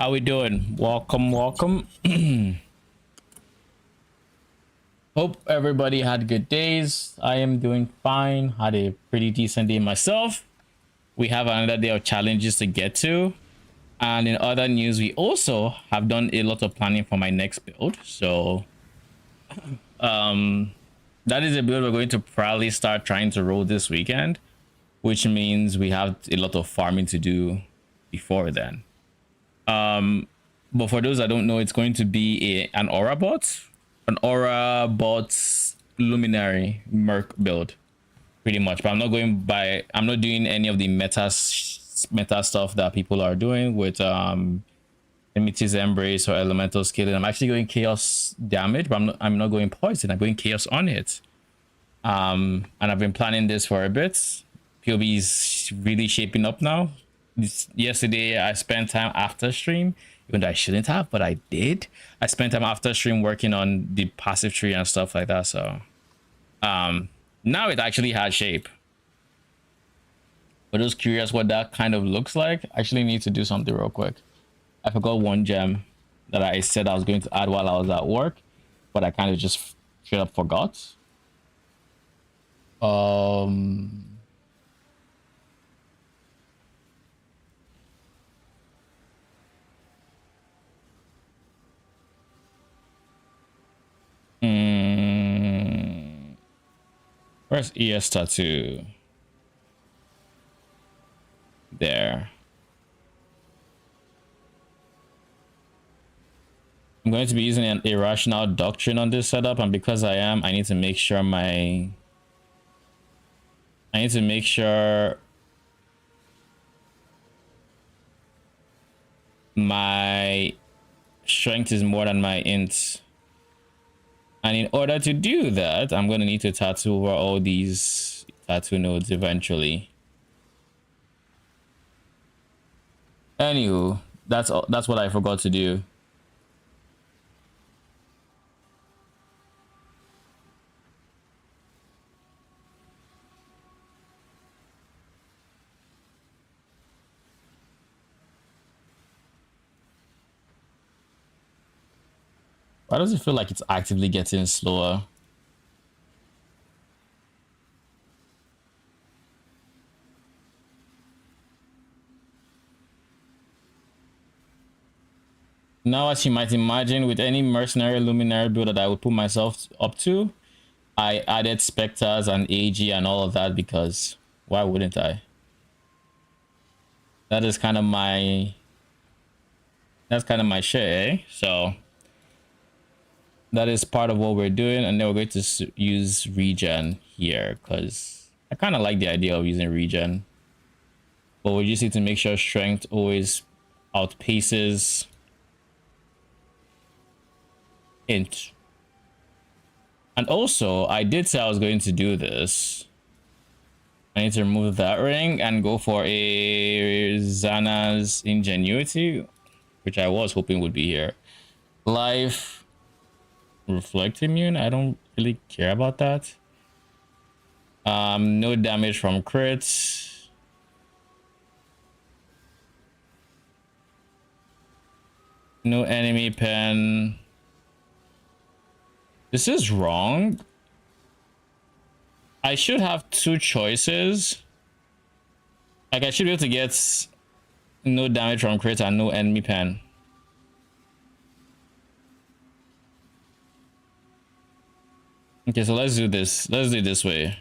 How we doing? Welcome. Hope everybody had good days. I am doing fine. Had a pretty decent day myself. We have another day of challenges to get to. And in other news, we also have done a lot of planning for my next build. So that is a build we're going to probably start trying to roll this weekend, which means we have a lot of farming to do before then. But for those that don't know, it's going to be an aura bot, luminary merc build, pretty much. But I'm not doing any of the meta stuff that people are doing with Emity's Embrace or elemental scaling. I'm actually going chaos damage, but I'm not going poison. I'm going chaos on it. And I've been planning this for a bit. POB is really shaping up now. Yesterday I spent time after stream, even though I shouldn't have, but I did. I spent time after stream working on the passive tree and stuff like that. So now it actually has shape. For those curious what that kind of looks like, I actually need to do something real quick. I forgot one gem that I said I was going to add while I was at work, but I kind of just straight up forgot. Where's ES tattoo? There. I'm going to be using an irrational doctrine on this setup, and because I need to make sure my strength is more than my int. And in order to do that, I'm going to need to tattoo over all these tattoo nodes eventually. Anywho, that's what I forgot to do. Why does it feel like it's actively getting slower? Now, as you might imagine, with any mercenary luminary build that I would put myself up to, I added specters and AG and all of that because why wouldn't I? That's kind of my shit, eh? So that is part of what we're doing, and then we're going to use regen here because I kind of like the idea of using regen, but we just need to make sure strength always outpaces int. And also, I did say I was going to do this. I need to remove that ring and go for a Xana's Ingenuity, which I was hoping would be here. Life, reflect immune. I don't really care about that. No damage from crits. No enemy pen. This is wrong. I should have two choices. Like, I should be able to get no damage from crit and no enemy pen. Okay, so let's do this. Let's do it this way.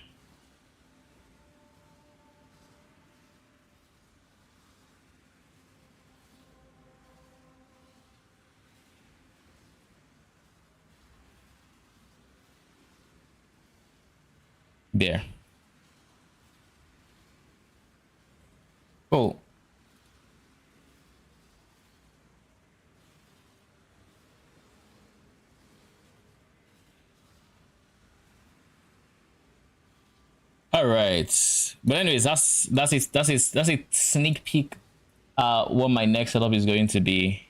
There. Oh. All right. But anyways, that's a sneak peek what my next setup is going to be.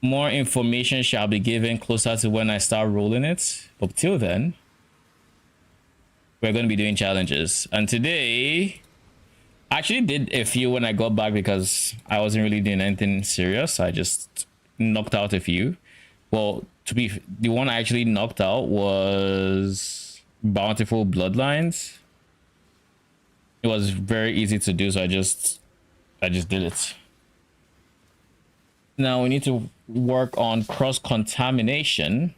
More information shall be given closer to when I start rolling it. But till then, we're going to be doing challenges. And today, I actually did a few when I got back because I wasn't really doing anything serious. I just knocked out a few. Well, the one I actually knocked out was Bountiful Bloodlines. It was very easy to do, so I just did it. Now we need to work on cross contamination,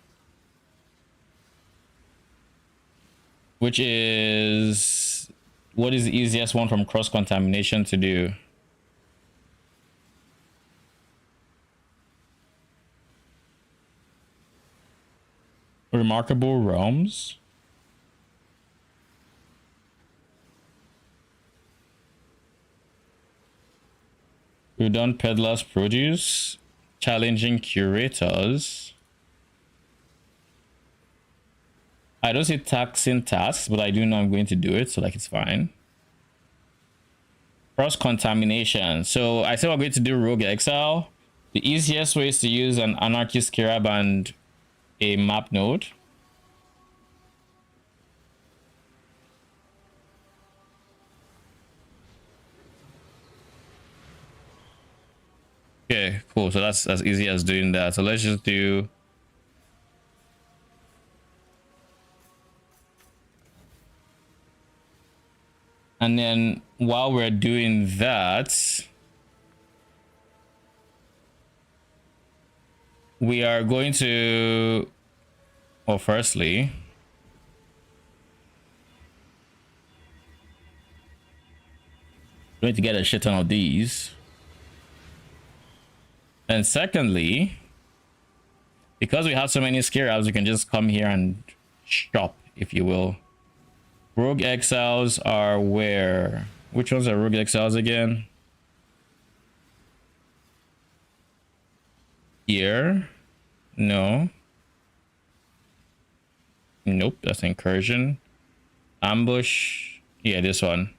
which is what is the easiest one from cross contamination to do? Remarkable Realms. We've done Peddler's Produce, Challenging Curators. I don't see taxing tasks, but I do know I'm going to do it, so like it's fine. Cross contamination. So I said we're going to do Rogue Exile. The easiest way is to use an Anarchist Scarab and a map node. Okay, cool. So that's as easy as doing that. So let's just do and then while we're doing that, we are going to, well, firstly, we're going to get a shit ton of these. And secondly, because we have so many scarabs, we can just come here and shop, if you will. Rogue Exiles are where? Which ones are Rogue Exiles again? Here? No. Nope, that's Incursion. Ambush. Yeah, this one.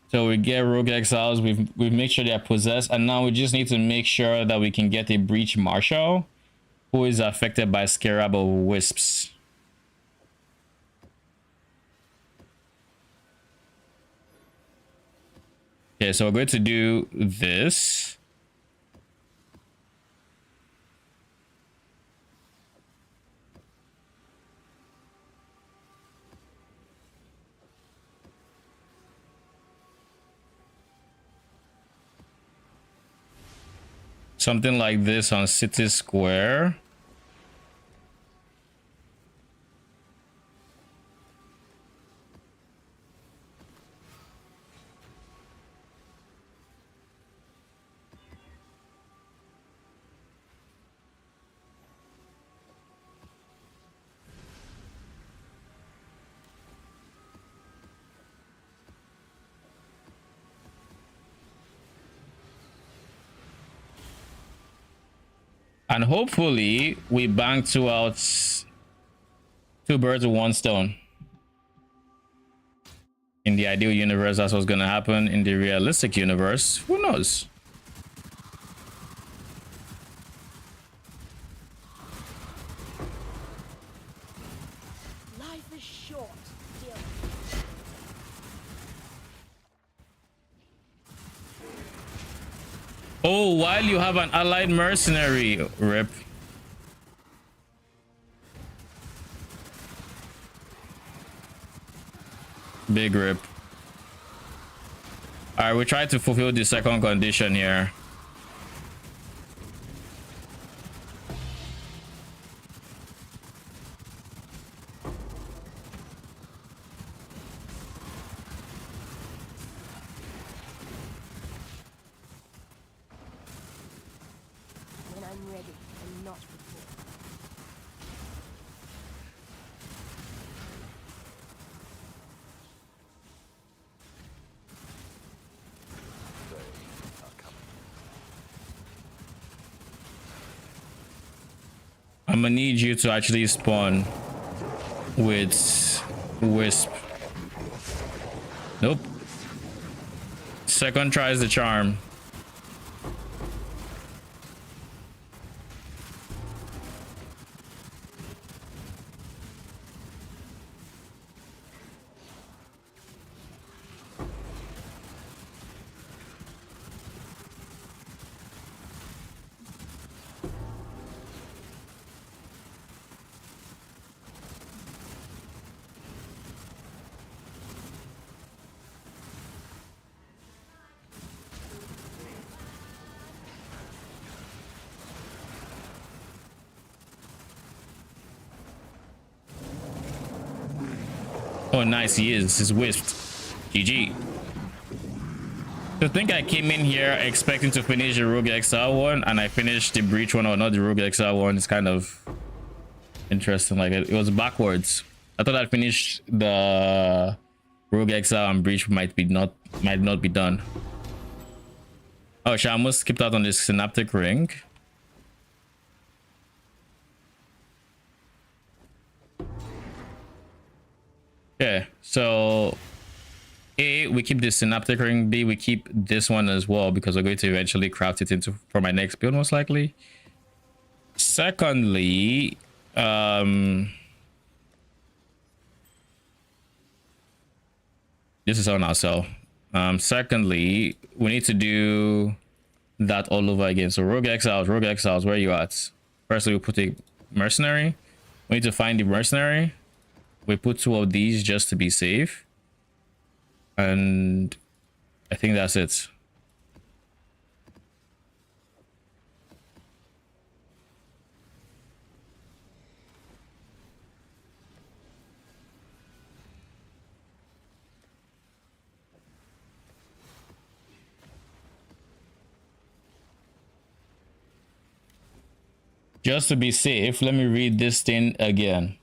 So we get Rogue Exiles, we've made sure they are possessed, and now we just need to make sure that we can get a Breach Marshal who is affected by Scarab or Wisps. Okay, so we're going to do this. Something like this on City Square. And hopefully we bang two birds with one stone. In the ideal universe, that's what's gonna happen. In the realistic universe, who knows? Life is short, dear. Oh, while you have an allied mercenary, rip. Big rip. All right, we try to fulfill the second condition here. When I'm ready and not before. I'm gonna need you to actually spawn with Wisp. Nope. Second try is the charm. Oh, nice. He is. He's whiffed. GG. To think I came in here expecting to finish the Rogue Exile one, and I finished the Breach one, or not the Rogue Exile one. It's kind of interesting. Like it was backwards. I thought I'd finished the Rogue Exile and Breach might not be done. Oh, shit, I almost skipped out on this Synaptic Ring. Okay, so A, we keep this Synaptic Ring. B, we keep this one as well because we're going to eventually craft it into for my next build most likely. Secondly, this is on our cell. Secondly, we need to do that all over again. So Rogue Exiles, where are you at? Firstly, we put a mercenary. We need to find the mercenary. We put 2 of these just to be safe. And I think that's it. Just to be safe, let me read this thing again.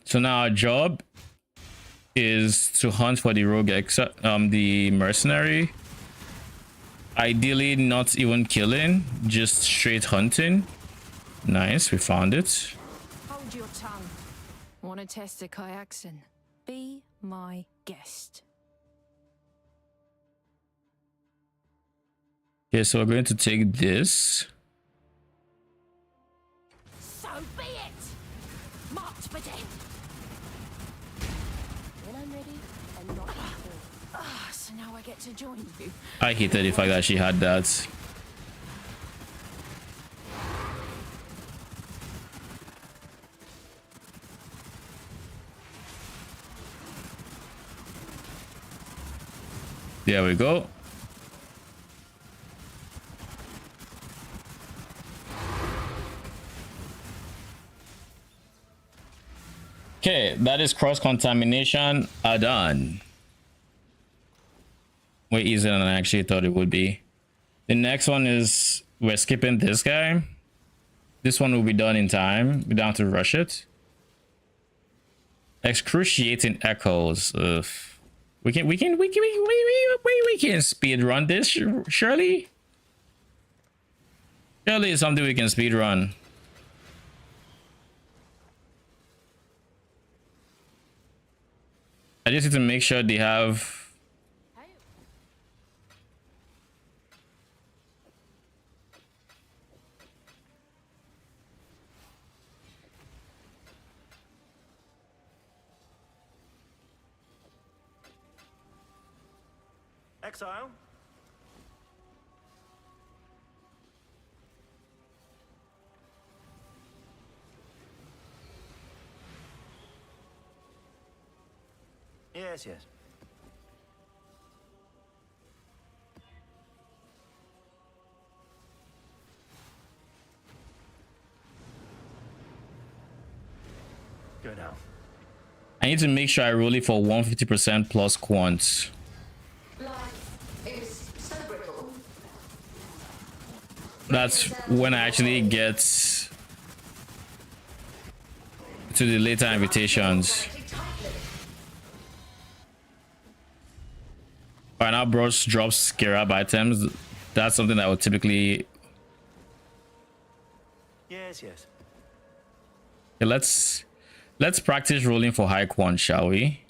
So now our job is to hunt for the the mercenary. Ideally not even killing, just straight hunting. Nice, we found it. Hold your tongue. Want to test the Kyaxin? Be my guest. Okay, so we're going to take this. So be it! Marked for death! When I'm ready and not before. Ah, so now I get to join you. I hated the fact that she had that. There we go. Okay, that is cross-contamination done. Way easier than I actually thought it would be. The next one is we're skipping this guy. This one will be done in time. We don't have to rush it. Excruciating echoes. Ugh. We can speed run this, surely. Surely it's something we can speed run. I just need to make sure they have. Exile? Yes, yes. Go now. I need to make sure I roll it for 150% plus quant. That's when I actually get to the later invitations. Right now, bros drops Scarab items. That's something that would typically. Yes, yes. Okay, let's practice rolling for high quant, shall we?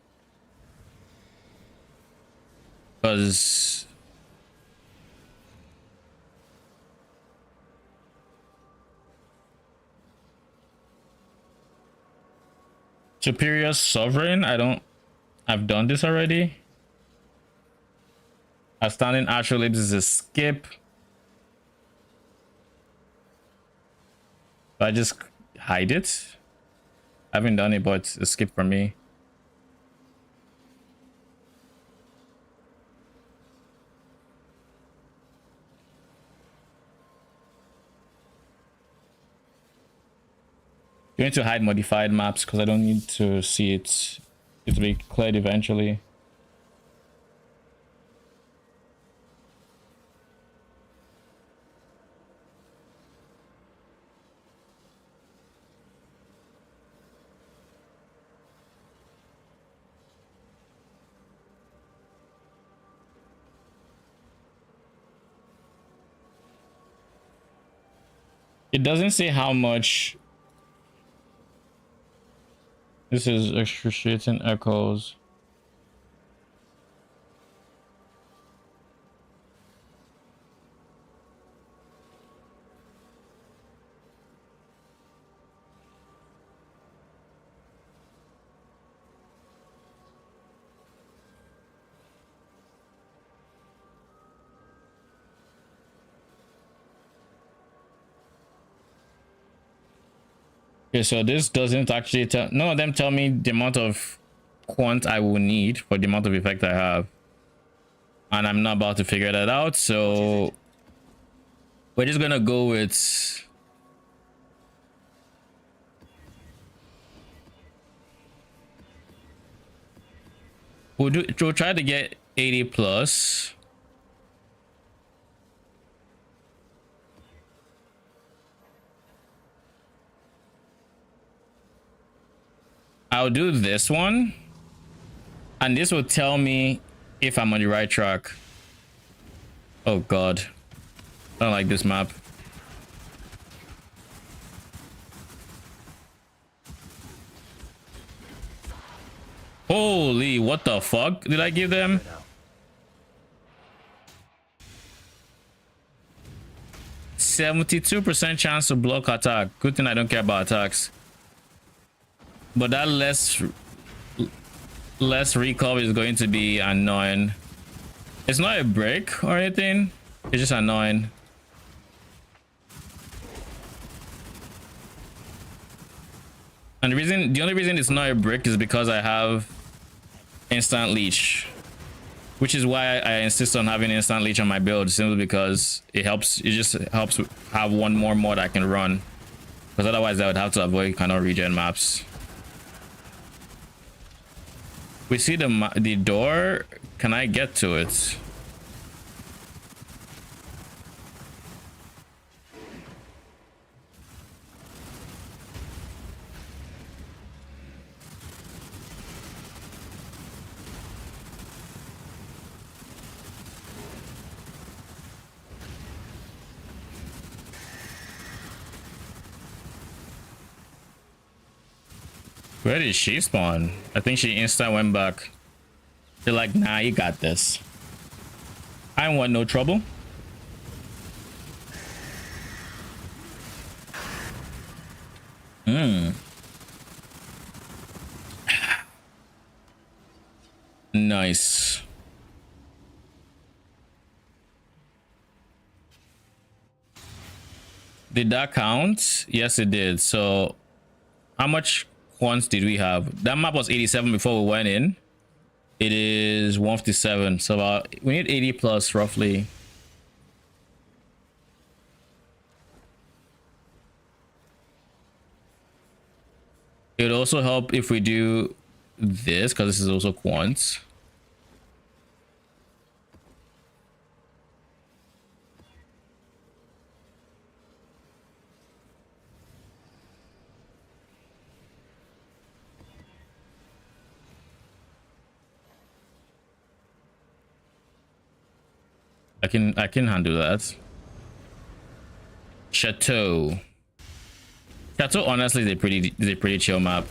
Because Superior Sovereign, I've done this already. Outstanding Astrolabes is a skip. I just hide it. I haven't done it, but it's a skip for me. going to hide modified maps because I don't need to see it. It'll be cleared eventually. It doesn't say how much. This is excruciating echoes. Okay, so this doesn't actually tell. None of them tell me the amount of quant I will need for the amount of effect I have, and I'm not about to figure that out. So we're just gonna go with. We'll try to get 80 plus. I'll do this one, and this will tell me if I'm on the right track. Oh god, I don't like this map. Holy, what the fuck did I give them? Go now. 72% chance to block attack. Good thing I don't care about attacks. But that less recall is going to be annoying. It's not a break or anything. It's just annoying. And the only reason it's not a break is because I have instant leech, which is why I insist on having instant leech on my build, simply because it just helps have one more mod I can run, because otherwise I would have to avoid kind of regen maps. We see the door. Can I get to it? Where did she spawn? I think she insta went back. They're like, nah, you got this. I don't want no trouble. Nice. Did that count? Yes, it did. So how much quants did we have? That map was 87 before we went in. It is 157. So we need 80 plus roughly. It would also help if we do this, because this is also quants. I can handle that. Chateau honestly is a pretty chill map.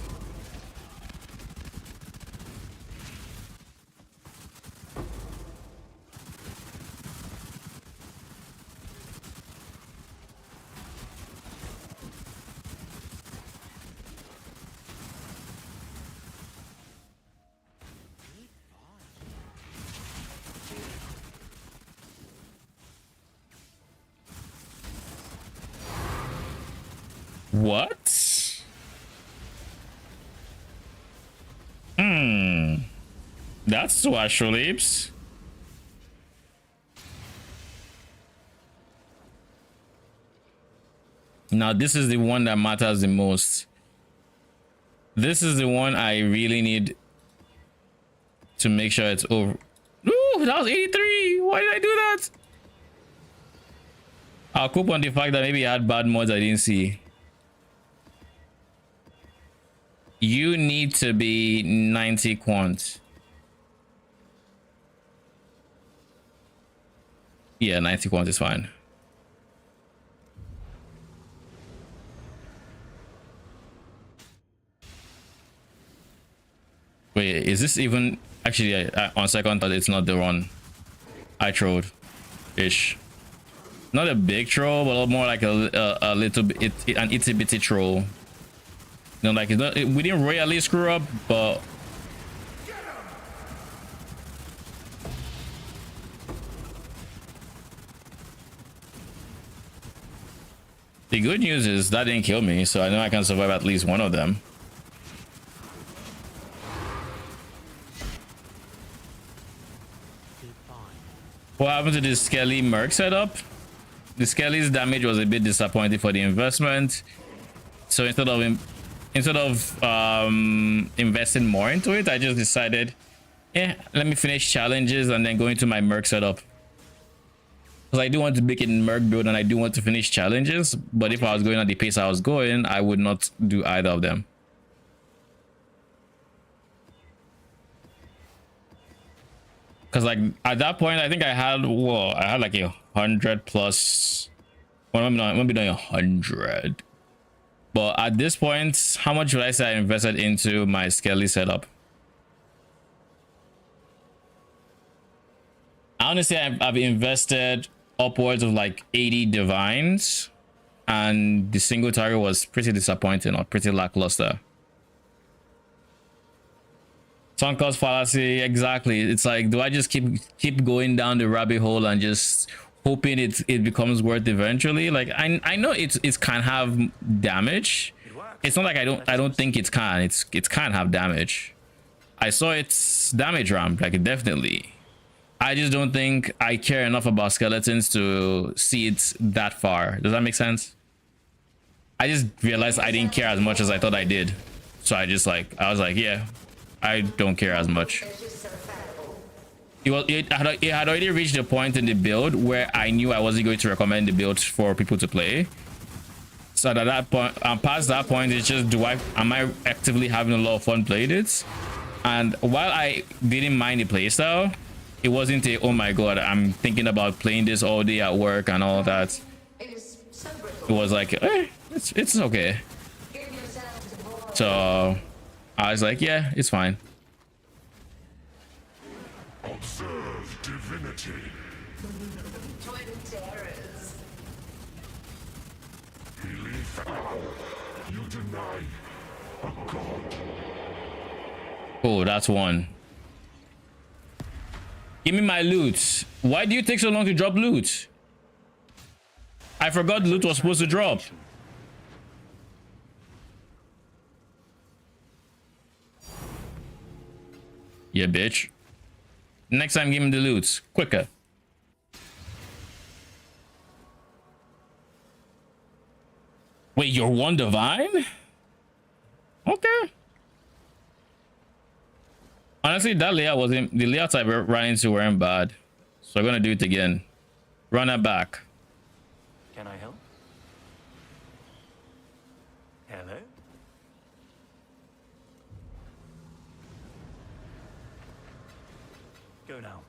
What? That's two actual leaps. Now this is the one that matters the most. This is the one I really need to make sure it's over. Ooh, that was 83. Why did I do that? I'll cope on the fact that maybe I had bad mods I didn't see. You need to be 90 quant. Yeah, 90 quant is fine. Wait, is this even actually on second thought? It's not the one I trolled ish. Not a big troll, but more like a little bit, an itty bitty troll. You know, like it's not, we didn't royally screw up, but the good news is that didn't kill me, so I know I can survive at least one of them. What happened to this Skelly Merc setup? The Skelly's damage was a bit disappointing for the investment. So instead of investing more into it, I just decided, let me finish challenges and then go into my Merc setup. Because I do want to make it in Merc build and I do want to finish challenges. But if I was going at the pace I was going, I would not do either of them. Because like at that point, I think I had like 100 plus. Well, I'm not doing 100. But at this point, how much would I say I invested into my Skelly setup? Honestly, I've invested upwards of like 80 divines, and the single target was pretty disappointing or pretty lackluster. Sunk cost fallacy, exactly. It's like, do I just keep going down the rabbit hole and just hoping it becomes worth eventually? Like I know it can have damage. It's not like I don't think it can. It can have damage. I saw its damage ramp, like definitely. I just don't think I care enough about skeletons to see it that far. Does that make sense? I just realized I didn't care as much as I thought I did. So I was like, yeah, I don't care as much. It had already reached a point in the build where I knew I wasn't going to recommend the build for people to play. So at that point, past that point, it's just, am I actively having a lot of fun playing it? And while I didn't mind the playstyle, it wasn't a, oh my god, I'm thinking about playing this all day at work and all that. It was like, it's okay. So I was like, yeah, it's fine. Observe divinity. Twin terrors. Believe now. You deny a god. Oh, that's one. Give me my loot. Why do you take so long to drop loot? I forgot loot was supposed to drop. Yeah, bitch. Next time, give me the loot. Quicker. Wait, you're one divine? Okay. Honestly, that layout wasn't... The layouts I ran into weren't bad. So I'm gonna do it again. Run it back. Can I help? Hello? Go now.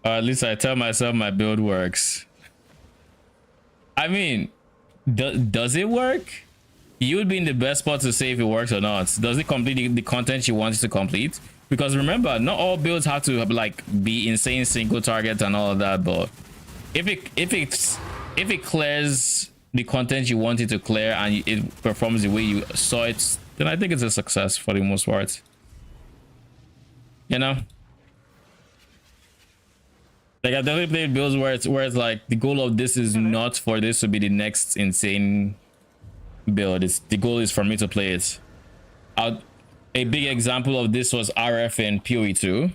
At least I tell myself my build works. I mean, does it work? You would be in the best spot to say if it works or not. Does it complete the content you want it to complete? Because remember, not all builds have to like be insane single target and all of that. But if it clears the content you want it to clear and it performs the way you saw it, then I think it's a success for the most part. You know, like I've definitely played builds where it's like the goal of this is not for this to be the next insane build. It's the goal is for me to play it. A big example of this was RF in PoE2.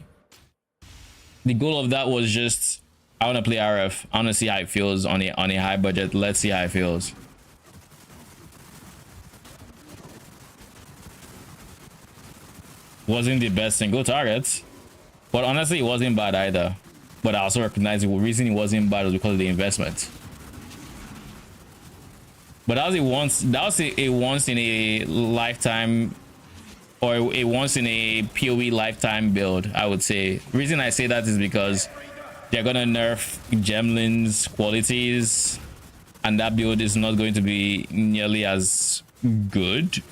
The goal of that was just, I want to play RF. I want to see how it feels on a high budget. Let's see how it feels. wasn't the best single target, but honestly, it wasn't bad either. But I also recognize the reason it wasn't bad was because of the investment. But that was a once in a lifetime, or a once in a PoE lifetime build, I would say. Reason I say that is because they're gonna nerf Gemlin's qualities, and that build is not going to be nearly as good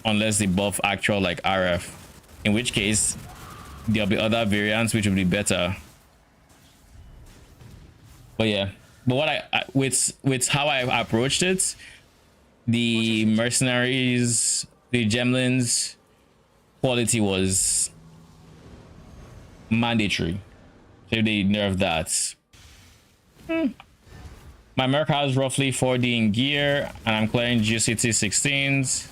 unless they buff actual like RF, in which case there'll be other variants which will be better. But yeah, but what I with how I approached it, the mercenaries, the Gemlins quality was mandatory, so they nerfed that. My Merc has roughly 4D in gear, and I'm clearing GCT 16s.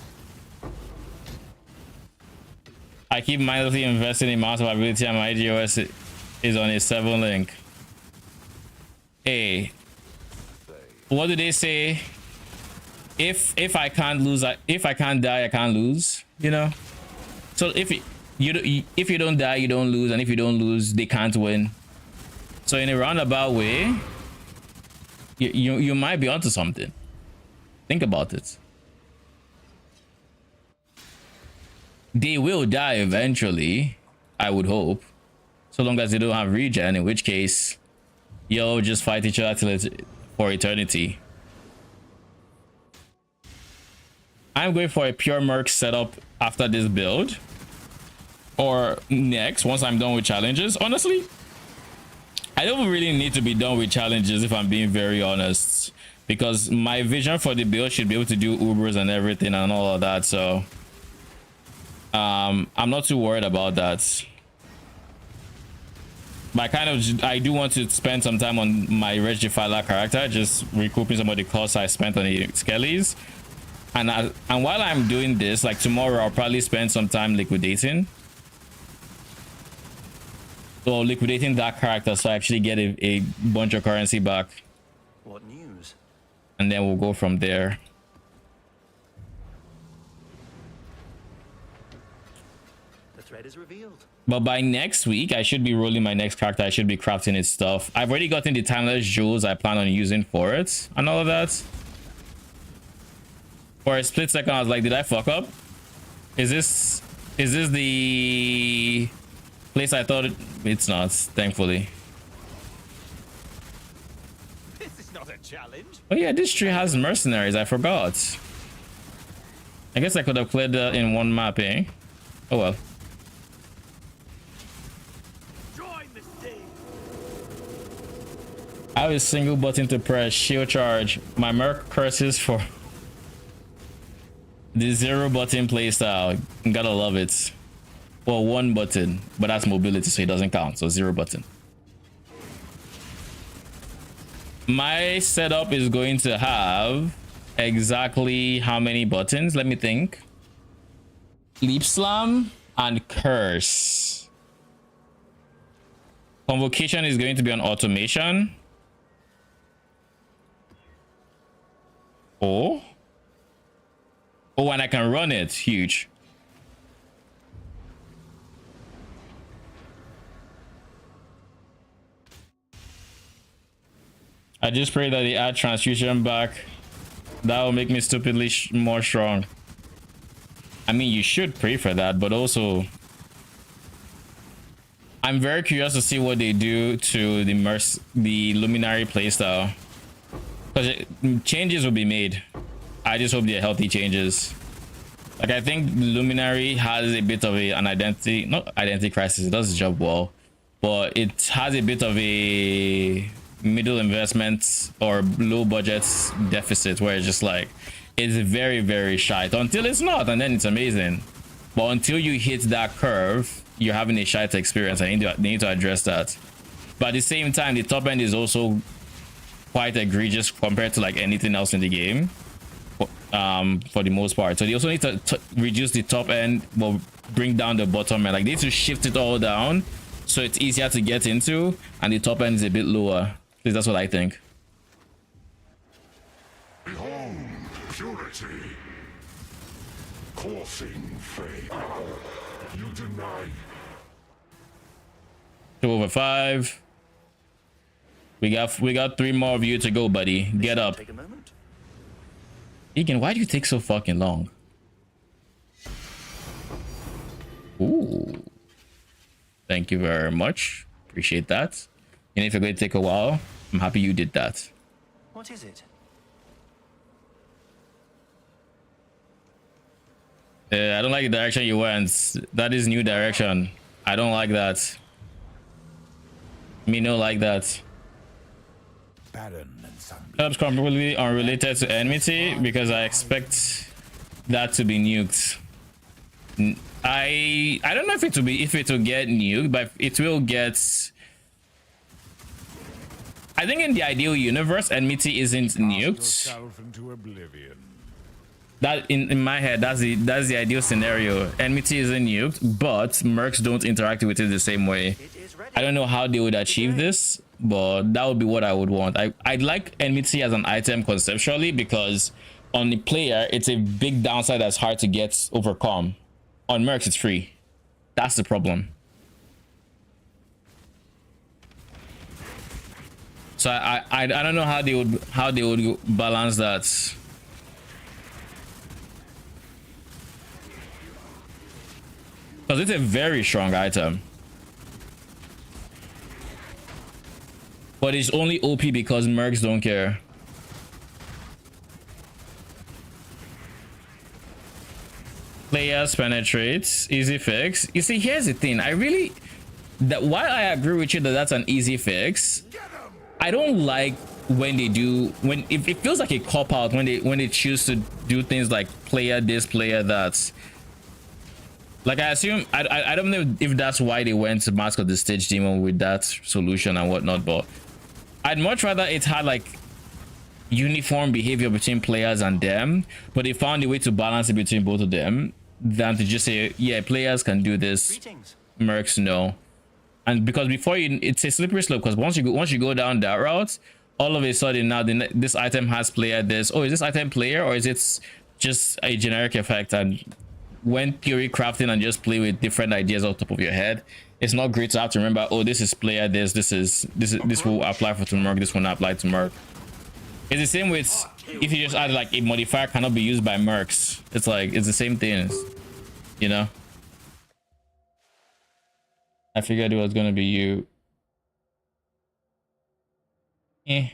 I keep mindlessly investing in amount of ability, and my GOS is on a 7 link. Hey, what do they say? If I can't lose, if I can't die, I can't lose. You know. So if you don't die, you don't lose, and if you don't lose, they can't win. So in a roundabout way, you might be onto something. Think about it. They will die eventually, I would hope, so long as they don't have regen, in which case you'll just fight each other till it's for eternity. I'm going for a pure merc setup after this build, or next once I'm done with challenges. Honestly, I don't really need to be done with challenges if I'm being very honest, because my vision for the build should be able to do Ubers and everything and all of that. So I'm not too worried about that. But I do want to spend some time on my Regifiler character, just recouping some of the costs I spent on the Skellies. And while I'm doing this, like tomorrow, I'll probably spend some time liquidating. So liquidating that character, so I actually get a bunch of currency back. What news? And then we'll go from there. The thread is revealed. But by next week, I should be rolling my next character. I should be crafting its stuff. I've already gotten the timeless jewels I plan on using for it and all of that. For a split second, I was like, did I fuck up? Is this the place I thought it's not, thankfully. This is not a challenge. Oh yeah, this tree has mercenaries. I forgot. I guess I could have cleared that in one map, eh? Oh well. Join the stage. I have a single button to press. Shield charge. My merc curses for the 0 button playstyle. Gotta love it. Well, 1 button, but that's mobility, so it doesn't count. So 0 button. My setup is going to have exactly how many buttons? Let me think. Leap Slam and Curse. Convocation is going to be on automation. Oh, and I can run it. Huge. I just pray that they add transfusion back. That will make me stupidly more strong. I mean, you should pray for that, but also I'm very curious to see what they do to the Luminary playstyle, because changes will be made. I just hope they're healthy changes. Like, I think Luminary has a bit of an identity, not identity crisis, it does the job well, but it has a bit of a middle investment or low budget deficit, where it's just like, it's very, very shite until it's not, and then it's amazing. But until you hit that curve, you're having a shite experience. They need to address that. But at the same time, the top end is also quite egregious compared to like anything else in the game, for the most part. So they also need to reduce the top end, but bring down the bottom end. Like, they need to shift it all down so it's easier to get into, and the top end is a bit lower. At least that's what I think. Behold, purity. Coursing fate. You deny. 2 over 5. We got 3 more of you to go, buddy. Get up. Take a moment. Egan, why do you take so fucking long? Ooh. Thank you very much. Appreciate that. And if you're going to take a while, I'm happy you did that. What is it? I don't like the direction you went. That is new direction. I don't like that. Me no like that. Perhaps completely unrelated to enmity because I expect that to be nuked. I don't know if it will get nuked, but it will get. I think in the ideal universe, enmity isn't nuked. That in my head, that's the ideal scenario. Enmity isn't nuked, but mercs don't interact with it the same way. I don't know how they would achieve this, but that would be what I would want. I'd like enmity as an item conceptually because on the player, it's a big downside that's hard to get overcome. On mercs, it's free. That's the problem. So I don't know how they would balance that. Because it's a very strong item. But it's only OP because mercs don't care. Players penetrates, easy fix. You see, here's the thing. While I agree with you that that's an easy fix, I don't like when they do, if it feels like a cop out when they choose to do things like player this, player that. Like I assume, I don't know if that's why they went to Mask of the Stage Demon with that solution and whatnot, but I'd much rather it had like uniform behavior between players and them, but they found a way to balance it between both of them than to just say, yeah, players can do this, Greetings. mercs no. And because before it's a slippery slope, because once you go down that route, all of a sudden now this item has player this. Oh, is this item player or is it just a generic effect? And when theory crafting and just play with different ideas off the top of your head, it's not great to have to remember, oh, this is player this will apply for to merc, this will not apply to merc. It's the same with if you just add like a modifier cannot be used by mercs. It's like it's the same thing, you know. I figured it was gonna be you. I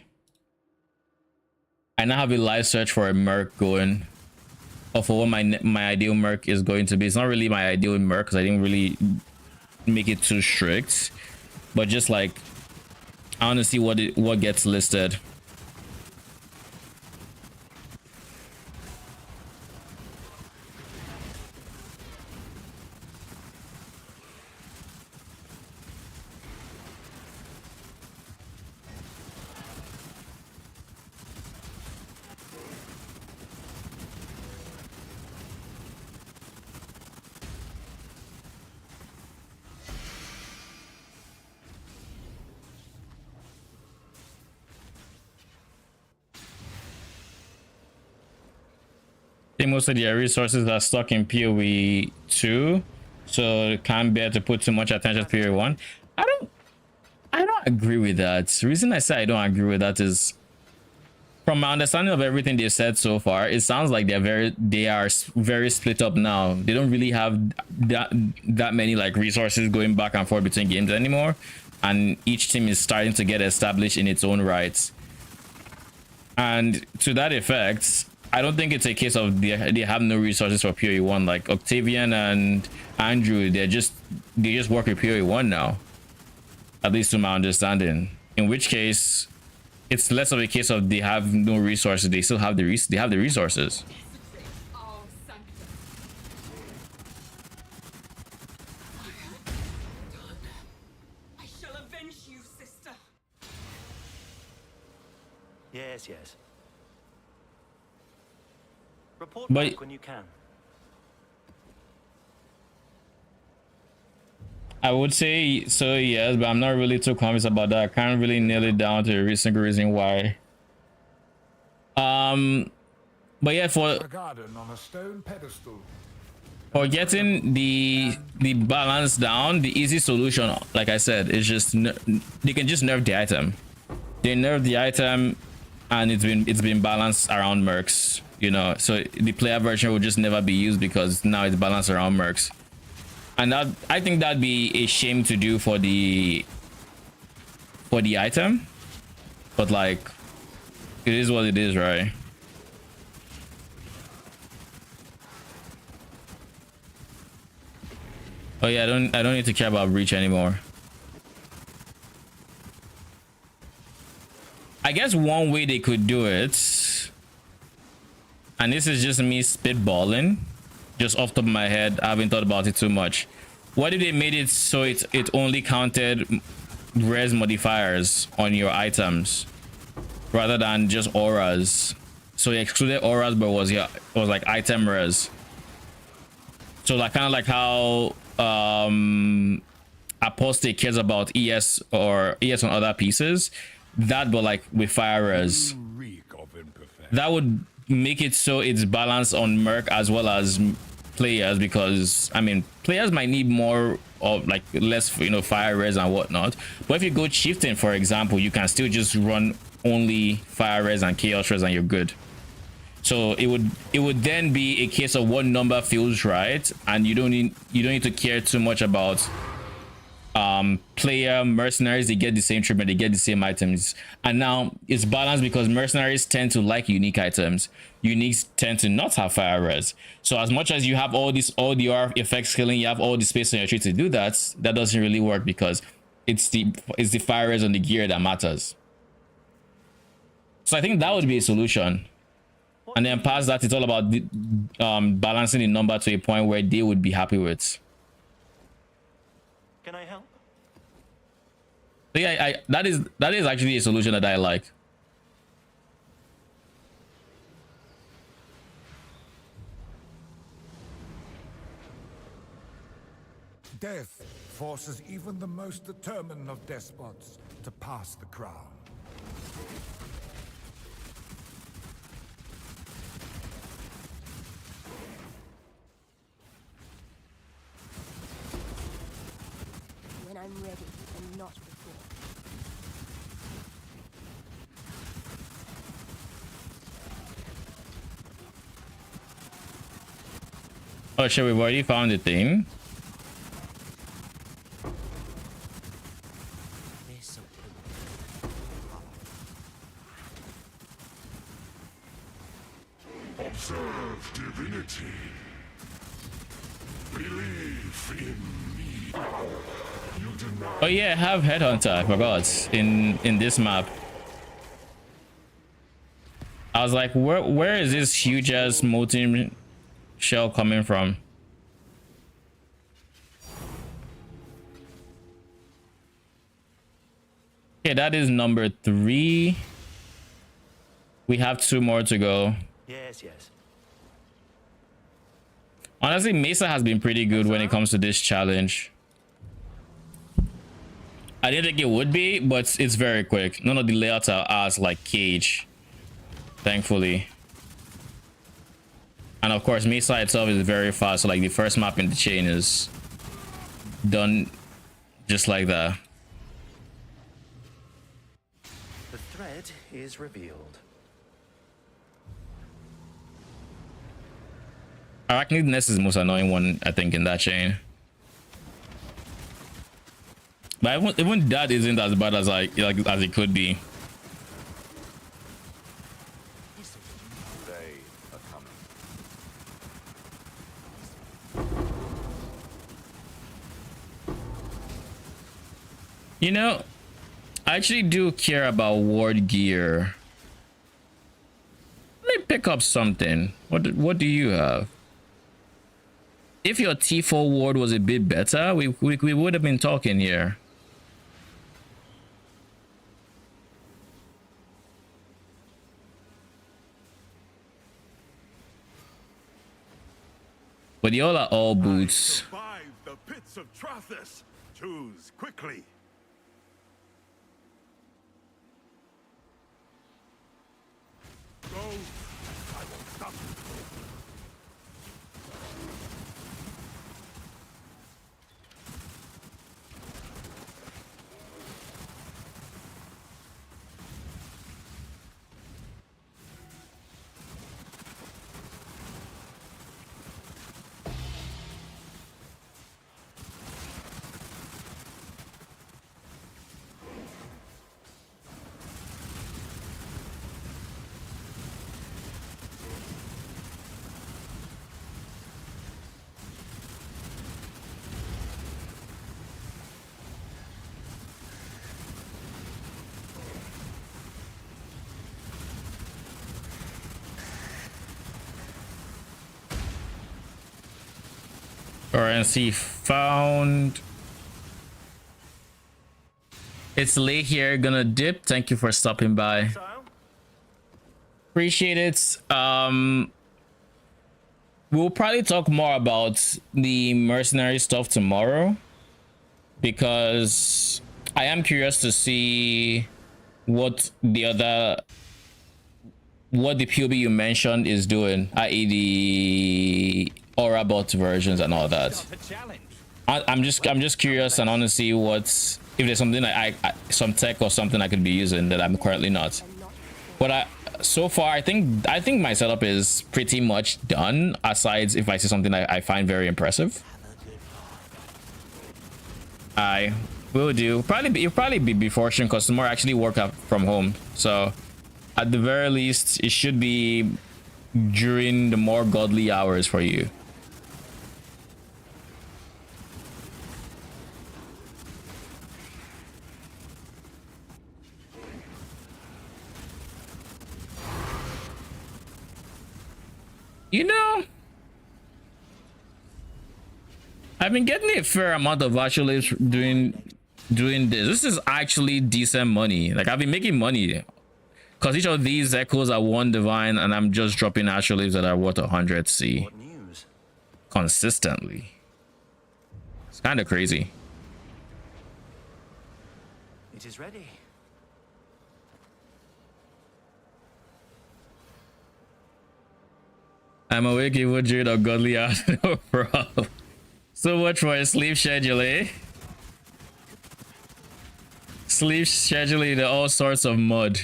now have a live search for a merc going, or for what my ideal merc is going to be. It's not really my ideal merc because I didn't really make it too strict, but just like I want to see what gets listed. Most of their resources are stuck in PoE 2, so can't bear to put too much attention to PoE 1. I don't agree with that. The reason I say I don't agree with that is from my understanding of everything they've said so far, it sounds like they are very split up now. They don't really have that many like resources going back and forth between games anymore, and each team is starting to get established in its own rights. And to that effect, I don't think it's a case of they have no resources for PoE 1. Like Octavian and Andrew, they just work with PoE 1 now, at least to my understanding. In which case, it's less of a case of they have no resources. They still have the resources. I shall avenge you, sister. Yes, yes. Report But back when you can. I would say so, yes, but I'm not really too convinced about that. I can't really nail it down to a single reason why. But yeah, for A garden on a stone pedestal. For getting the balance down, the easy solution, like I said, is just they can just nerf the item. They nerf the item, and it's been balanced around mercs. You know, so the player version will just never be used because now it's balanced around mercs. And that, I think that'd be a shame to do for the item, but like, it is what it is, right? Oh yeah, I don't need to care about breach anymore. I guess one way they could do it, and this is just me spitballing, just off the top of my head, I haven't thought about it too much. What if they made it so it only counted res modifiers on your items rather than just auras? So you excluded auras, but it was like item res. So like kind of like how Apostate cares about ES or ES on other pieces, that but like with fire res. That would make it so it's balanced on merc as well as players, because I mean players might need more of like less, you know, fire res and whatnot, but if you go chieftain, for example, you can still just run only fire res and chaos res and you're good. So it would then be a case of what number feels right, and you don't need to care too much about player mercenaries. They get the same treatment, they get the same items, and now it's balanced because mercenaries tend to like unique items, uniques tend to not have fire res. So as much as you have all the R effect scaling, you have all the space on your tree to do that, that doesn't really work because it's the fire res on the gear that matters. So I think that would be a solution. And then past that, it's all about the, balancing the number to a point where they would be happy with. Can I help? So yeah, that is actually a solution that I like. Death forces even the most determined of despots to pass the crown. When I'm ready, and not before. Oh shit, we've already found the thing. Observe divinity. Believe in me. You deny. Oh yeah, have headhunter, I forgot, in this map. I was like, where is this huge ass molten shell coming from? Okay, that is number 3. We have 2 more to go. Yes, yes. Honestly, Mesa has been pretty good when it comes to this challenge. I didn't think it would be, but it's very quick. None of the layouts are as like Cage, thankfully. And of course, Mesa itself is very fast. So like the first map in the chain is done just like that. The thread is revealed. Arachnid Nest is the most annoying one, I think, in that chain. But even that isn't as bad as as it could be. They are coming. You know, I actually do care about ward gear. Let me pick up something. What do you have? If your T4 ward was a bit better, we would have been talking here. But y'all are all boots. Survive the pits of Trathis. Choose quickly. Go. I will stop you. Currency found. It's late here. Gonna dip. Thank you for stopping by. Exile? Appreciate it. We'll probably talk more about the mercenary stuff tomorrow, because I am curious to see what the POB you mentioned is doing, i.e. the aura bot versions and all that. Not a challenge. I'm just curious, and I want to see what's, if there's something I some tech or something I could be using that I'm currently not. But so far I think my setup is pretty much done, aside if I see something I find very impressive. I will do. It'll probably be before stream, because tomorrow I actually work out from home, so at the very least it should be during the more godly hours for you. You know, I've been getting a fair amount of virtual lives doing this. This is actually decent money. Like, I've been making money, because each of these echoes are 1 divine, and I'm just dropping actual lives that are worth 100 C What news? consistently. It's kind of crazy. It is ready. I'm awake, evil druid or godly out. No problem. So much for a sleep schedule, eh? Sleep scheduling to all sorts of mud.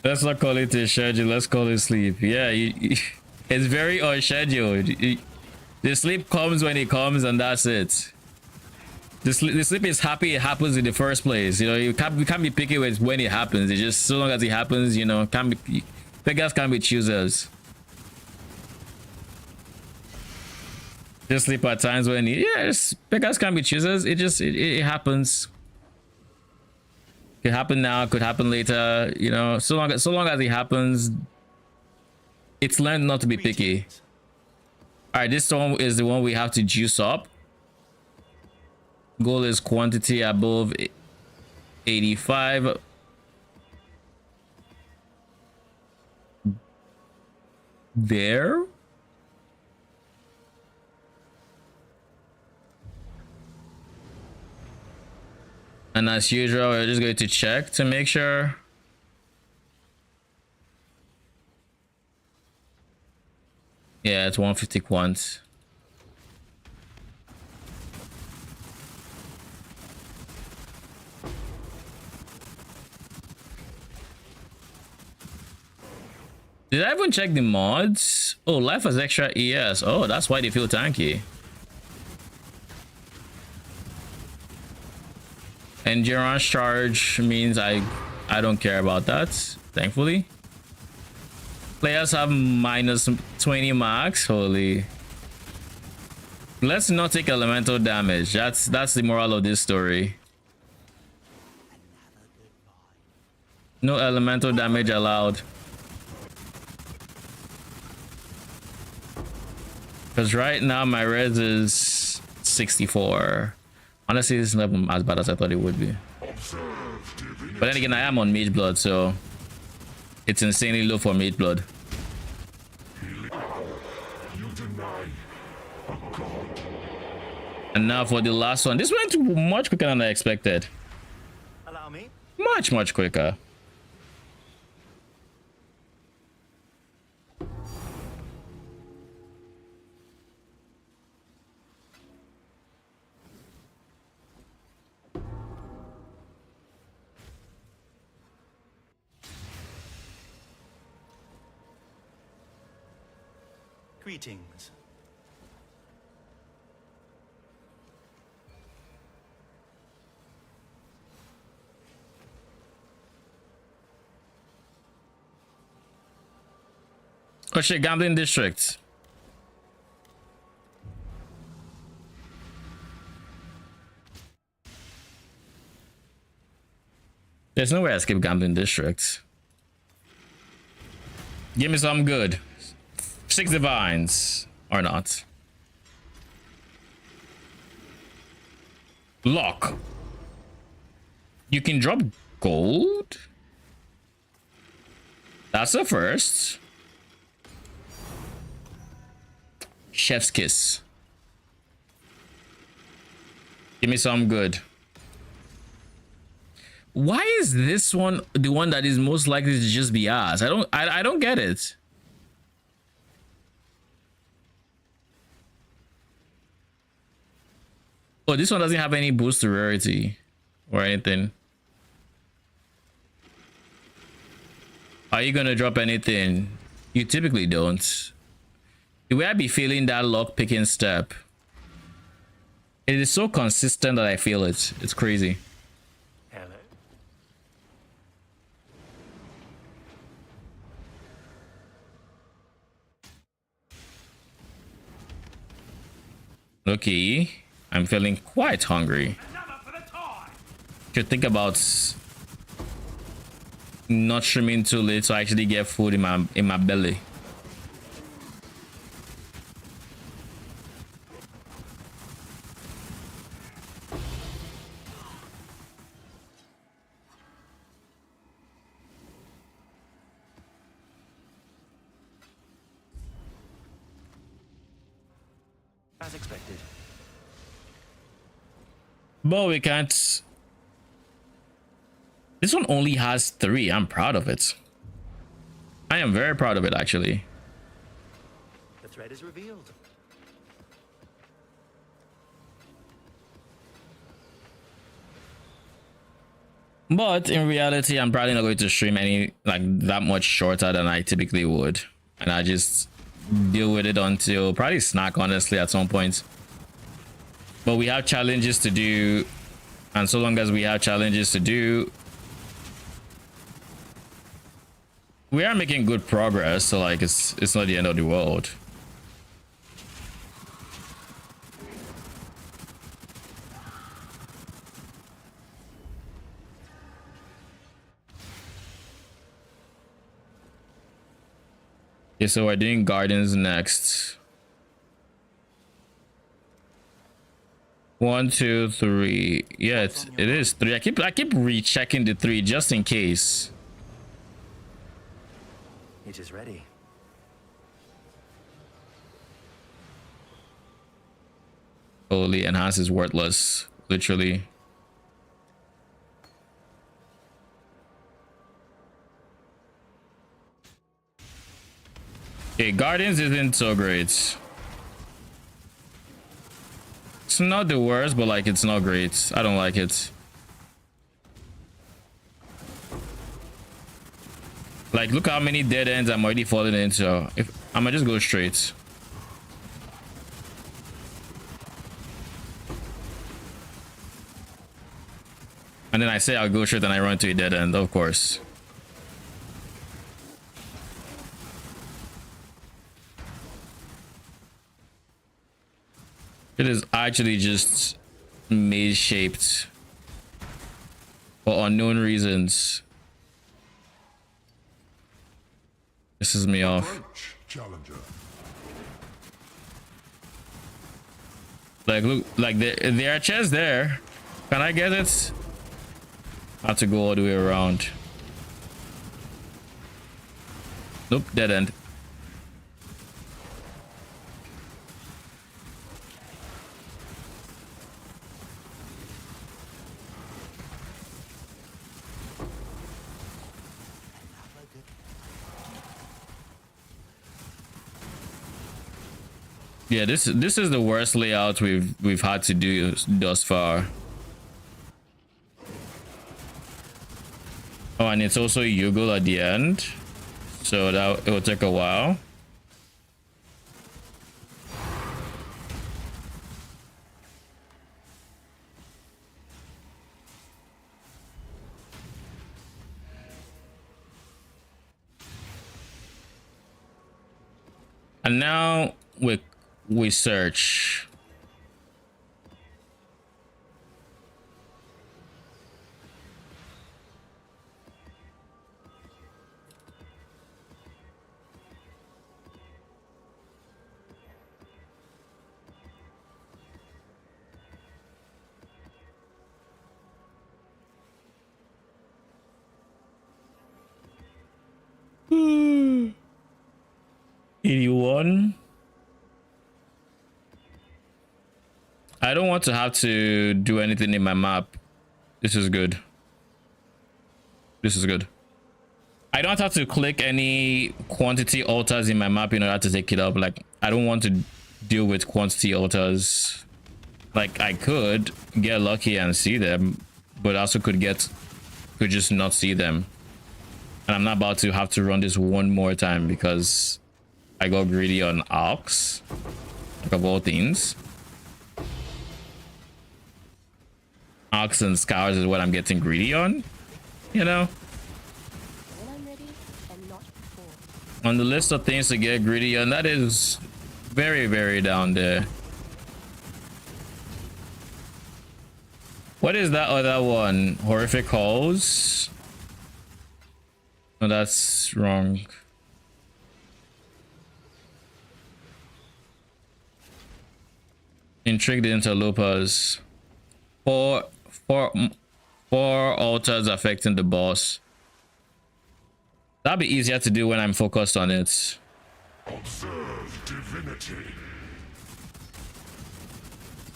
Let's not call it a schedule, let's call it sleep. Yeah, it's very unscheduled. The sleep comes when it comes, and that's it. The sleep is happy it happens in the first place. You know, you can't be picky with when it happens. It's just so long as it happens, you know, beggars can't be choosers. Just sleep at times when beggars can't be choosers. It happens. Could happen now, could happen later, you know, so long as it happens. It's learned not to be picky. All right, this one is the one we have to juice up. Goal is quantity above 85. There. And as usual, we're just going to check to make sure. Yeah, it's 150 quant. Did I even check the mods? Oh, life has extra ES. Oh, that's why they feel tanky. Endurance charge means I don't care about that, thankfully. Players have minus 20 max. Holy. Let's not take elemental damage. That's the moral of this story. No elemental damage allowed. Because right now my res is 64. Honestly, it's not as bad as I thought it would be. But then again, I am on mage blood, so it's insanely low for mage blood. And now for the last one. This went much quicker than I expected. Allow me. Much quicker. Greetings. Oh shit, gambling district. There's no way I skip Gambling District. Give me something good. 6 divines. Or not. Lock. You can drop gold? That's the first. Chef's Kiss. Give me some good. Why is this one the one that is most likely to just be ours? I don't get it. Oh, this one doesn't have any boost to rarity or anything. Are you gonna drop anything? You typically don't. The way I be feeling that lock picking step, it is so consistent that I feel it. It's crazy. Hello. Okay, I'm feeling quite hungry. Should think about not streaming too late so I actually get food in my belly. As expected. But we can't. This one only has 3. I'm proud of it. I am very proud of it, actually. The thread is revealed. But in reality, I'm probably not going to stream any like that much shorter than I typically would. And I just deal with it until probably snack, honestly, at some point. But we have challenges to do. And so long as we have challenges to do, we are making good progress. So like it's not the end of the world. Okay, so we're doing gardens next. 1, 2, 3. Yeah, it is 3. I keep rechecking the 3 just in case. It is ready. Holy enhance is worthless, literally. Okay, gardens isn't so great. It's not the worst, but like it's not great. I don't like it. Like, look how many dead ends I'm already falling into. If I'm gonna just go straight. And then I say I'll go straight and I run to a dead end, of course. It is actually just maze shaped for unknown reasons. Pisses me off. Challenger. Like, look, like there are chests there. Can I get it? I have to go all the way around. Nope, dead end. Yeah, this is the worst layout we've had to do thus far. Oh, and it's also Yugle at the end, so that it will take a while. And now we search. 81. I don't want to have to do anything in my map. This is good. This is good. I don't have to click any quantity altars in my map in order to take it up. Like, I don't want to deal with quantity altars. Like, I could get lucky and see them, but also could just not see them. And I'm not about to have to run this one more time because I got greedy on Ox, like, of all things. Ox and Scours is what I'm getting greedy on, you know? When I'm ready and not before. On the list of things to get greedy on, that is very, very down there. What is that other one? Horrific Halls? No, that's wrong. Intrigued Interlopers. Four altars affecting the boss. That'll be easier to do when I'm focused on it. Observe divinity.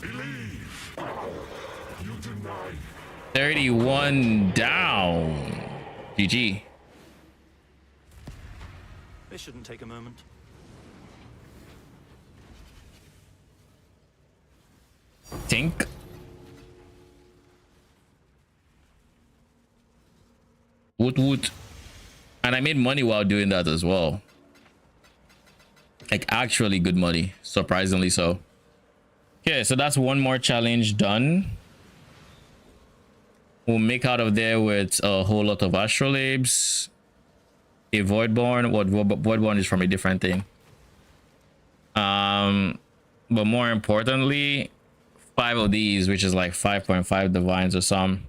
Believe. You deny. 31 down. GG. This shouldn't take a moment. Tink. Woot. And I made money while doing that as well. Like, actually good money, surprisingly so. Okay, so that's one more challenge done. We'll make out of there with a whole lot of astrolabes, a voidborn. What voidborn is from a different thing. But more importantly, 5 of these, which is like 5.5 divines or some.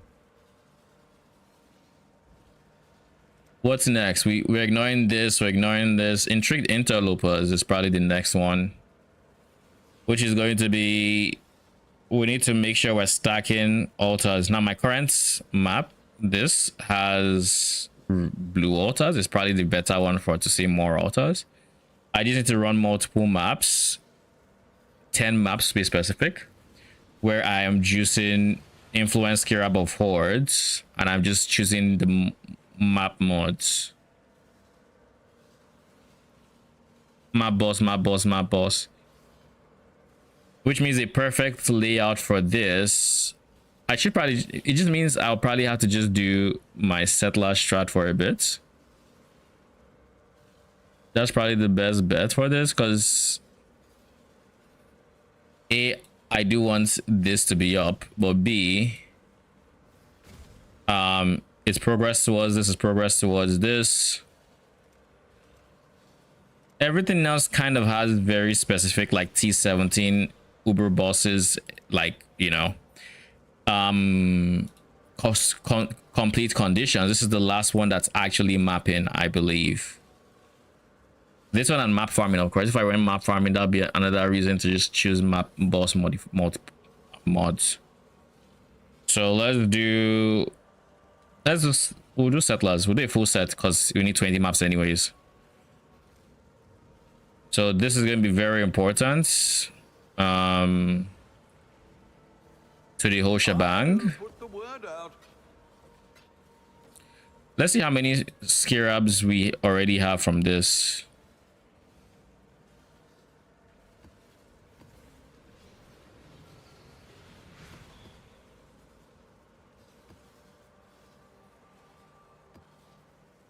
What's next? We're ignoring this. We're ignoring this. Intrigued Interlopers is probably the next one, which is going to be, we need to make sure we're stacking altars. Now, my current map, this has blue altars. It's probably the better one for to see more altars. I just need to run multiple maps, 10 maps to be specific, where I am juicing Influence Kirab of Hordes, and I'm just choosing the map mods. Map boss. Which means a perfect layout for this. I should probably, it just means I'll probably have to just do my settler strat for a bit. That's probably the best bet for this, because A, I do want this to be up, but B, it's progress towards this, is progress towards this. Everything else kind of has very specific, like T17 Uber bosses, like, you know, complete conditions. This is the last one that's actually mapping, I believe. This one and map farming, of course. If I went map farming, that'd be another reason to just choose map boss mods. So we'll do settlers. We'll do a full set because we need 20 maps anyways. So this is going to be very important to the whole shebang. Put the word out. Let's see how many Skirabs we already have from this.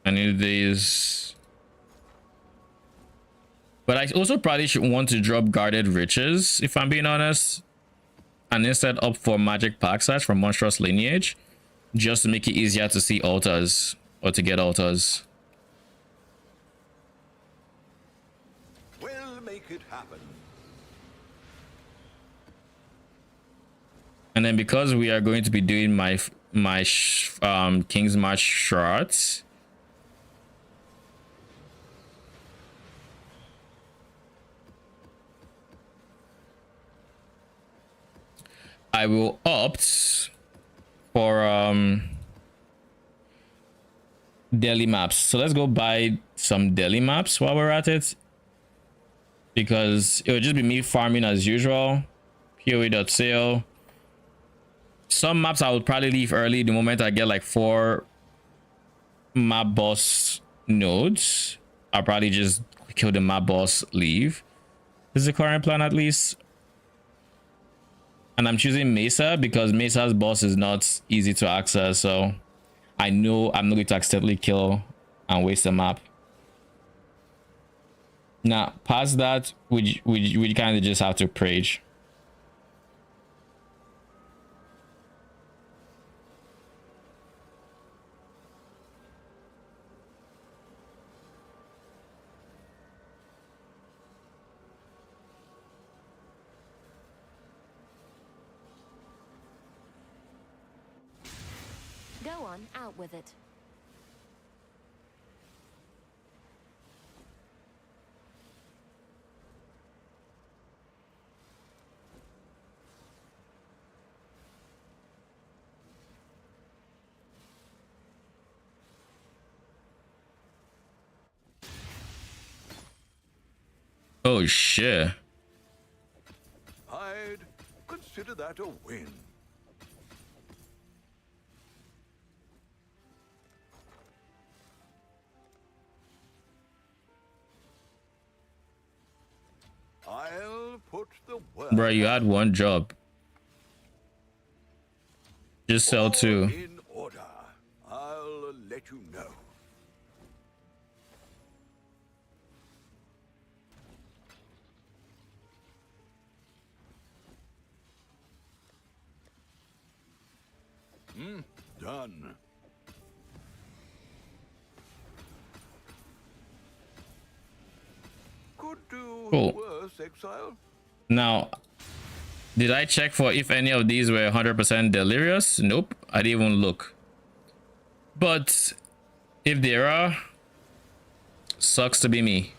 I need these. But I also probably should want to drop Guarded Riches, if I'm being honest. And instead opt for Magic Pack from Monstrous Lineage, just to make it easier to see altars, or to get altars. We'll make it happen. And then because we are going to be doing my King's March shards, I will opt for daily maps. So let's go buy some daily maps while we're at it. because it would just be me farming as usual. PoE.sale. Some maps I would probably leave early the moment I get like 4 map boss nodes. I'll probably just kill the map boss, leave. This is the current plan at least. And I'm choosing Mesa because Mesa's boss is not easy to access, so I know I'm not going to accidentally kill and waste a map. Now, past that, we kind of just have to prage. Go on, out with it. Oh shit. I'd consider that a win. I'll put the work Bro, you had one job. Just sell 2. in order. I'll let you know. Done. Could do Cool. worse, Exile. Now, did I check for if any of these were 100% delirious? Nope, I didn't even look. But if there are, sucks to be me.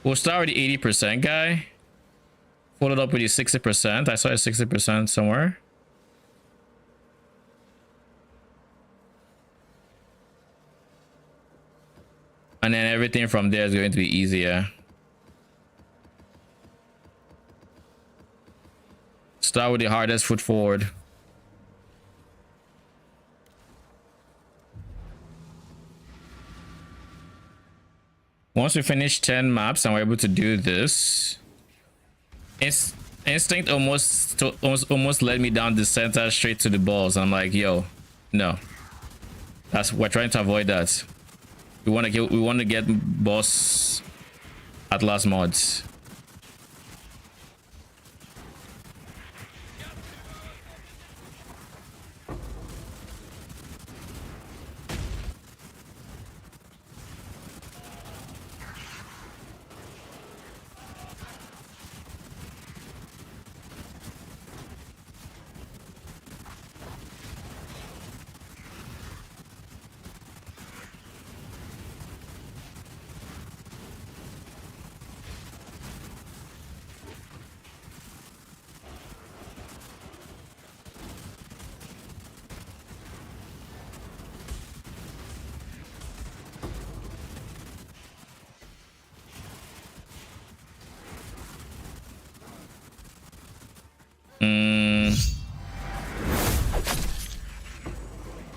We'll start with the 80% guy. Followed up with the 60%. I saw a 60% somewhere. And then everything from there is going to be easier. Start with the hardest foot forward. Once we finish 10 maps and we're able to do this, instinct almost led me down the center straight to the balls. I'm like, yo, no. We're trying to avoid that. We want to get boss Atlas mods.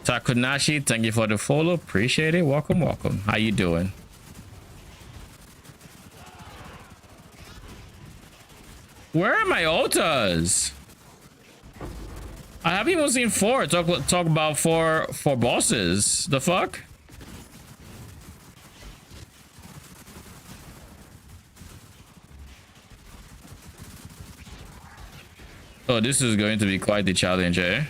Takunashi, thank you for the follow. Appreciate it. Welcome, welcome. How you doing? Where are my altars? I haven't even seen 4. Talk about four bosses. The fuck? Oh, this is going to be quite the challenge, eh?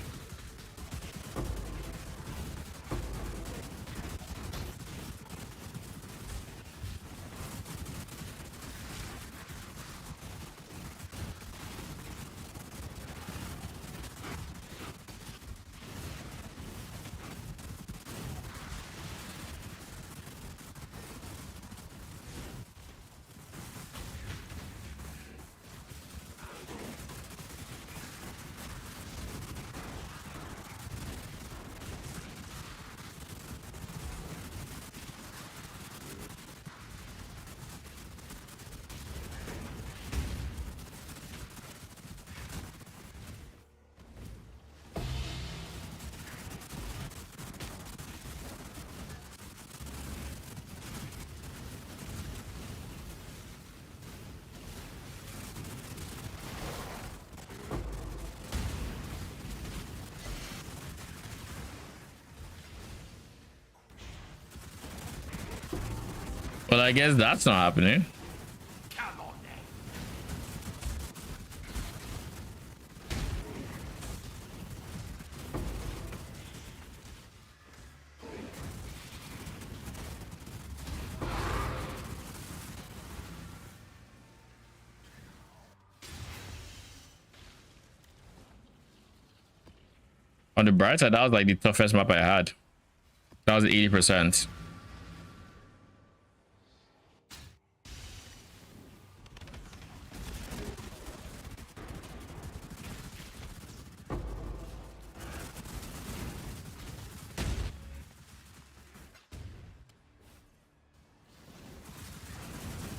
I guess that's not happening. On the bright side, that was like the toughest map I had. That was 80%.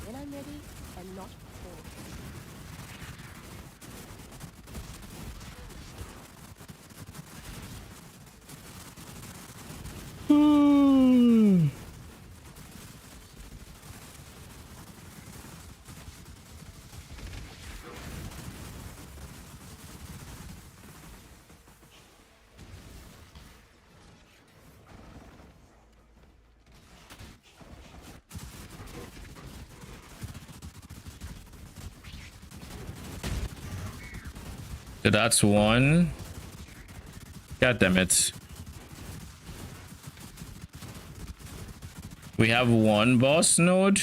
When I'm ready and not before. So that's one. God damn it. We have one boss node.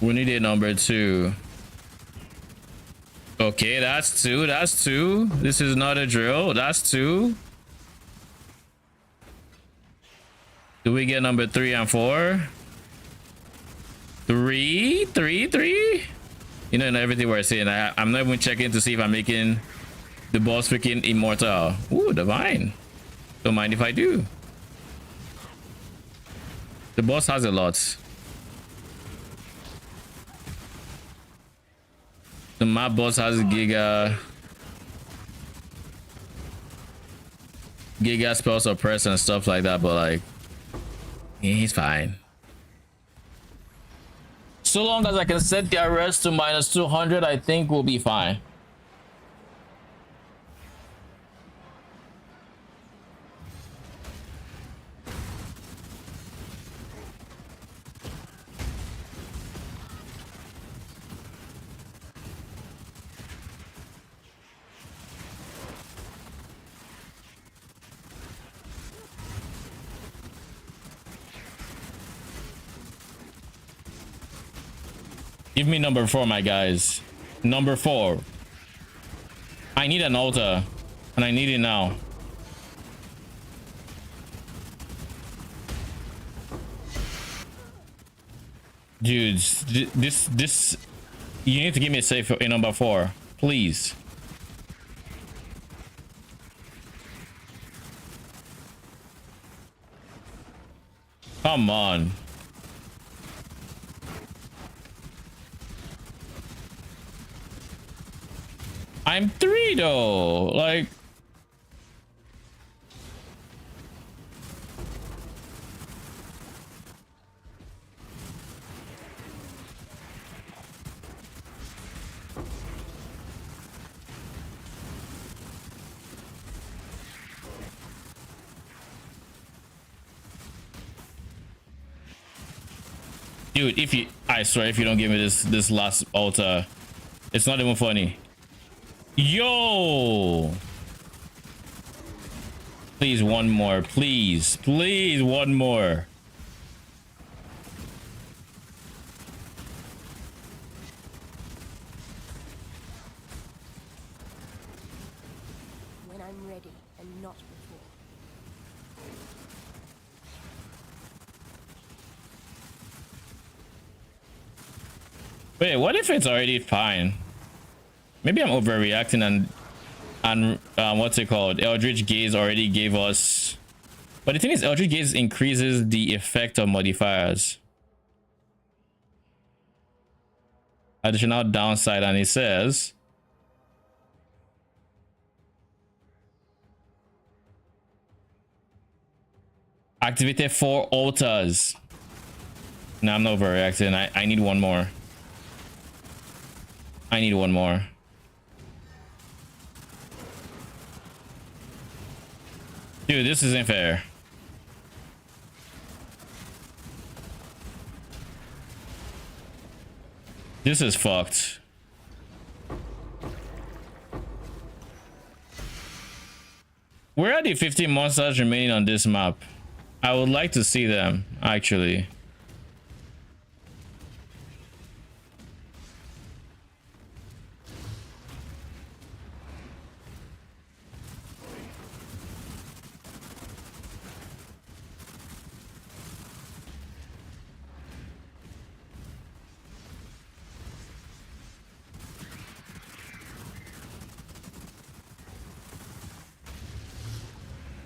We need a number 2. Okay, that's 2. That's 2. This is not a drill. That's 2. Do we get number 3 and 4? 3? 3? 3? You know, in everything we're saying, I'm not even checking to see if I'm making the boss freaking immortal. Ooh, divine. Don't mind if I do. The boss has a lot. The map boss has Giga spell suppress and stuff like that, but like he's fine. So long as I can set the arrest to -200, I think we'll be fine. Give me number 4, my guys. Number 4. I need an altar, and I need it now. Dudes, this, you need to give me a safe in number 4, please. Come on. I'm 3 though, like. Dude, I swear, if you don't give me this last altar, it's not even funny. Yo, please, one more, please, one more. When I'm ready and not before. Wait, what if it's already fine? Maybe I'm overreacting and what's it called? Eldritch Gaze already gave us. But the thing is, Eldritch Gaze increases the effect of modifiers. Additional downside, and it says activated 4 altars. No, I'm not overreacting. I need one more. I need one more. Dude, this isn't fair. This is fucked. Where are the 15 monsters remaining on this map? I would like to see them, actually.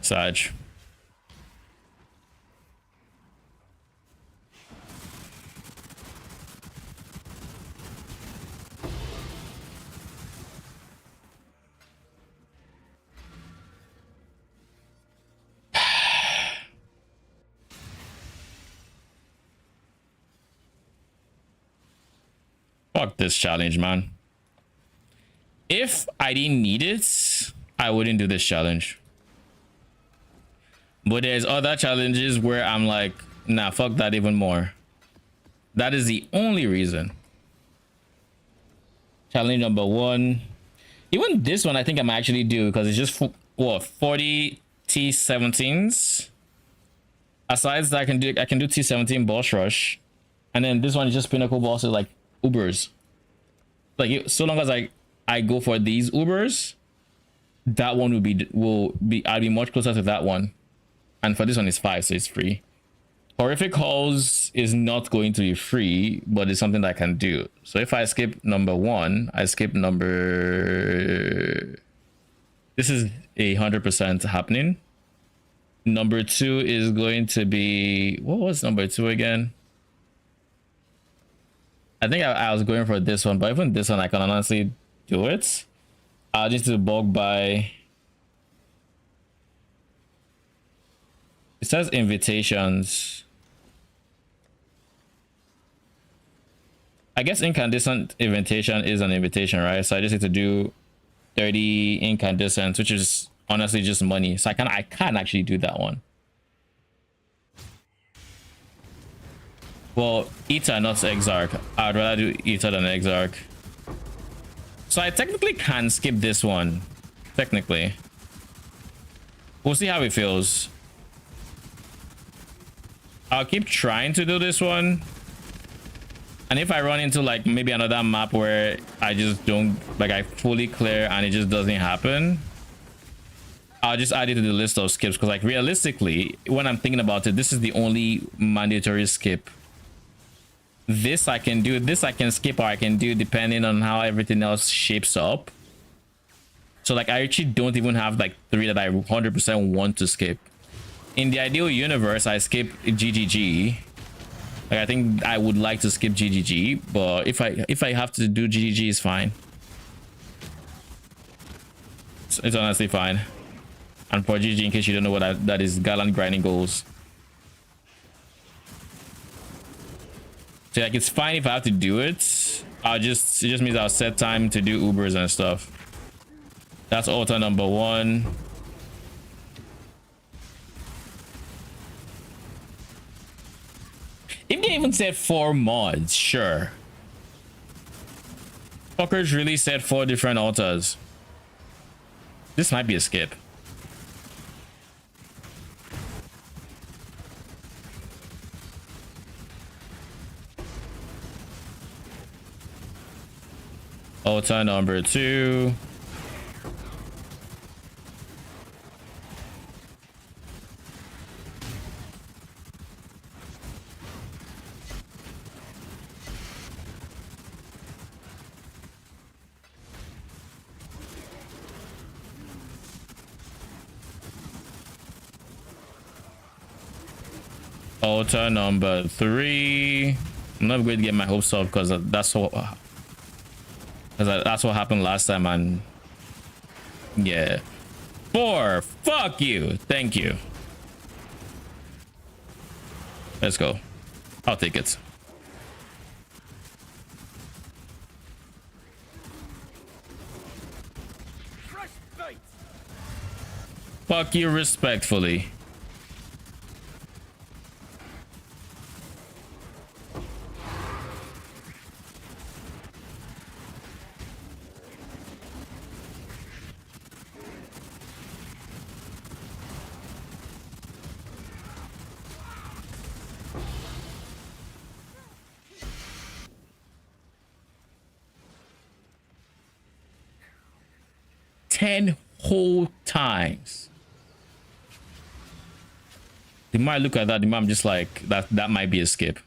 Saj. Fuck this challenge, man. If I didn't need it, I wouldn't do this challenge. But there's other challenges where I'm like, nah, fuck that even more. That is the only reason. Challenge number 1. Even this one, I think I might actually do because it's just what 40 T17s. Aside that, I can do T17 boss rush, and then this one is just pinnacle bosses like Ubers. Like so long as I go for these Ubers, that one will be I'll be much closer to that one. And for this one, it's 5, so it's free. Horrific Halls is not going to be free, but it's something that I can do. So if I skip number 1, I skip number... This is 100% happening. Number 2 is going to be... What was number 2 again? I think I was going for this one, but even this one, I can honestly do it. I'll just do bulk buy... It says invitations. I guess incandescent invitation is an invitation, right? So I just need to do 30 incandescents, which is honestly just money. So I can actually do that one. Well, Ether, not Exarch. I'd rather do Ether than Exarch. So I technically can skip this one. Technically. We'll see how it feels. I'll keep trying to do this one. And if I run into like maybe another map where I just don't like I fully clear and it just doesn't happen, I'll just add it to the list of skips, because like realistically, when I'm thinking about it, this is the only mandatory skip. This I can do, this I can skip, or I can do depending on how everything else shapes up. So like I actually don't even have like 3 that I 100% want to skip. In the ideal universe, I skip GGG. Like I think I would like to skip GGG, but if I have to do GGG, is fine. It's honestly fine. And for GG, in case you don't know what that is, gallant grinding goals. So like it's fine if I have to do it. It just means I'll set time to do Ubers and stuff. That's altar number 1. If they even said 4 mods, sure. Fuckers really said 4 different altars. This might be a skip. Altar number 2. Altar number 3. I'm not going to get my hopes up because that's what happened last time. And yeah, 4. Fuck you. Thank you. Let's go. I'll take it. Fuck you respectfully. Ten whole times. The more I look at that, the more I'm just like, that might be a skip.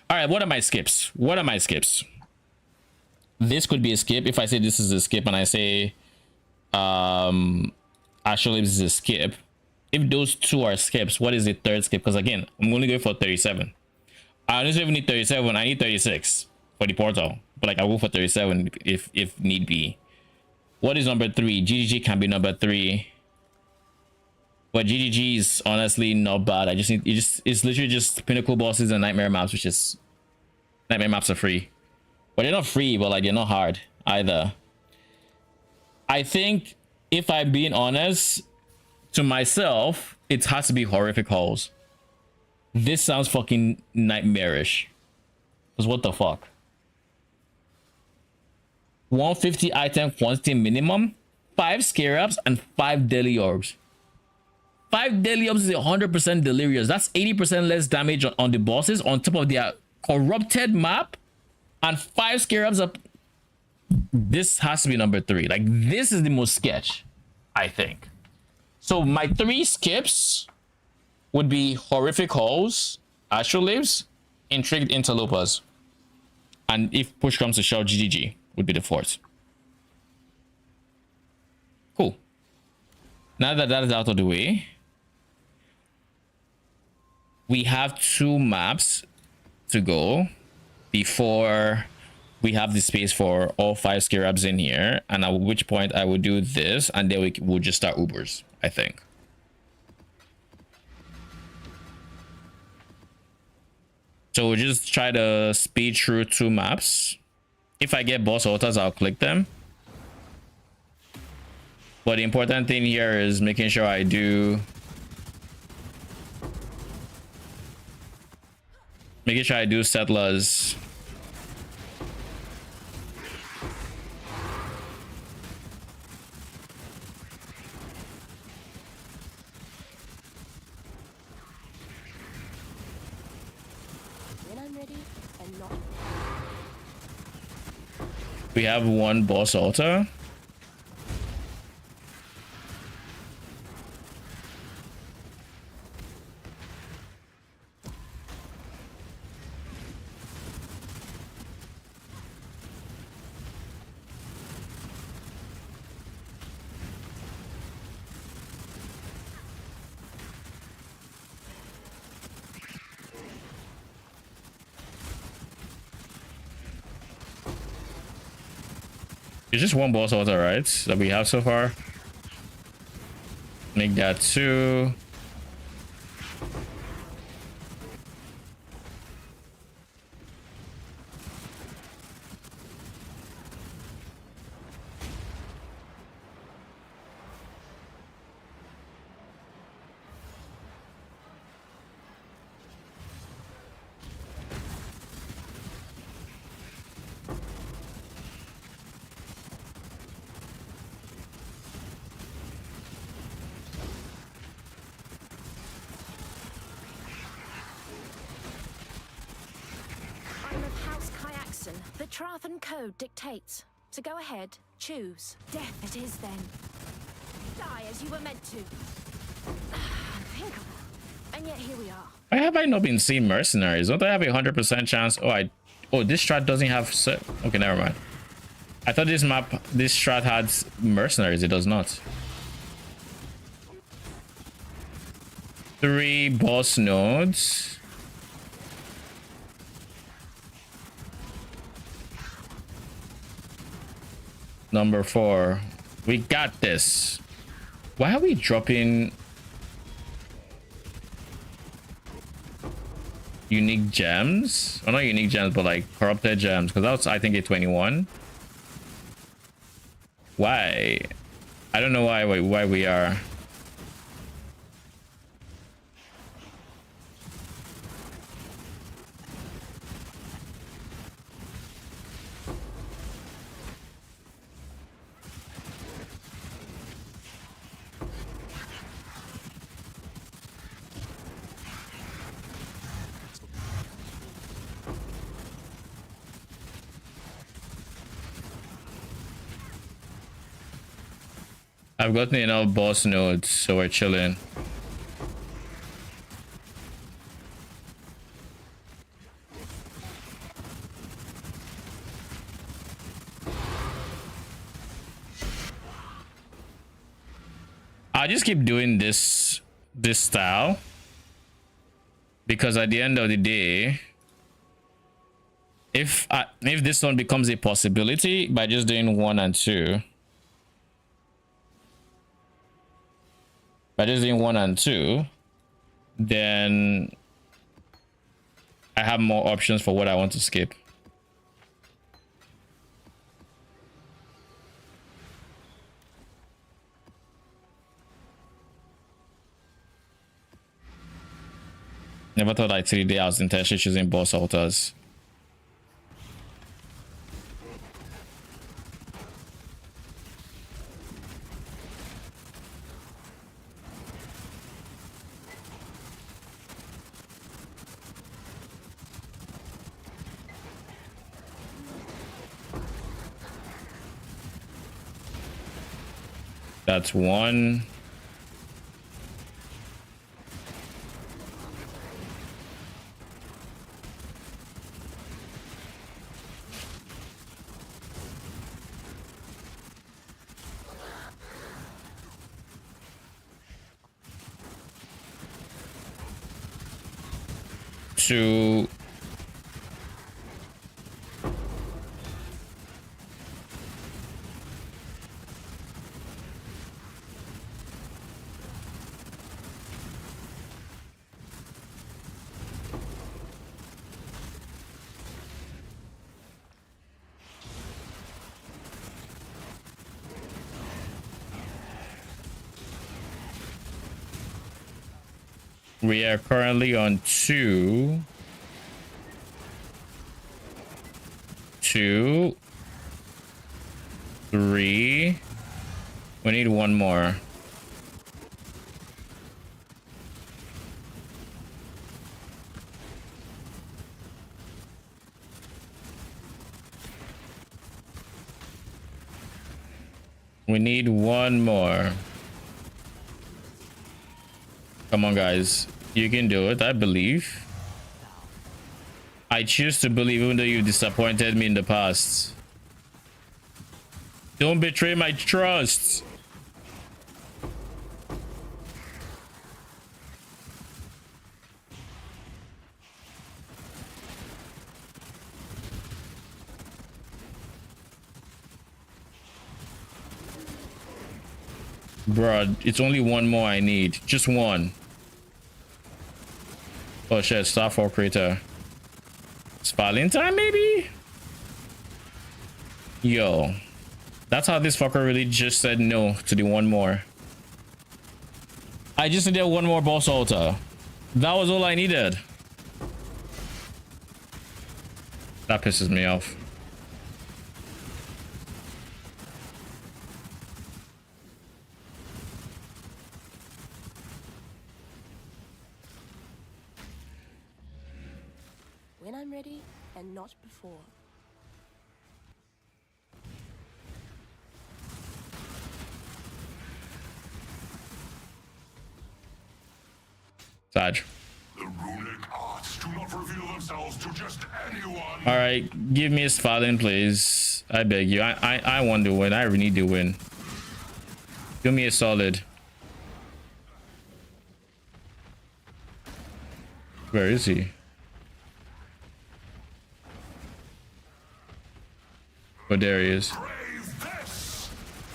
All right, what are my skips? What are my skips? This could be a skip. If I say this is a skip and I say actually this is a skip, if those two are skips, what is the third skip? Because again, I'm only going for 37. I don't even need 37. I need 36 for the portal, but like I'll go for 37 if need be. What is number 3? GGG can be number 3. But GGG is honestly not bad. I just need it's literally just pinnacle bosses and nightmare maps, which is nightmare maps are free. But they're not free, but like they're not hard either. I think if I'm being honest to myself, it has to be horrific halls. This sounds fucking nightmarish. Because what the fuck? 150 item quantity minimum, 5 scarabs, and 5 daily orbs. 5 daily orbs is 100% delirious. That's 80% less damage on the bosses on top of their corrupted map, and 5 scarabs up. This has to be number 3. Like, this is the most sketch, I think. So my 3 skips would be horrific halls, astrolabes, intrigued interlopers, and if push comes to shove, GGG would be the 4th. Cool. Now that that is out of the way, we have 2 maps to go before we have the space for all 5 scarabs in here, and at which point I will do this, and then we'll just start Ubers, I think. So we'll just try to speed through 2 maps. If I get boss altars, I'll click them. But the important thing here is making sure I do... making sure I do settlers. When I'm ready and not. We have 1 boss altar. It's just 1 boss altar, right? That we have so far. Make that 2. The Trathan code dictates. So go ahead, choose. Death it is then. Die as you were meant to. Unthinkable. And yet here we are. Why have I not been seeing mercenaries? Don't I have a 100% chance? Oh, this strat doesn't have... Okay, never mind. I thought this strat had mercenaries. It does not. 3 boss nodes. Number 4. We got this. Why are we dropping unique gems? Well, not unique gems, but like corrupted gems. Because that's, I think, a 21. Why? I don't know why we are. I've gotten enough boss nodes, so we're chilling. I just keep doing this style because at the end of the day, if this one becomes a possibility by just doing 1 and 2, then I have more options for what I want to skip. Never thought I'd see the day I was intentionally choosing boss altars. That's 1. To we are currently on 2, 2, 3. We need 1 more. We need 1 more. Come on, guys. You can do it. I believe. I choose to believe even though you disappointed me in the past. Don't betray my trust. Bruh, it's only 1 more I need. Just 1. Oh shit, Starfall Crater. Spalling time, maybe? Yo. That's how this fucker really just said no to the 1 more. I just needed 1 more boss altar. That was all I needed. That pisses me off. When I'm ready, and not before. Saj. The runic arts do not reveal themselves to just anyone. All right, give me a Spalling, please. I beg you. I want to win. I really need to win. Give me a solid. Where is he? Oh, there he is. Brave this!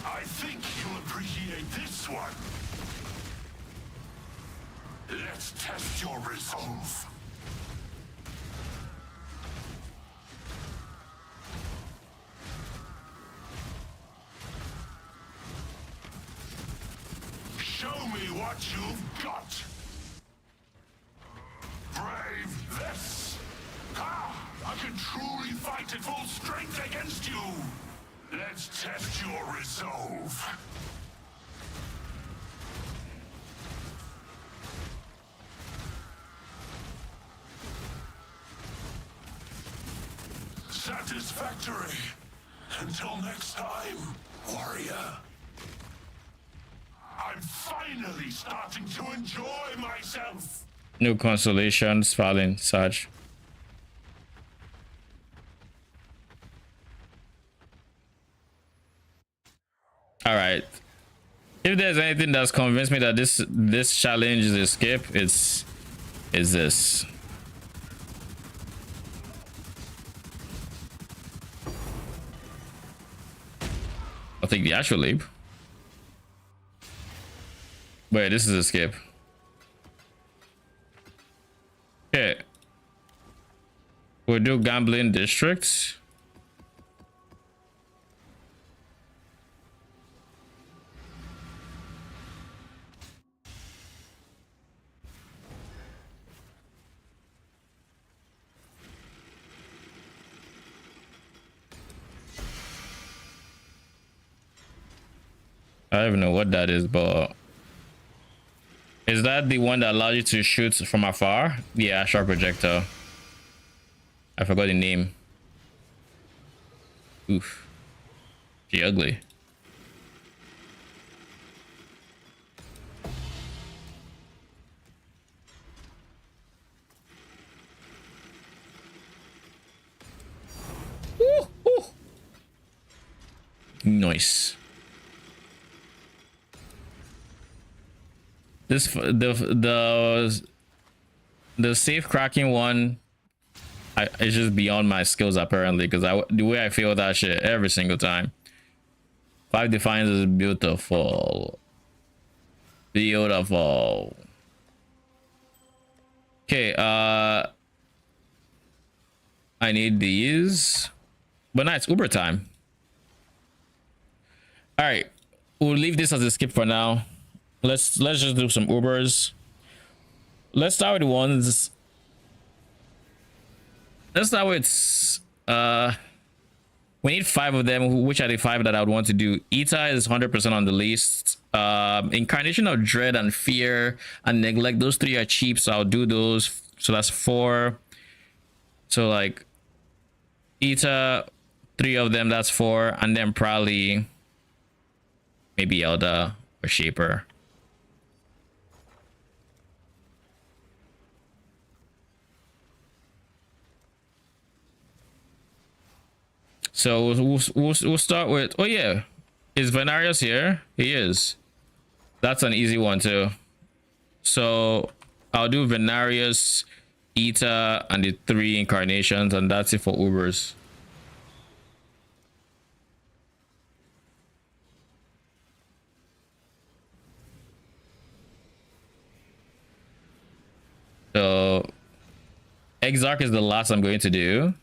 I think you'll appreciate this one. Let's test your resolve. Show me what you've got. Brave this! Ah! I can truly fight at full strength against you! Let's test your resolve. Satisfactory. Until next time, warrior. I'm finally starting to enjoy myself. New consolations, falling, Sarge. All right. If there's anything that's convinced me that this challenge is a skip, is this. I'll take the actual leap. Wait, this is a skip. Okay. We'll do gambling districts. I don't even know what that is, but is that the one that allows you to shoot from afar? Yeah, sharp projectile. I forgot the name. Oof. She ugly. Ooh, ooh. Nice. This the safe cracking one it's just beyond my skills apparently, because the way I feel that shit every single time. 5 Defiance is beautiful. Beautiful. Okay, I need these. But now it's Uber time. Alright. We'll leave this as a skip for now. Let's just do some Ubers. Let's start with the ones. Let's start with we need 5 of them. Which are the 5 that I would want to do? Eta is 100% on the list. Incarnation of Dread and Fear and Neglect, those 3 are cheap, so I'll do those. So that's 4. So like Eta, 3 of them, that's 4, and then probably maybe Elda or Shaper. So we'll start with, oh yeah, is Venarius here? He is. That's an easy one too. So I'll do Venarius, Eta, and the 3 incarnations, and that's it for Ubers. So Exarch is the last I'm going to do.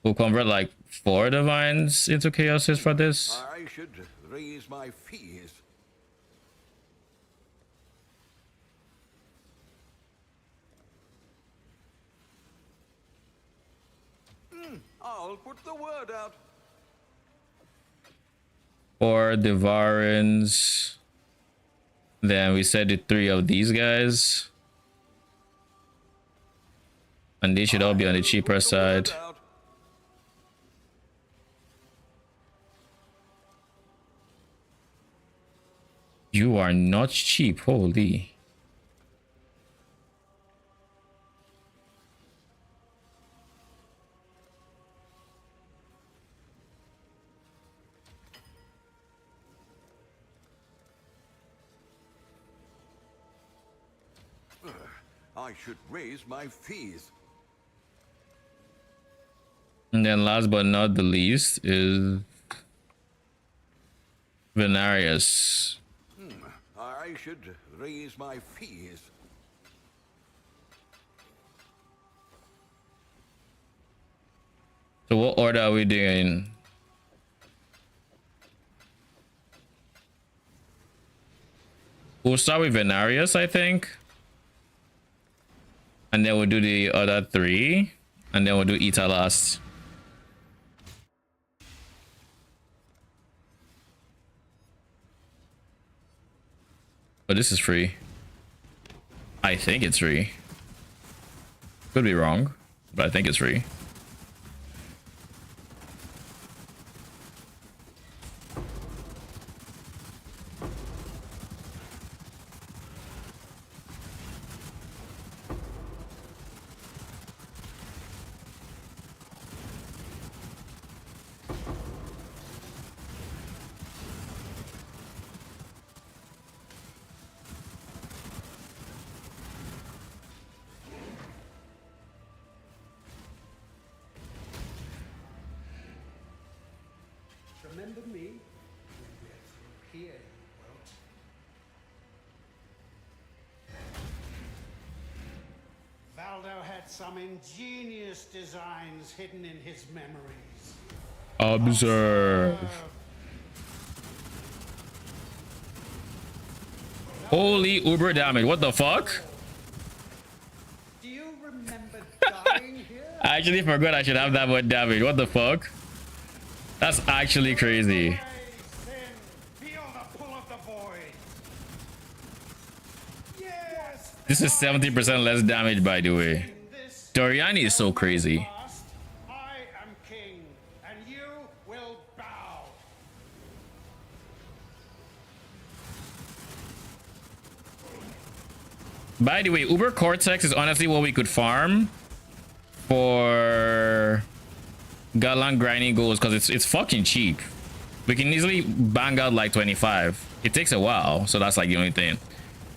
We'll convert like 4 divines into chaoses for this. I should raise my fees. I'll put the word out. 4 Divarins. Then we said the 3 of these guys. And they should all be on the cheaper side. You are not cheap, holy. I should raise my fees. And then last but not the least is Venarius. I should raise my fees. So what order are we doing? We'll start with Venarius, I think. And then we'll do the other 3. And then we'll do Eta last. But this is free. I think it's free. Could be wrong, but I think it's free. remember me when we're through here, won't? Valdo had some ingenious designs hidden in his memories. Observe. Holy uber damage. What the fuck? Do you remember dying here? I actually forgot I should have that much damage. What the fuck? That's actually crazy. Feel the pull of the void. Yes. This is 70% less damage, by the way. Doriani is so crazy. I am king, and you will bow. By the way, Uber Cortex is honestly what we could farm for Galant grinding goals because it's fucking cheap. We can easily bang out like 25. It takes a while, so that's like the only thing.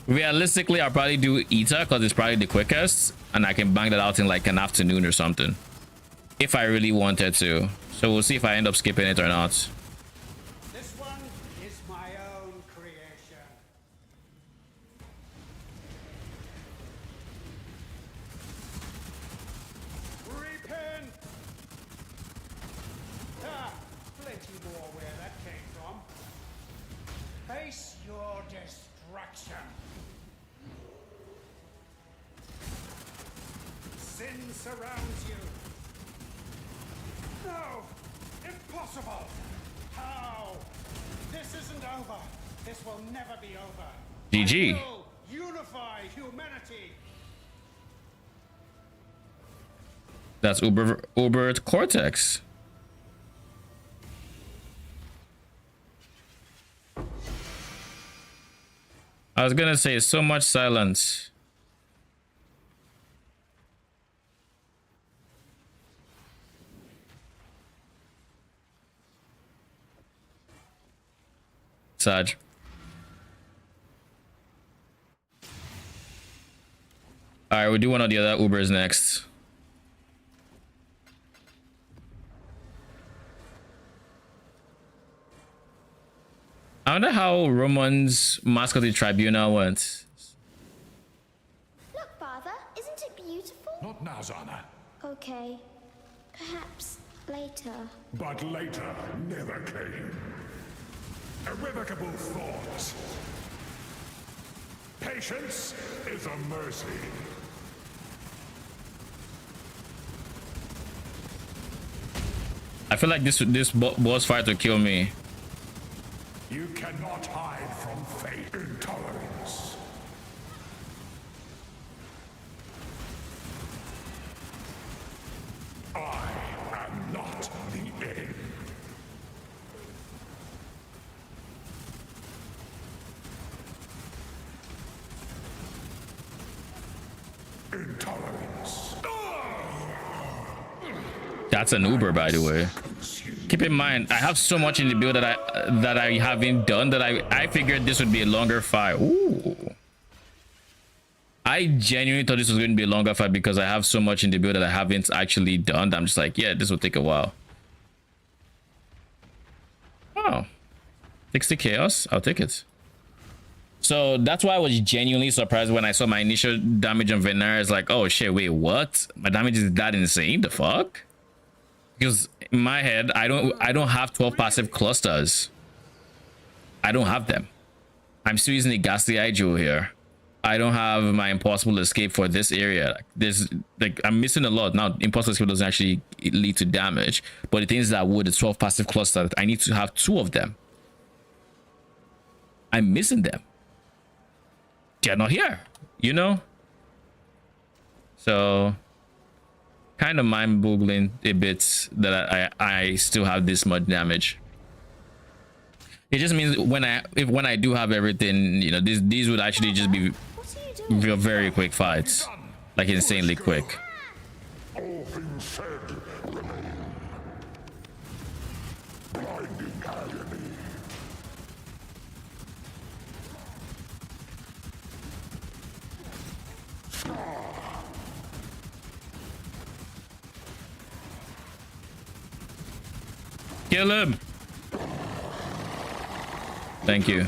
Realistically, I'll probably do Ita because it's probably the quickest, and I can bang that out in like an afternoon or something if I really wanted to. So we'll see if I end up skipping it or not. This one is my own creation. Repent. Ah, plenty more where that came from. Face your destruction. Sin surrounds you. No! Impossible! How? This isn't over. This will never be over. GG. I will unify humanity. That's Uber Cortex. I was gonna say so much silence. Saj. All right, we'll do one of the other Ubers next. I wonder how Roman's mascot tribunal went. Look, Father, isn't it beautiful? Not now, Zana. Okay, perhaps later. But later never came. Irrevocable thoughts. Patience is a mercy. I feel like this boss fight will kill me. You cannot hide from fate. Intolerance. I am not the end. Intolerance. That's an Uber, by the way. Keep in mind, I have so much in the build that I haven't done that I figured this would be a longer fight. Ooh. I genuinely thought this was going to be a longer fight because I have so much in the build that I haven't actually done. I'm just like, yeah, this will take a while. Oh, 60 chaos. I'll take it. So that's why I was genuinely surprised when I saw my initial damage on Venera. It's like, oh shit, wait, what? My damage is that insane? The fuck? Because in my head, I don't have 12 passive clusters. I don't have them. I'm still using the Ghastly Eye Jewel here. I don't have my Impossible Escape for this area. There's like I'm missing a lot. Now Impossible Escape doesn't actually lead to damage, but the things that would, the 12 passive clusters, I need to have 2 of them. I'm missing them. They're not here, you know? So kind of mind-boggling a bit that I still have this much damage. It just means when I do have everything, you know, these would actually just be very quick fights, like insanely quick. All things said remain. Blinding agony. Kill him. Thank you.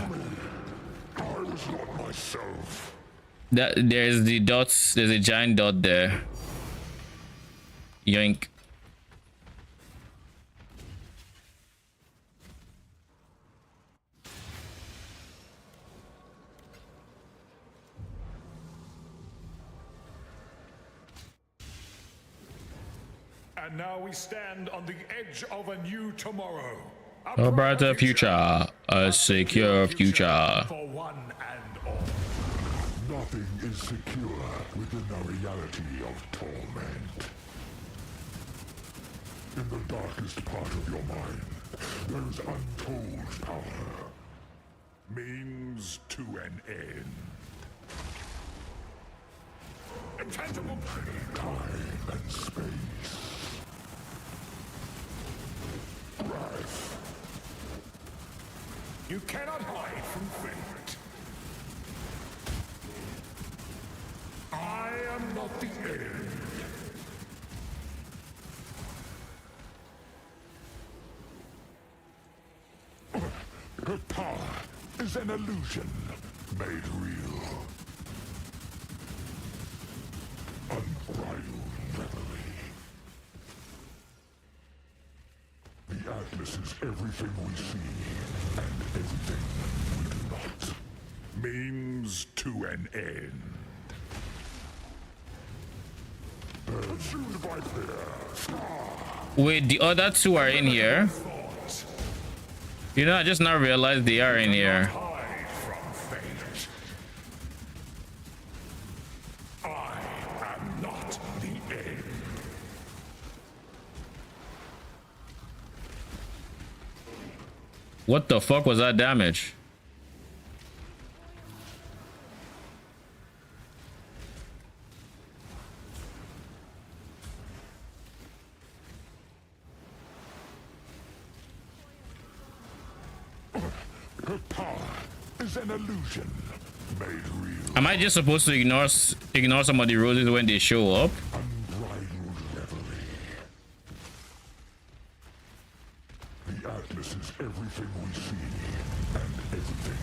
I was not myself. There's the dots. There's a giant dot there. Yoink. And now we stand on the edge of a new tomorrow. A brighter future, a secure future. For one and all. Nothing is secure within the reality of torment. In the darkest part of your mind, there is untold power. Means to an end. Intangible Time and space. Wrath. You cannot hide from fate. I am not the end. Her power is an illusion made real. Unbridled reverie. The Atlas is everything we see and everything we do not. Means to an end. Pursued by fear. Wait, the other two are in here. You know, I just now realized they are in here. Hide from fate. I am not the end. What the fuck was that damage? Her power is an illusion made real. Am I just supposed to ignore some of the roses when they show up? Unbridled reverie. The Atlas is everything we see and everything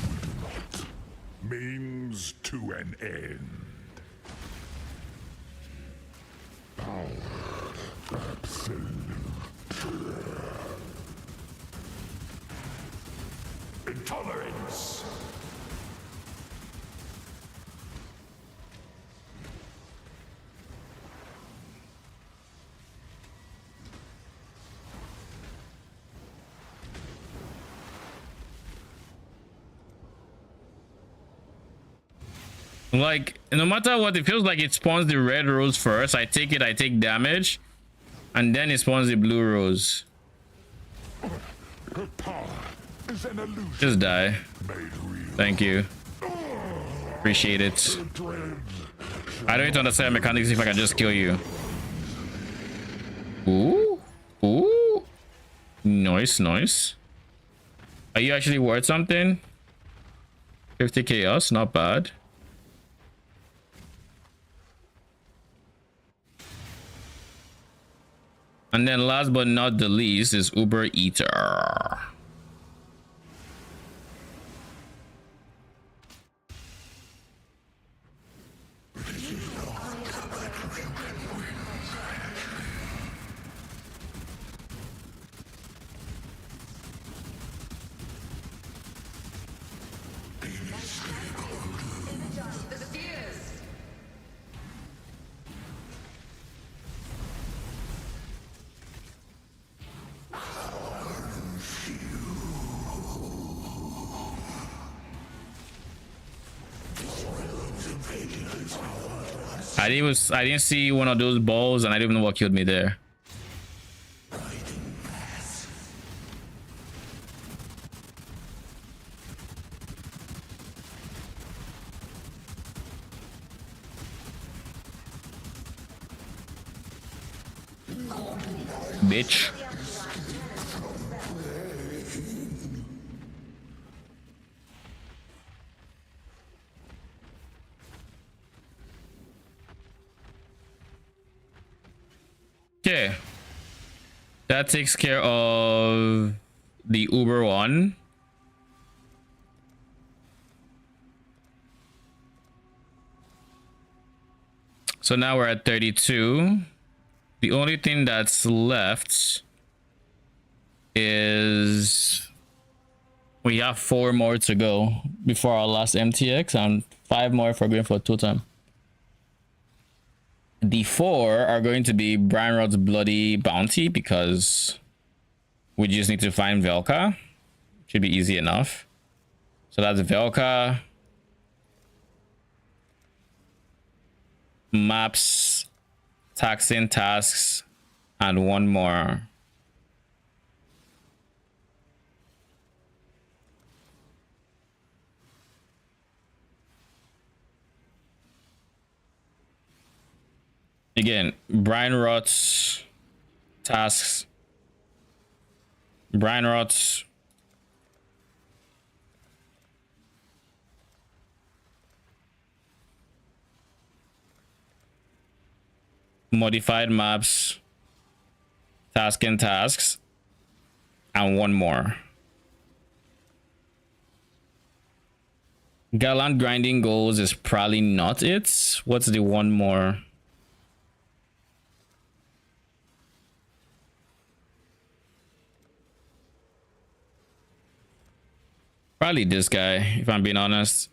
we do not. Means to an end. Power absolute. Intolerance. Like, no matter what, it feels like it spawns the red rose first. I take it, I take damage, and then it spawns the blue rose. Her power is an illusion Just die. made real. Thank you. Appreciate it. I don't need to understand mechanics if I can just kill you. Ooh. Ooh. Nice, nice. Are you actually worth something? 50 chaos, not bad. And then last but not the least is Uber Eater. I didn't see one of those balls, and I didn't even know what killed me there. Bitch. Okay, that takes care of the Uber one. So now we're at 32. The only thing that's left is we have 4 more to go before our last MTX and 5 more if we're going for totem. The 4 are going to be Brian Rod's Bloody Bounty because we just need to find Velka. Should be easy enough. So that's Velka. Maps, taxing tasks, and 1 more. Again, Brian Roth's tasks. Brian Roth's modified maps, task and tasks, and 1 more. Gallant grinding goals is probably not it. What's the 1 more? Probably this guy, if I'm being honest.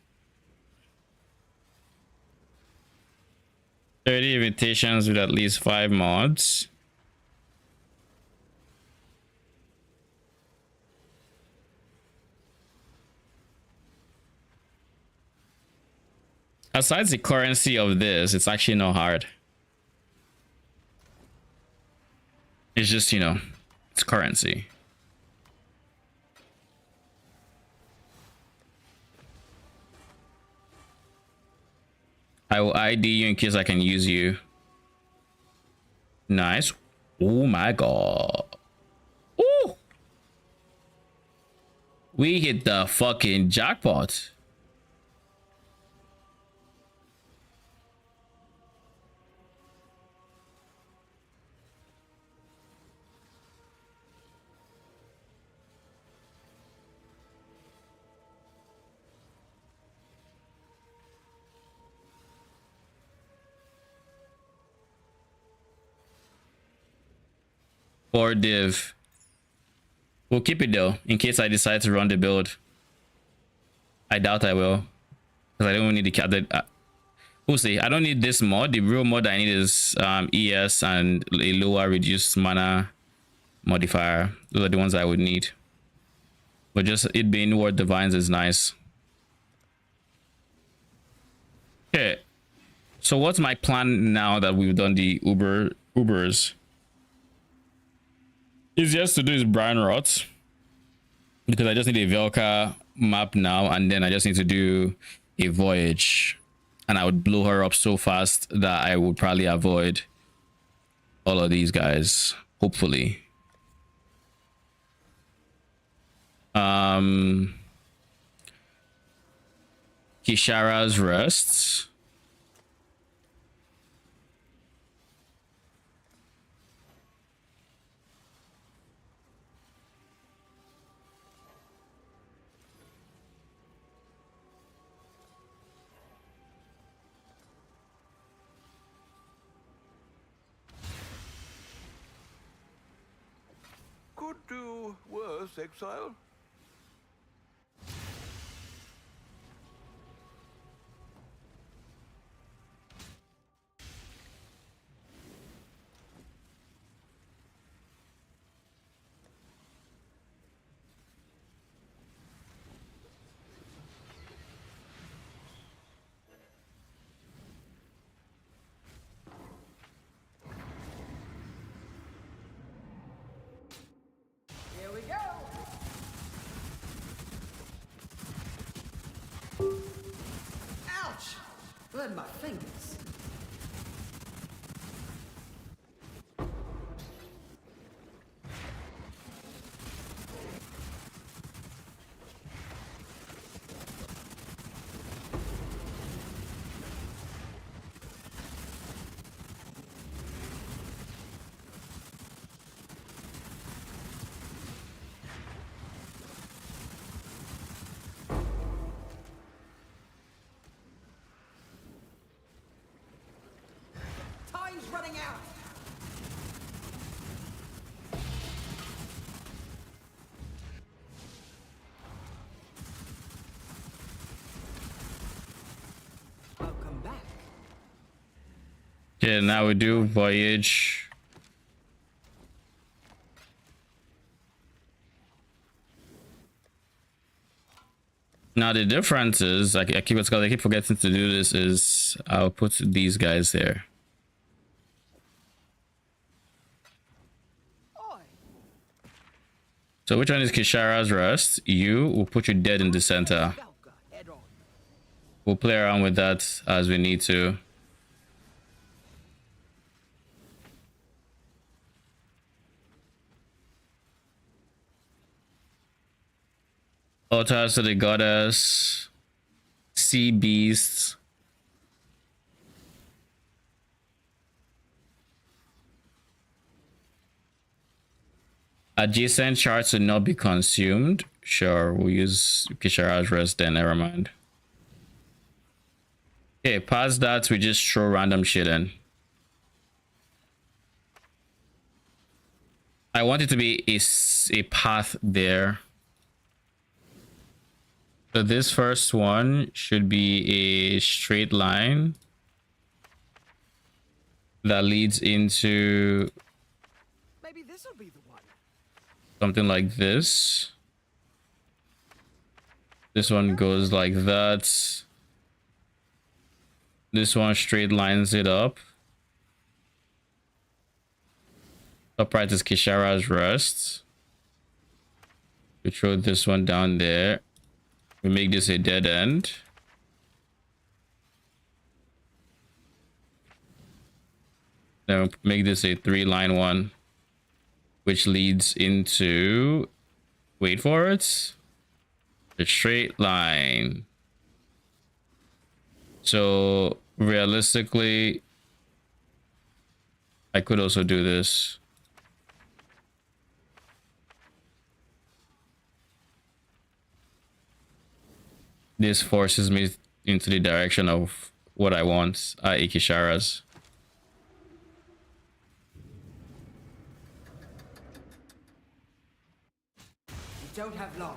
30 invitations with at least 5 mods. Aside the currency of this, it's actually not hard. It's just, you know, it's currency. I will ID you in case I can use you. Nice. Oh my god. Ooh. We hit the fucking jackpot. Or div. We'll keep it though, in case I decide to run the build. I doubt I will, because I don't need the cat. We'll see. I don't need this mod. The real mod I need is ES and a lower reduced mana modifier. Those are the ones I would need. But just it being Word Divines is nice. Okay. So what's my plan now that we've done the Ubers? Easiest to do is Brian Roth, because I just need a Velka map now, and then I just need to do a voyage, and I would blow her up so fast that I would probably avoid all of these guys, hopefully. Kishara's Rest. Could do worse, Exile. Here we go. Ouch! Bled my fingers. Okay, now we do voyage. Now the difference is, I keep forgetting to do this, is I'll put these guys there. So which one is Kishara's Rest? You will put you dead in the center. We'll play around with that as we need to. Altars to the Goddess. Sea Beasts. Adjacent charts will not be consumed. Sure, we'll use Kishara's Rest then, never mind. Okay, past that, we just throw random shit in. I want it to be a path there. So this first one should be a straight line that leads into Maybe this'll be the one. something like this. This one goes like that. This one straight lines it up. Top right is Kishara's Rest. We throw this one down there. We make this a dead end. Then we make this a 3-line one, which leads into, wait for it, a straight line. So realistically, I could also do this. This forces me into the direction of what I want, i.e. Kishara's. We don't have long.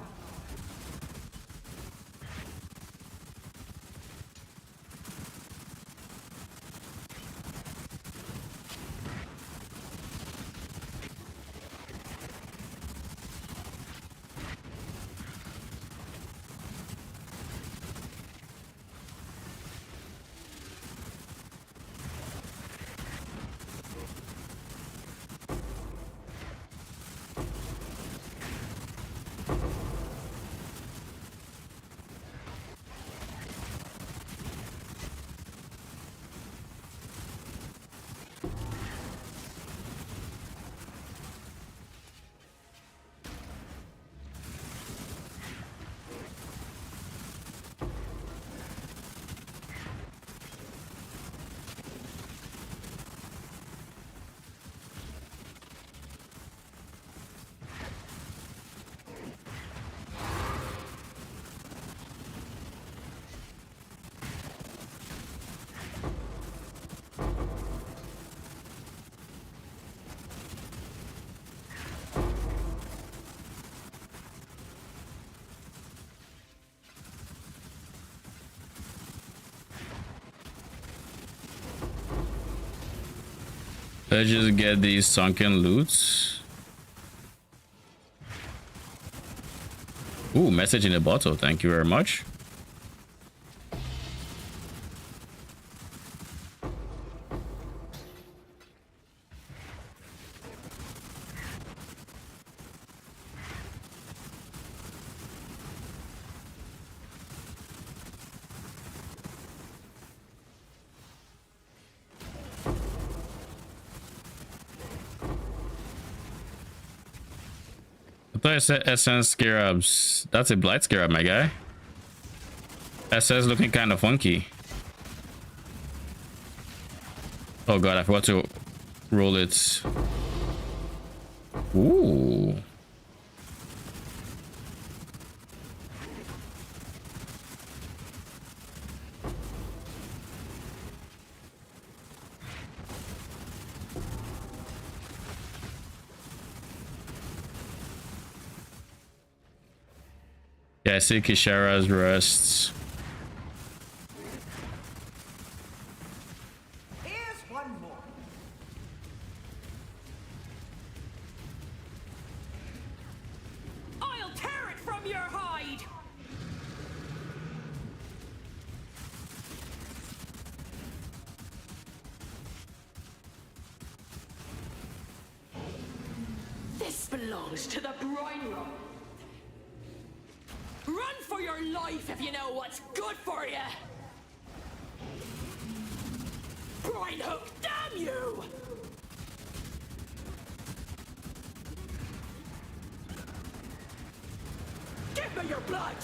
Let's just get these sunken loots. Ooh, message in a bottle. Thank you very much. I thought I said Essence Scarabs. That's a Blight Scarab, my guy. SS looking kind of funky. Oh god, I forgot to roll it. Ooh. Yeah, I see Kishara's Rest. Here's one more. belongs to the brine room. Run for your life if you know what's good for you. Brine hook, damn you! Give me your blood!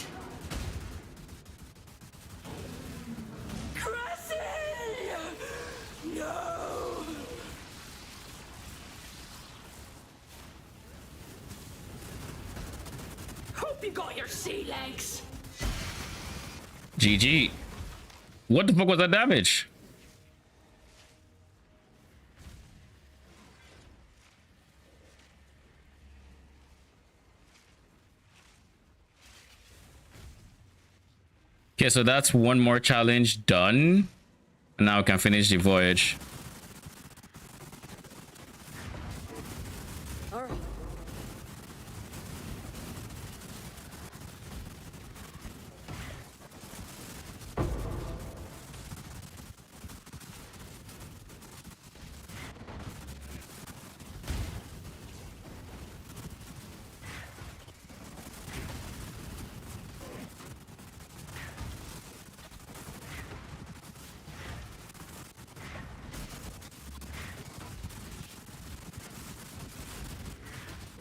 Cressy! No! Hope you got your sea legs! GG. What the fuck was that damage? Okay, so that's one more challenge done. And now we can finish the voyage. Alright.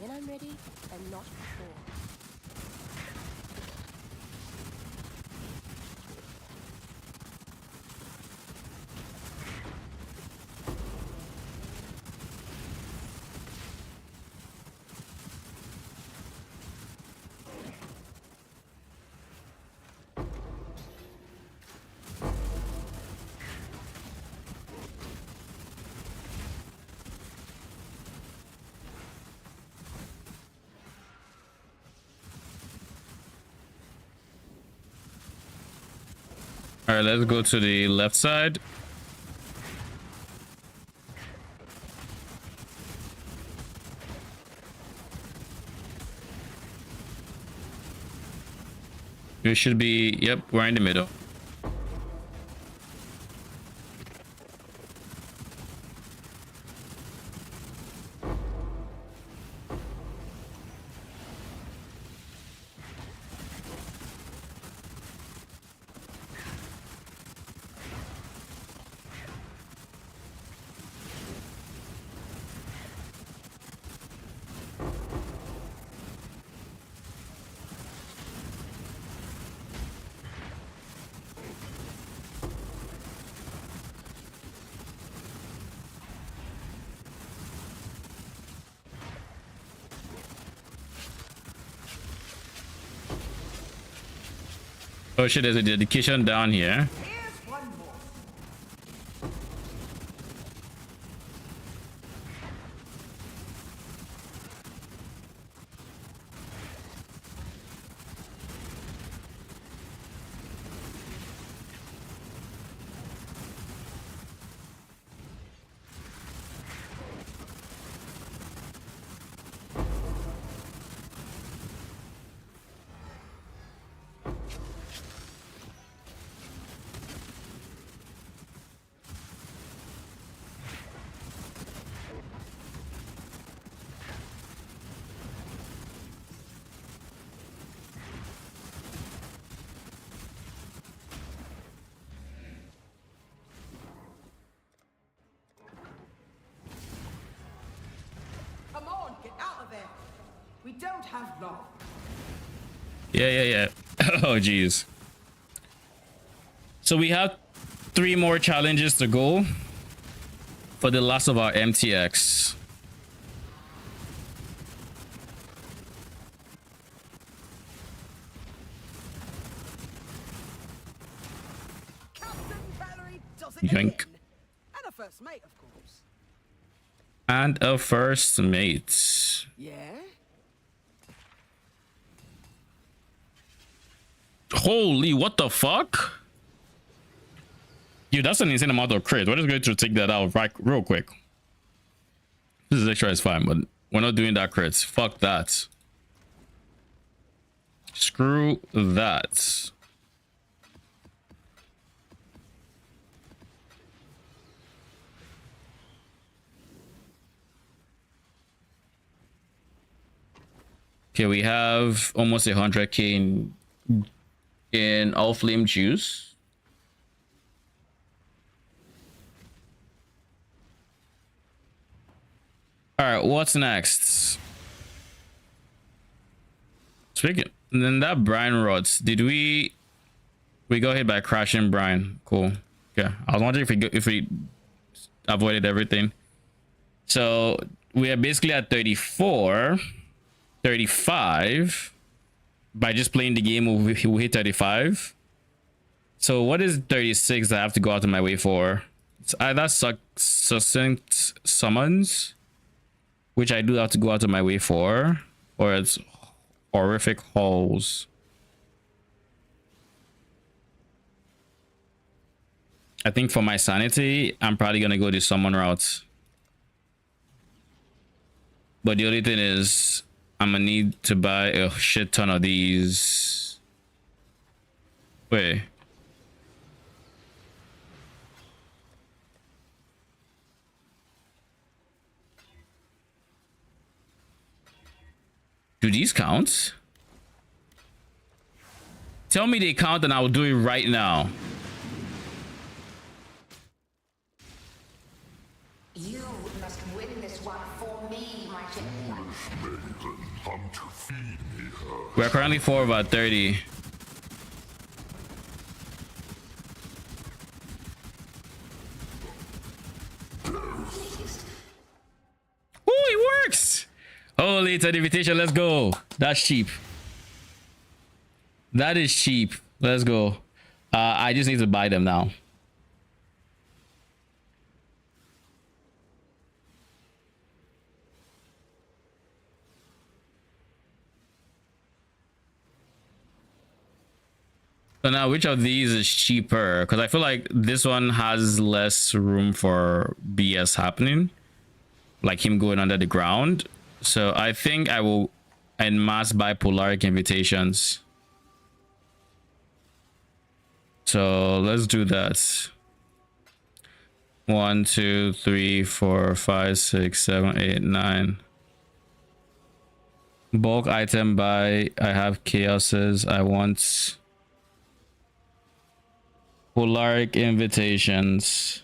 When I'm ready and not before. All right, let's go to the left side. We should be, yep, we're in the middle. Oh shit, there's a dedication down here. Come on, get out of there. We don't have long. Yeah. Oh, geez. So we have 3 more challenges to go for the last of our MTX. Captain Valerie does it Yoink. again. And a first mate, of course. And a first mate. Yeah? Holy, what the fuck? Dude, that's an insane amount of crit. We're just going to take that out right real quick. This is extra is fine, but we're not doing that crits. Fuck that. Screw that. Okay, we have almost 100k in Allflame juice. All right, what's next? Speaking, then that brine rods. Did we go hit by crashing brine? Cool. Okay, I was wondering if we avoided everything. So we are basically at 34, 35. By just playing the game, we hit 35. So what is 36 that I have to go out of my way for? It's either succinct summons, which I do have to go out of my way for, or it's horrific hauls. I think for my sanity, I'm probably gonna go the summon route. But the only thing is, I'm gonna need to buy a shit ton of these. Wait. Do these count? Tell me they count and I will do it right now. You must win this one for me, my champion. We're currently 4 about 30. Oh, it works! Holy, it's an invitation. Let's go. That's cheap. That is cheap. Let's go. I just need to buy them now. So now, which of these is cheaper? Because I feel like this one has less room for BS happening, like him going under the ground. So I think I will en masse buy Polaric invitations. So let's do that. 1, 2, 3, 4, 5, 6, 7, 8, 9. Bulk item buy. I have chaoses. I want Polaric invitations.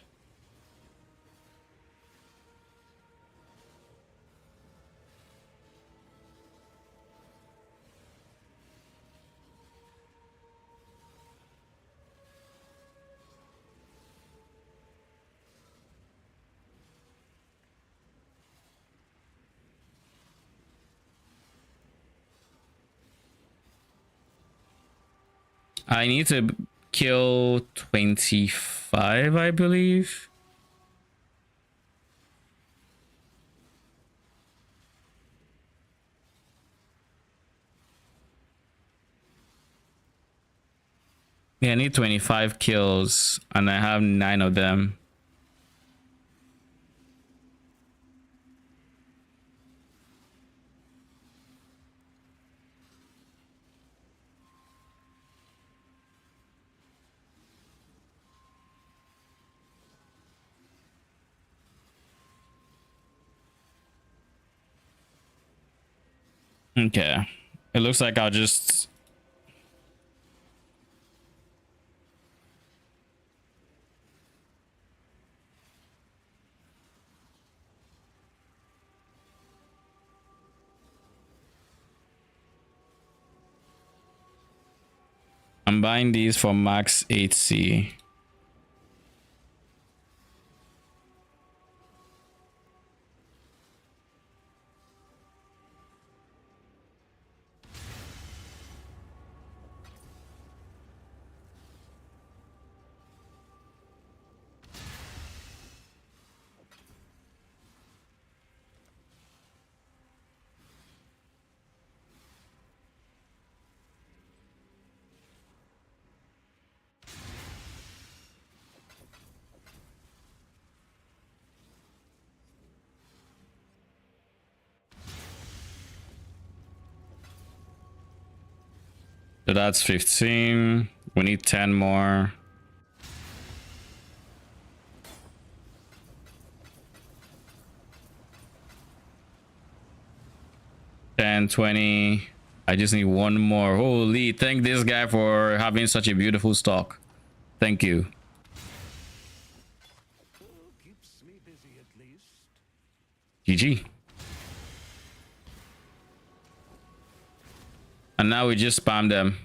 I need to kill 25, I believe. Yeah, I need 25 kills and I have 9 of them. Okay, it looks like I'll just I'm buying these for max 8C. So that's 15. We need 10 more. 10, 20. I just need one more. Holy, thank this guy for having such a beautiful stock. Thank you. Keeps me busy at least. GG. And now we just spam them.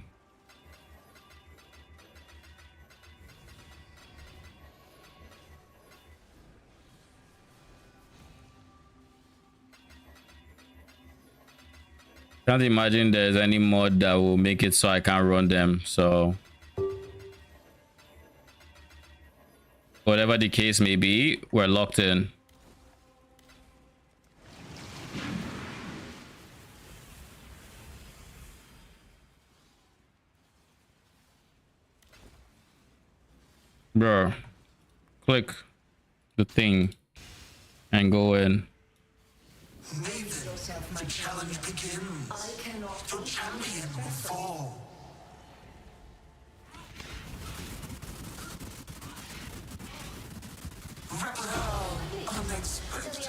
Can't imagine there's any mod that will make it so I can't run them. So whatever the case may be, we're locked in. Bro, click the thing and go in. The challenge begins. Your champion will fall. Unexpected.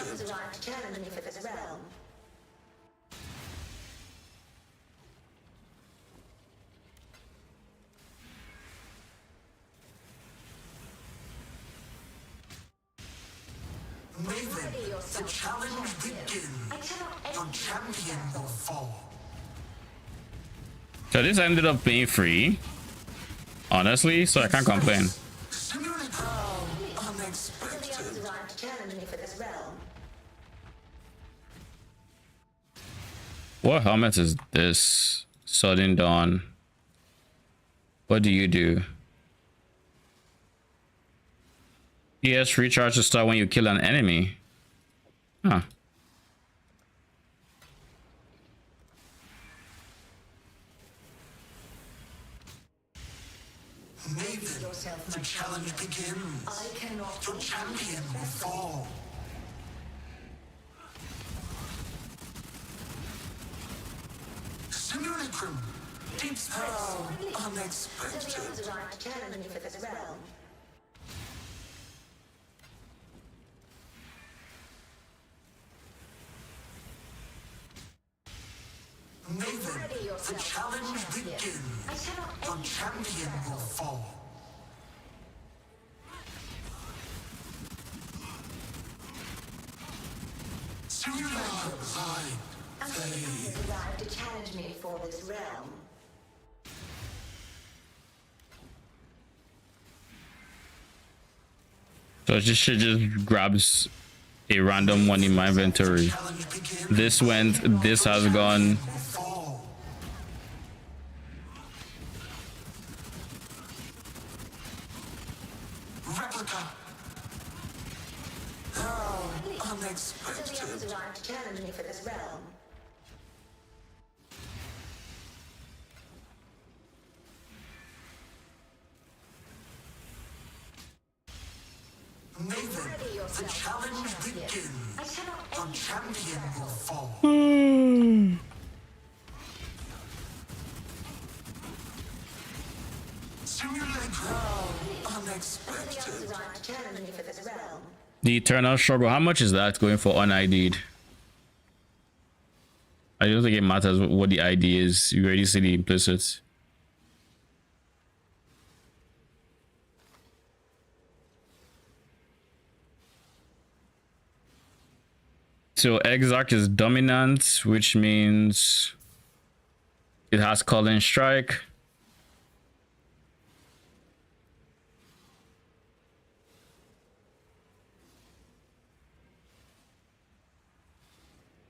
Maven, the challenge begins. Your champion will fall. So this ended up being free, honestly, so I can't complain. Unexpected. What helmet is this? Sudden Dawn. What do you do? PS recharge to start when you kill an enemy. Huh. Maven, the challenge begins. Your champion will fall. Simulacrum. Deep space. Unexpected. Maven, the challenge begins. Your champion will fall. Simulacrum line. Fade. To challenge me for this realm. So this shit just grabs a random one in my inventory. This went, this has gone. Replica. Unexpected. To challenge me for this realm. Maven, the challenge begins. Your champion will fall. Simulacrum. Unexpected. To challenge me for this realm. The Eternal Struggle. How much is that going for un-ID'd? I don't think it matters what the ID is. You already see the implicit. So Exarch is dominant, which means it has Calling Strike.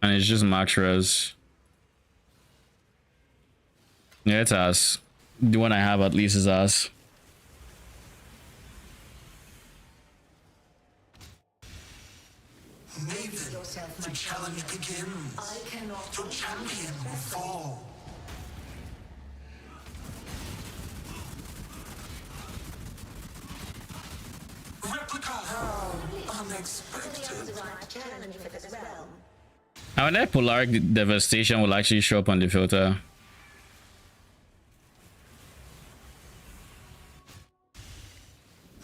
And it's just max res. Yeah, it's us. The one I have at least is us. Maven, the challenge begins. Your champion will fall. Replica. Unexpected. To challenge me for this realm. I wonder if Polaric Devastation will actually show up on the filter.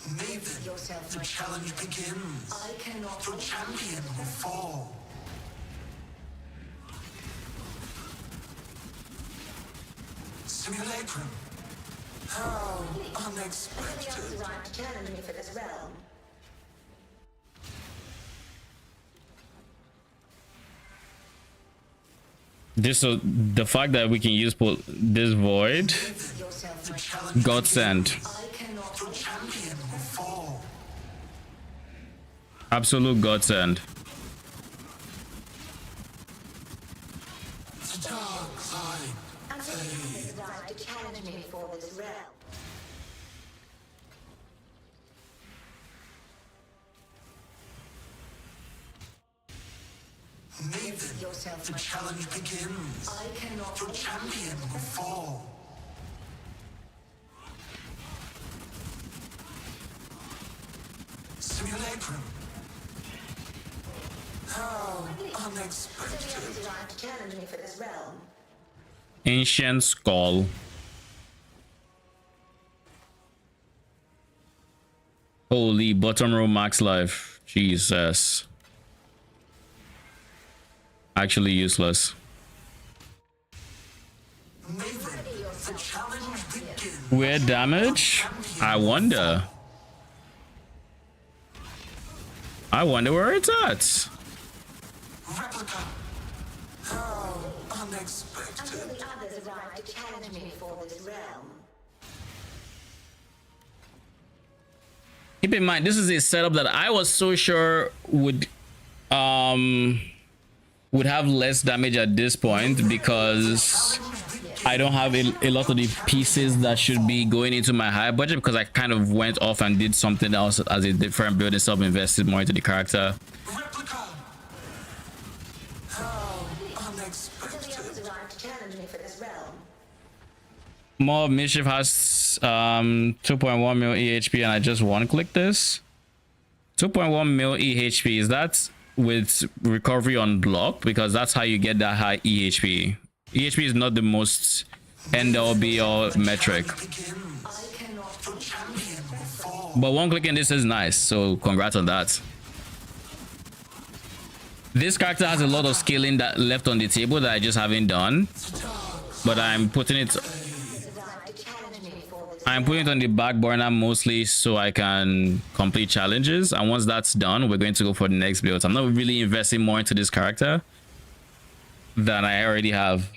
Maven, the challenge begins. Your champion will fall. Simulacrum. How unexpected. This the fact that we can use this void, godsend. Absolute godsend. The challenge begins. Your champion will fall. Simulacrum. How unexpected. Ancient skull. Holy bottom row max life. Jesus. Actually useless. Weird damage? I wonder where it's at. Replica. How unexpected. Keep in mind, this is a setup that I was so sure would have less damage at this point because I don't have a lot of the pieces that should be going into my high budget because I kind of went off and did something else as a different build and invested more into the character. More Mischief has 2.1 mil EHP and I just one click this. 2.1 mil EHP, is that with recovery on block? Because that's how you get that high EHP. EHP is not the most end all be all metric, but one click in this is nice, so congrats on that. This character has a lot of scaling that left on the table that I just haven't done, but I'm putting it on the back burner mostly so I can complete challenges, and once that's done we're going to go for the next build. I'm not really investing more into this character than I already have.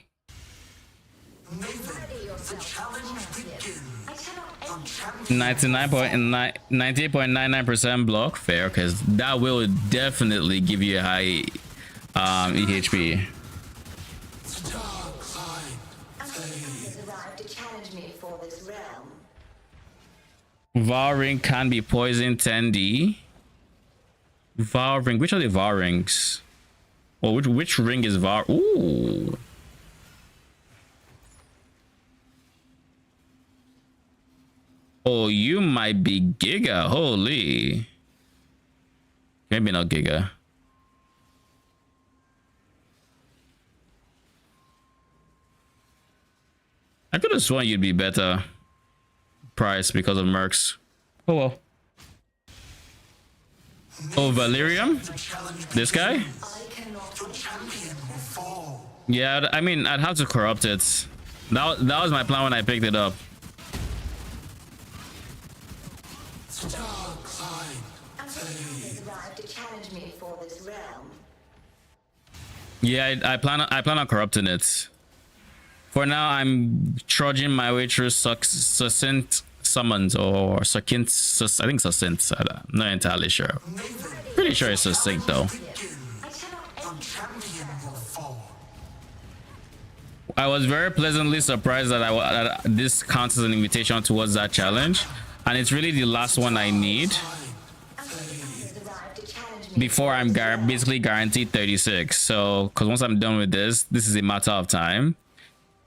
98.99% block, fair, because that will definitely give you a high EHP. Var ring can be poison 10D. Var ring, which are the Var rings? Or which ring is Var? Ooh. Oh, you might be Giga. Holy. Maybe not Giga. I could have sworn you'd be better price because of mercs. Oh well. Oh, Valerium? This guy? Yeah, I mean, I'd have to corrupt it. That was my plan when I picked it up. Yeah, I plan on corrupting it. For now, I'm trudging my way through succinct summons or succinct. I think succinct. I'm not entirely sure. Pretty sure it's succinct though. I was very pleasantly surprised that this counts as an invitation towards that challenge, and it's really the last one I need before I'm basically guaranteed 36. So, because once I'm done with this is a matter of time.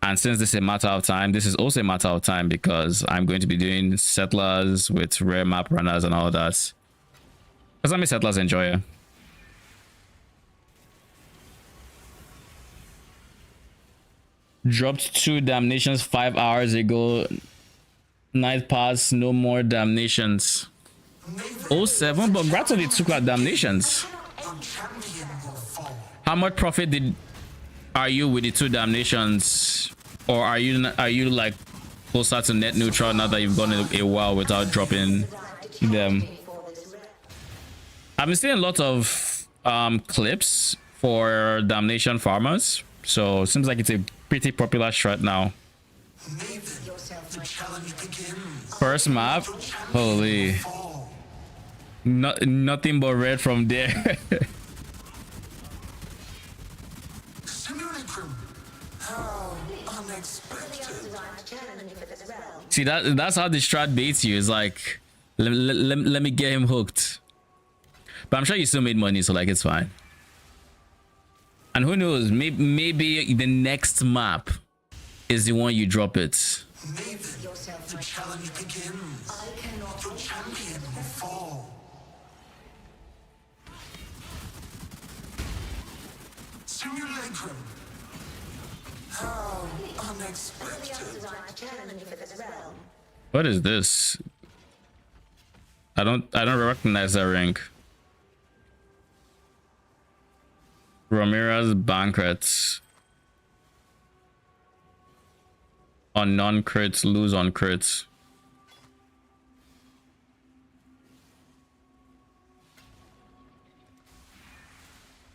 And since this is a matter of time, this is also a matter of time because I'm going to be doing settlers with rare map runners and all that. Because I'm a settlers enjoyer. Dropped 2 damnations 5 hours ago. Night pass, no more damnations. 07, but congrats on the 2 damnations. How much profit are you with the 2 damnations? Or are you like closer to net neutral now that you've gone a while without dropping them? I've been seeing a lot of clips for Damnation Farmers, so it seems like it's a pretty popular strat now. First map, holy, nothing but red from there. See, that's how the strat baits you. It's like, let me get him hooked. But I'm sure you still made money, so like it's fine. And who knows, maybe the next map is the one you drop it. The challenge begins. Your champion will fall. Simulacrum. How unexpected. What is this? I don't recognize that rank. Ramirez Banquets. On non-crits, lose on crits.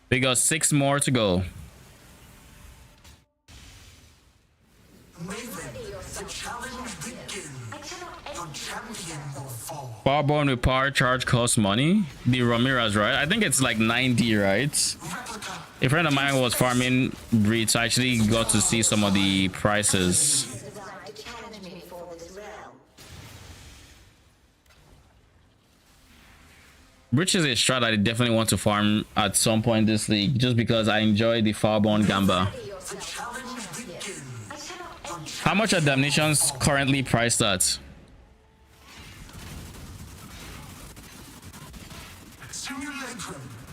We got 6 more to go. Farborn with power charge costs money. The Ramirez, right? I think it's like 90, right? A friend of mine was farming breeds. I actually got to see some of the prices. Which is a strat I definitely want to farm at some point this league, just because I enjoy the Farborn Gamba. How much are Damnations currently priced at?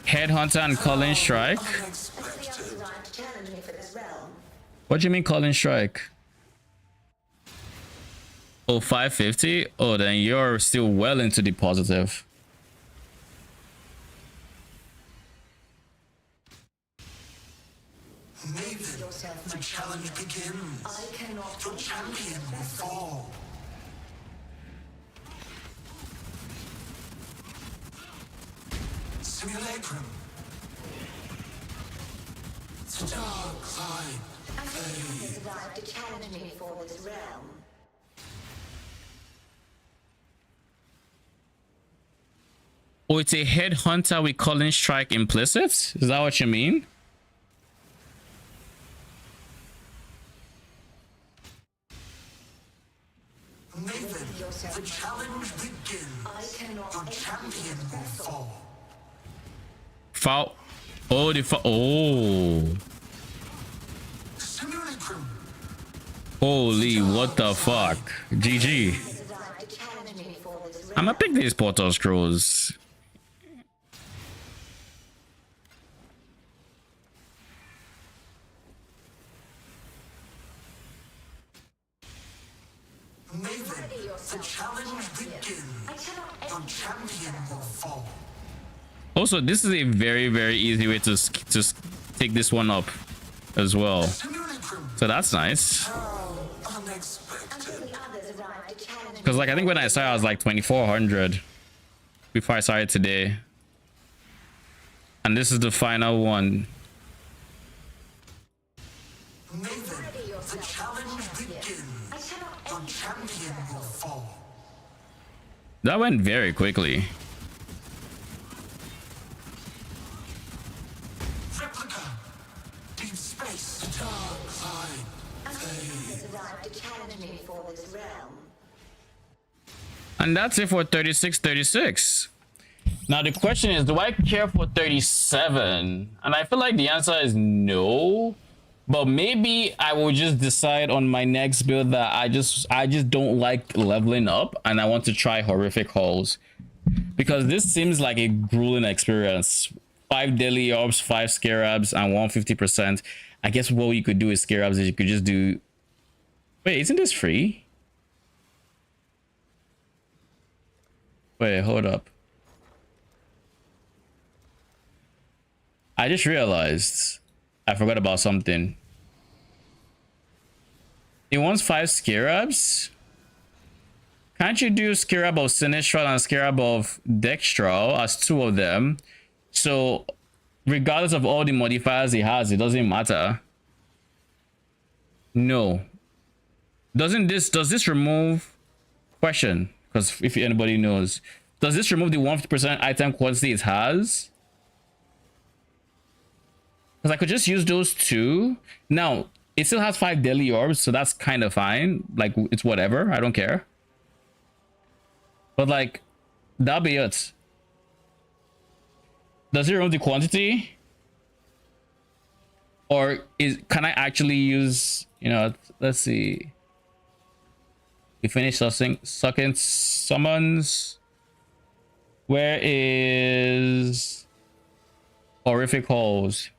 Headhunter and Colin Strike? What do you mean Colin Strike? Oh, 550? Oh, then you're still well into the positive. The challenge begins. Your champion will fall. Simulacrum. The dark side. To challenge me for this realm. Oh, it's a Headhunter with Colin Strike implicit? Is that what you mean? The challenge begins. Your champion will fall. Foul. Oh, the foul. Oh. Simulacrum. Holy, what the fuck? GG. I'm gonna pick these Portal Scrolls. The challenge begins. Your champion will fall. Also, this is a very, very easy way to take this one up as well. So that's nice. Because like I think when I started I was like 2400 before I started today. And this is the final one. The challenge begins. Your champion will fall. That went very quickly. Replica. Deep space. The dark side. And that's it for 3636. Now the question is, do I care for 37? And I feel like the answer is no. But maybe I will just decide on my next build that I just don't like leveling up and I want to try horrific hauls. Because this seems like a grueling experience. 5 daily orbs, 5 scarabs, and 150%. I guess what you could do with scarabs is you could just do... Wait, isn't this free? Wait, hold up. I just realized I forgot about something. He wants 5 Scarabs. Can't you do Scarab of Sinistral and Scarab of Dextral as 2 of them? So regardless of all the modifiers he has, it doesn't matter. No. Does this remove question? Because if anybody knows, does this remove the 150% item quantity it has? Because I could just use those 2. Now it still has 5 deadly orbs, so that's kind of fine. Like, it's whatever, I don't care. But like, that'll be it. Does it remove the quantity? Or can I actually use, you know, let's see. We finished sucking summons. Where is horrific holes?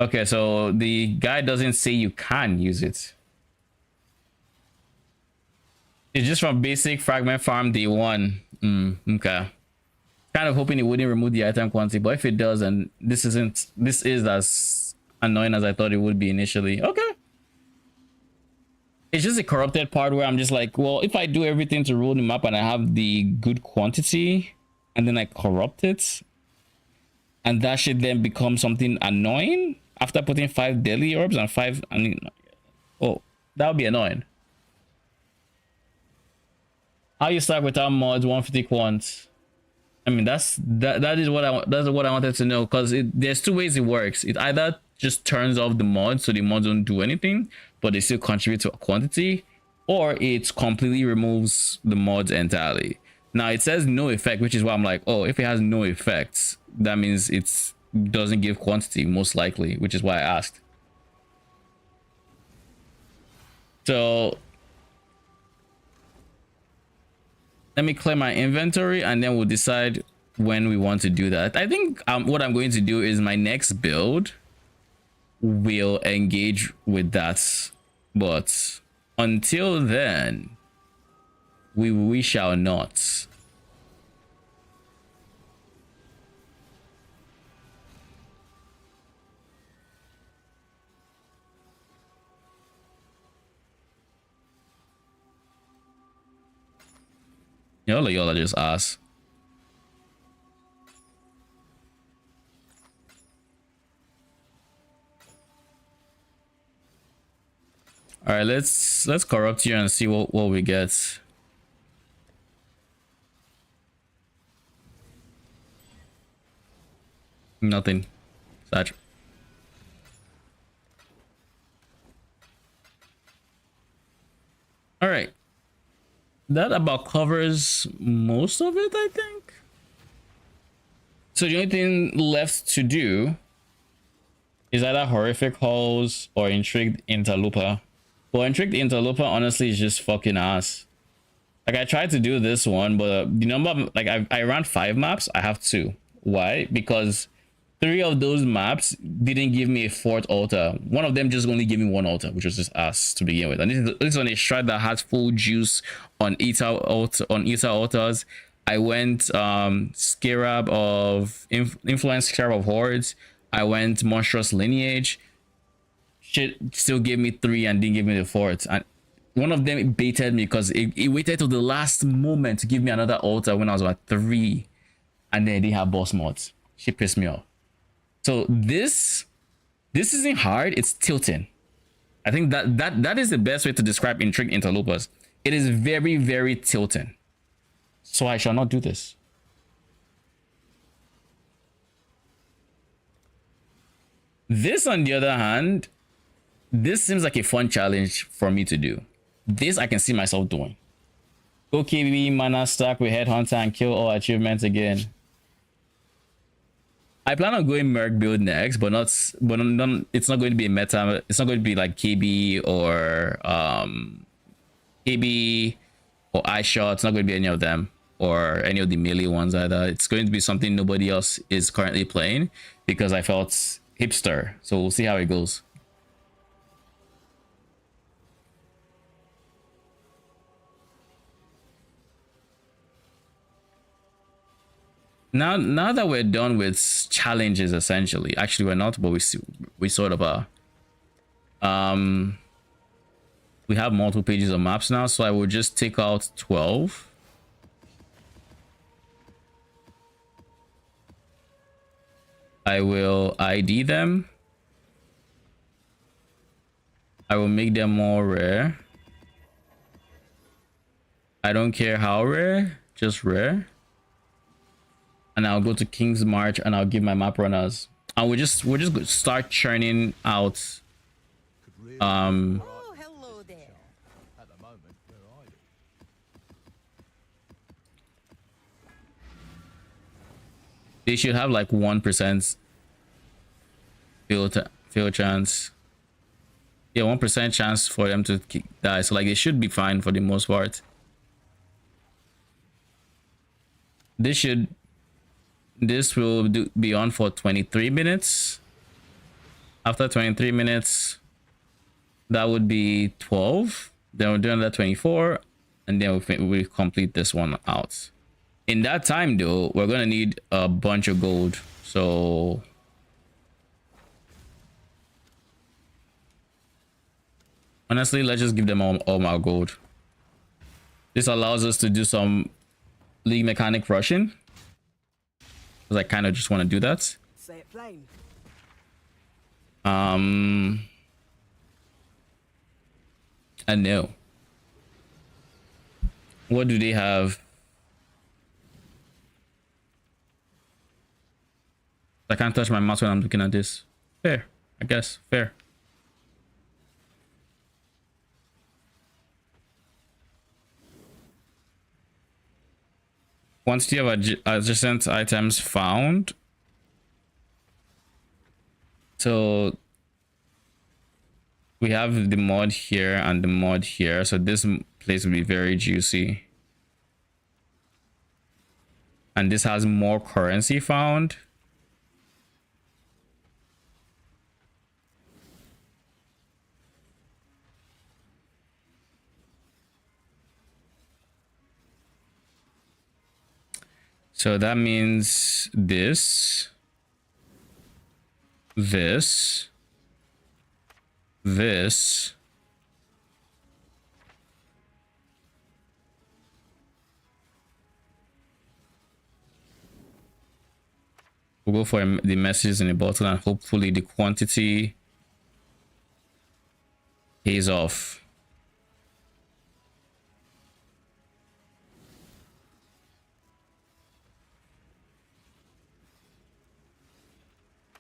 Okay, so the guy doesn't say you can use it. It's just from basic fragment farm day 1. Okay. Kind of hoping it wouldn't remove the item quantity, but if it does, and this is as annoying as I thought it would be initially. Okay. It's just a corrupted part where I'm just like, well, if I do everything to rule the map and I have the good quantity and then I corrupt it, and that should then become something annoying after putting 5 daily orbs and 5, I mean, oh, that would be annoying. How you start without mods 150 quant? I mean, that is what I wanted to know, because there's 2 ways it works. It either just turns off the mods, so the mods don't do anything, but they still contribute to a quantity, or it completely removes the mods entirely. Now it says no effect, which is why I'm like, oh, if it has no effects, that means it doesn't give quantity, most likely, which is why I asked. So let me clear my inventory and then we'll decide when we want to do that. I think what I'm going to do is my next build will engage with that, but until then we shall not. Y'all are just ass. All right, let's corrupt you and see what we get. Nothing. Such. All right. That about covers most of it, I think. So the only thing left to do is either horrific holes or intrigued interloper. But intrigued interloper honestly is just fucking ass. Like, I tried to do this one, but the number of, like, I ran 5 maps. I have 2. Why? Because 3 of those maps didn't give me a 4th altar. One of them just only gave me 1 altar, which was just ass to begin with. And this is on a strat that has full juice on ether altars. I went Scarab of Influence, Scarab of Hordes. I went Monstrous Lineage. Shit still gave me 3 and didn't give me the 4th. And one of them baited me because it waited till the last moment to give me another altar when I was at 3. And then they didn't have boss mods. She pissed me off. So this isn't hard, it's tilting. I think that is the best way to describe intrigued interlopers. It is very, very tilting. So I shall not do this. This, on the other hand, this seems like a fun challenge for me to do. This I can see myself doing. OKB, mana stack with Headhunter and kill all achievements again. I plan on going Merc build next, but it's not going to be a meta. It's not going to be like KB or iShot. It's not going to be any of them. or any of the melee ones either. It's going to be something nobody else is currently playing because I felt hipster. So we'll see how it goes. Now that we're done with challenges, essentially, actually we're not, but we sort of are. We have multiple pages of maps now, so I will just take out 12. I will ID them. I will make them more rare. I don't care how rare, just rare. And I'll go to King's March and I'll give my map runners. And we'll just start churning out Oh, hello there. At the moment, we're idle. they should have like 1% fail chance. Yeah, 1% chance for them to die. So like they should be fine for the most part. This will be on for 23 minutes. After 23 minutes, that would be 12. Then we'll do another 24, and then we complete this one out. In that time though, we're gonna need a bunch of gold. So honestly, let's just give them all our gold. This allows us to do some league mechanic rushing, because I kind of just want to do that. Say it plain. I know. What do they have? I can't touch my mouse when I'm looking at this. Fair, I guess. Fair. Quantity of adjacent items found. So we have the mod here and the mod here. So this place will be very juicy. And this has more currency found. So that means this. We'll go for the messages in the bottle, and hopefully the quantity pays off.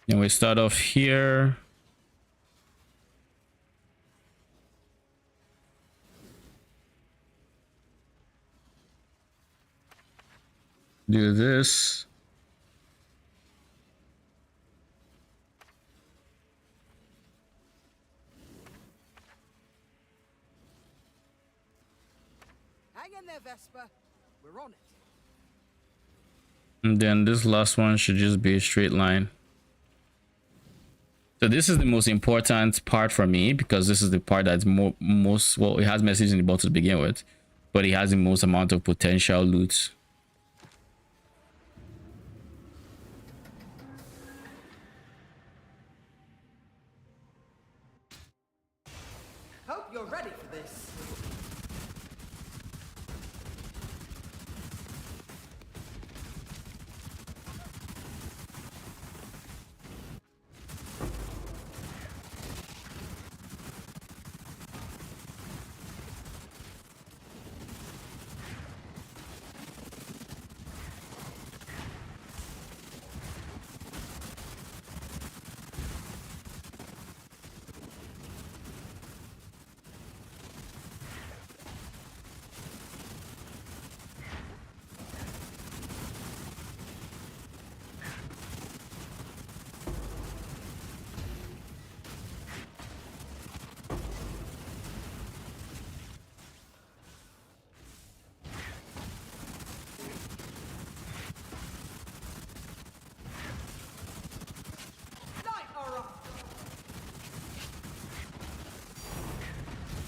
And we start off here. Do this. Hang in there, Vesper. We're on it. And then this last one should just be a straight line. So this is the most important part for me, because this is the part that's most well, it has messages in the bottle to begin with, but it has the most amount of potential loot. Hope you're ready for this.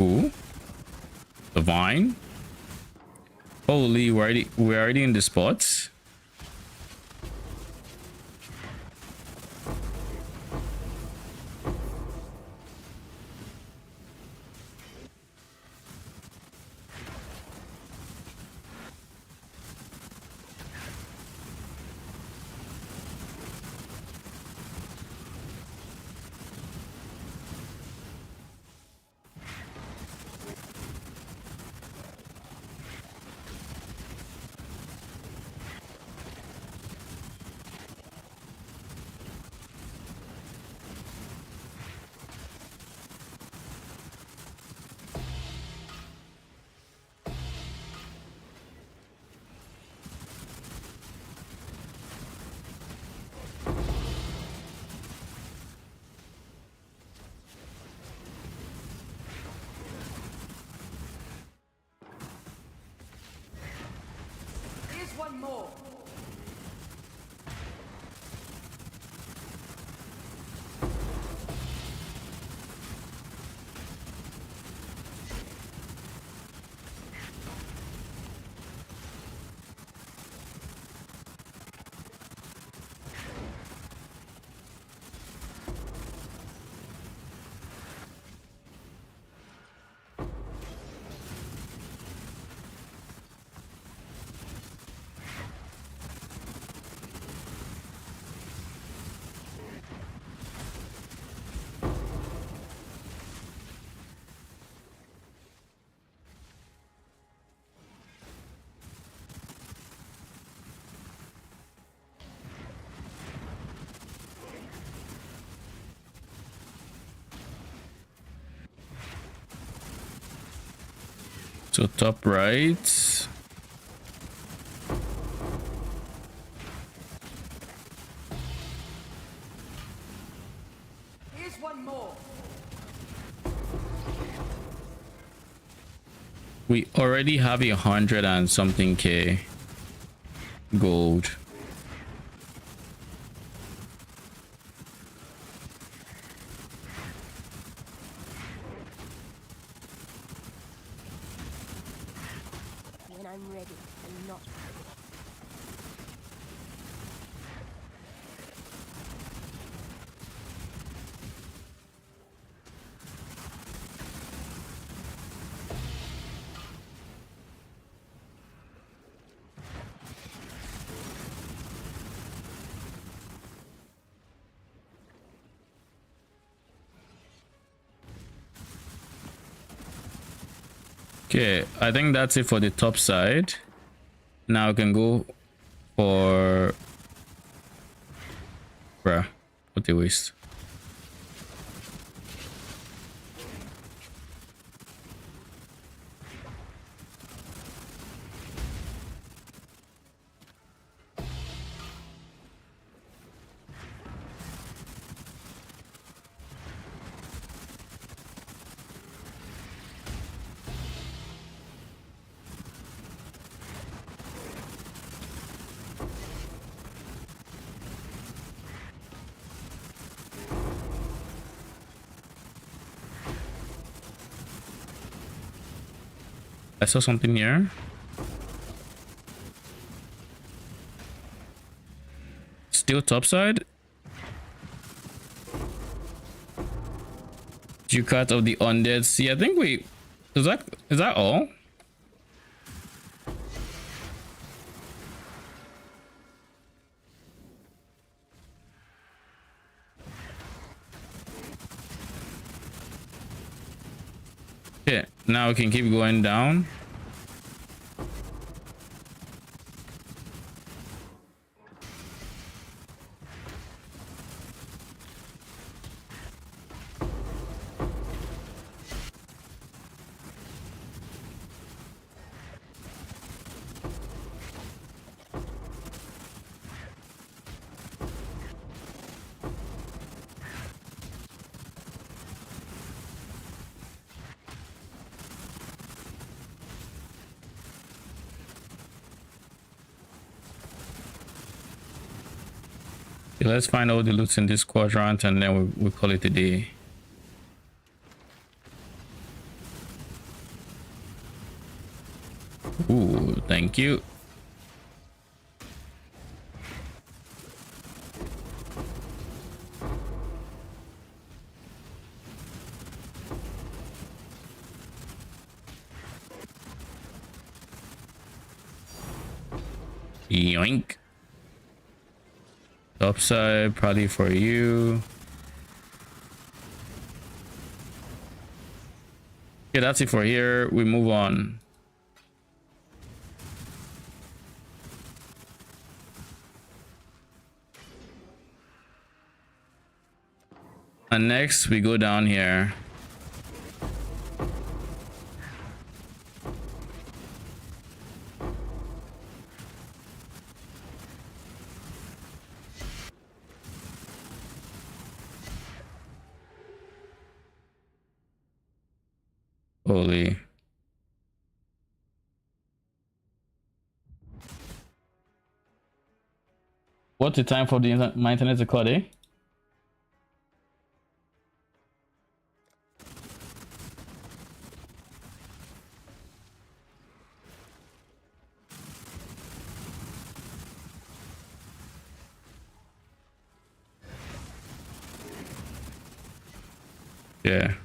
Cool. The vine. Holy, we're already in the spots. Here's one more. So top right. Here's one more. We already have 100 and something K gold. When I'm ready and not before. Okay, I think that's it for the top side. Now I can go for... Bruh, what a waste. I saw something here. Still topside. Ducat of the Undead Sea. I think we... Is that all? Okay, now we can keep going down. Okay, let's find all the loots in this quadrant and then we call it a day. Ooh, thank you. Yoink. Upside, probably for you. Yeah, that's it for here. We move on. And next we go down here. Holy. What's the time for my internet to cut, eh? Yeah.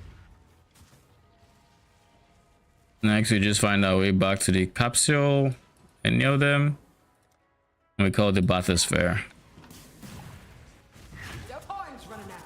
Next, we just find our way back to the capsule and nail them. And we call it the bathysphere. Your time's running out.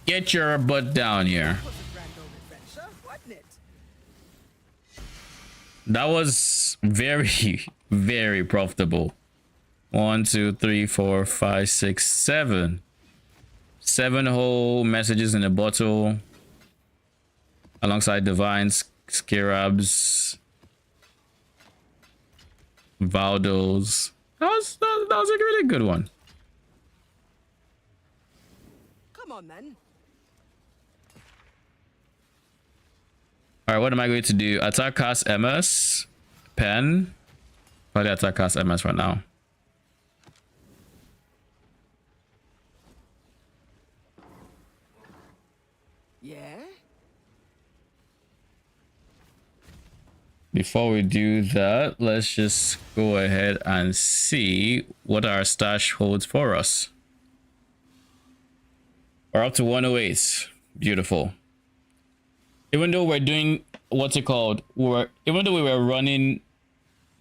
Get your butt down here. Was a grand old adventure, wasn't it? That was very, very profitable. 1, 2, 3, 4, 5, 6, 7. 7 whole messages in a bottle. Alongside divine scarabs. Valdos. That was a really good one. Come on, then. Alright, what am I going to do? Attack cast MS. Pen. Probably attack cast MS right now. Yeah? Before we do that, let's just go ahead and see what our stash holds for us. We're up to 108. Beautiful. Even though we're doing what's it called, even though we were running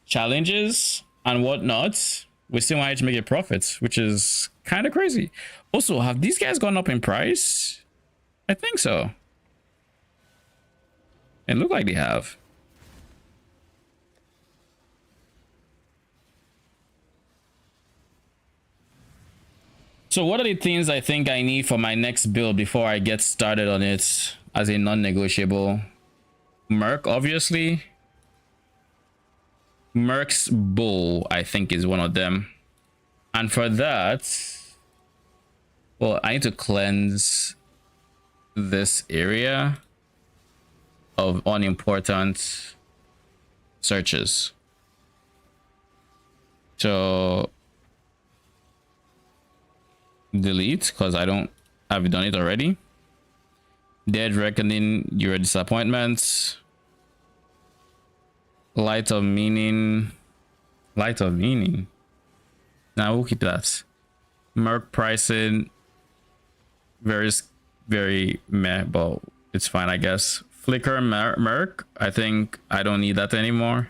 challenges and whatnot, we still managed to make a profit, which is kind of crazy. Also, have these guys gone up in price? I think so. It looked like they have. So what are the things I think I need for my next build before I get started on it as a non-negotiable? Merc, obviously. Merc's Bull, I think, is one of them. And for that, well, I need to cleanse this area of unimportant searches. So delete, because I don't have done it already. Dead Reckoning, your disappointments. Light of Meaning. Light of Meaning. Now we'll keep that. Merc pricing. Very meh, but it's fine, I guess. Flicker Merc. I think I don't need that anymore.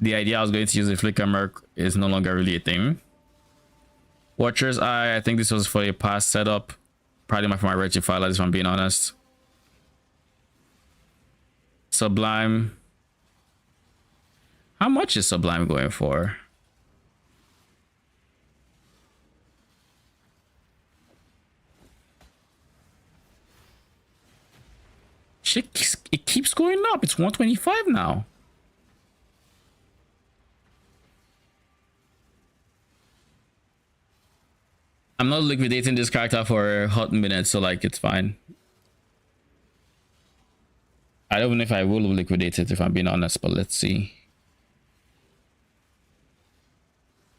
The idea I was going to use a Flicker Merc is no longer really a thing. Watcher's Eye, I think this was for a past setup. Probably for my rectifier, if I'm being honest. Sublime. How much is Sublime going for? Shit, it keeps going up. It's 125 now. I'm not liquidating this character for a hot minute, so like it's fine. I don't know if I will liquidate it, if I'm being honest, but let's see.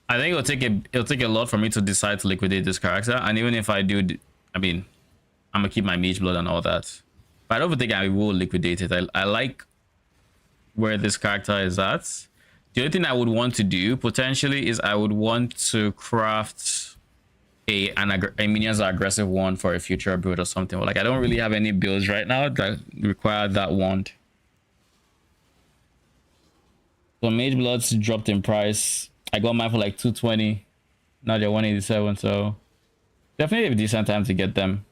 I think it'll take a lot for me to decide to liquidate this character, and even if I do, I mean, I'm gonna keep my mage blood and all that. But I don't think I will liquidate it. I like where this character is at. The only thing I would want to do potentially is I would want to craft a minions aggressive one for a future build or something. Like, I don't really have any builds right now that require that wand. So mage bloods dropped in price. I got mine for like 220. Now they're 187, so definitely a decent time to get them.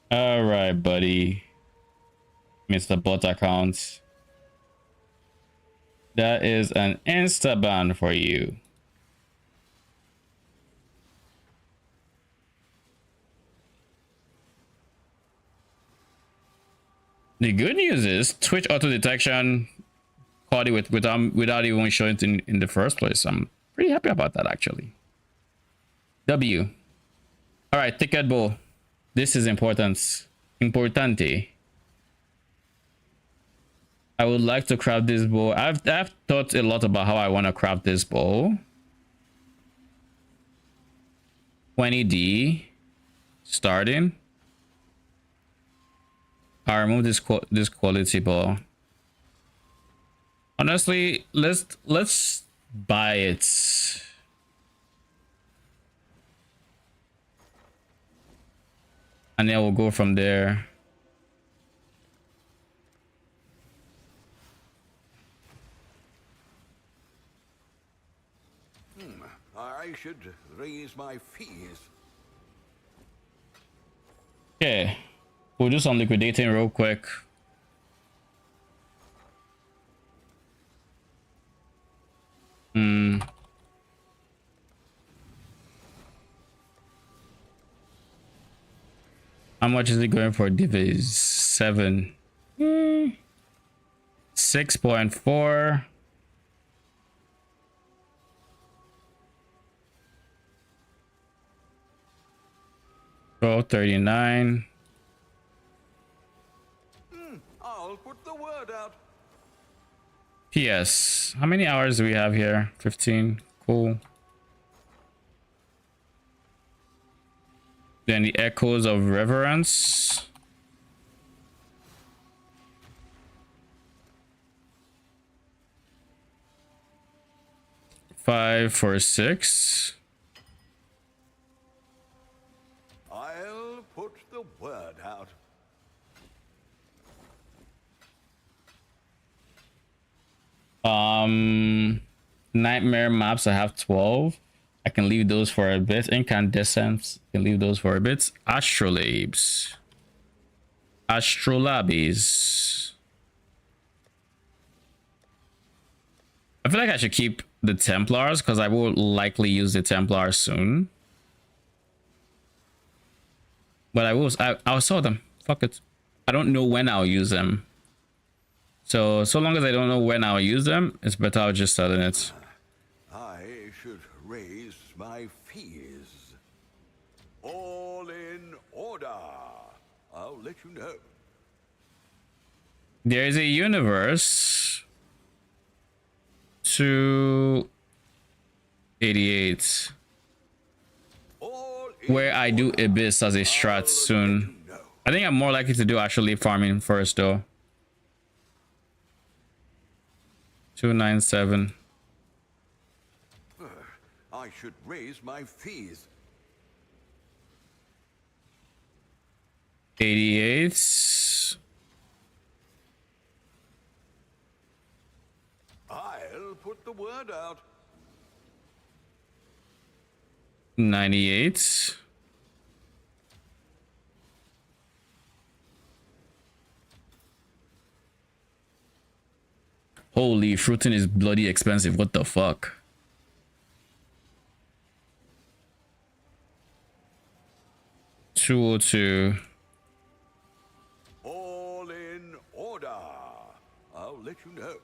All right, buddy. Mr. Bot account. That is an insta ban for you. The good news is Twitch auto detection caught it without even showing it in the first place. I'm pretty happy about that, actually. W. All right, ticket bowl. This is important. Importante. I would like to craft this bow. I've thought a lot about how I want to craft this bow. 20D starting. I remove this quality bow. Honestly, let's buy it. And then we'll go from there. I should raise my fees. Okay. We'll do some liquidating real quick. How much is it going for divis? 7. 6.4. $12.39. I'll put the word out. PS. How many hours do we have here? 15. Cool. Then the Echoes of Reverence. $5 for 6. I'll put the word out. Nightmare maps, I have 12. I can leave those for a bit. Incandescents, I can leave those for a bit. Astrolabes. Astrolabes. I feel like I should keep the Templars because I will likely use the Templars soon. But I'll sell them. Fuck it. I don't know when I'll use them. So long as I don't know when I'll use them, it's better I'll just selling it. I should raise my fees. All in order. I'll let you know. There is a universe 288 where I do Abyss as a strat soon. I think I'm more likely to do actually farming first though. 297. I should raise my fees. 88. I'll put the word out. 98. Holy, fruiting is bloody expensive. What the fuck? $202. All in order. I'll let you know.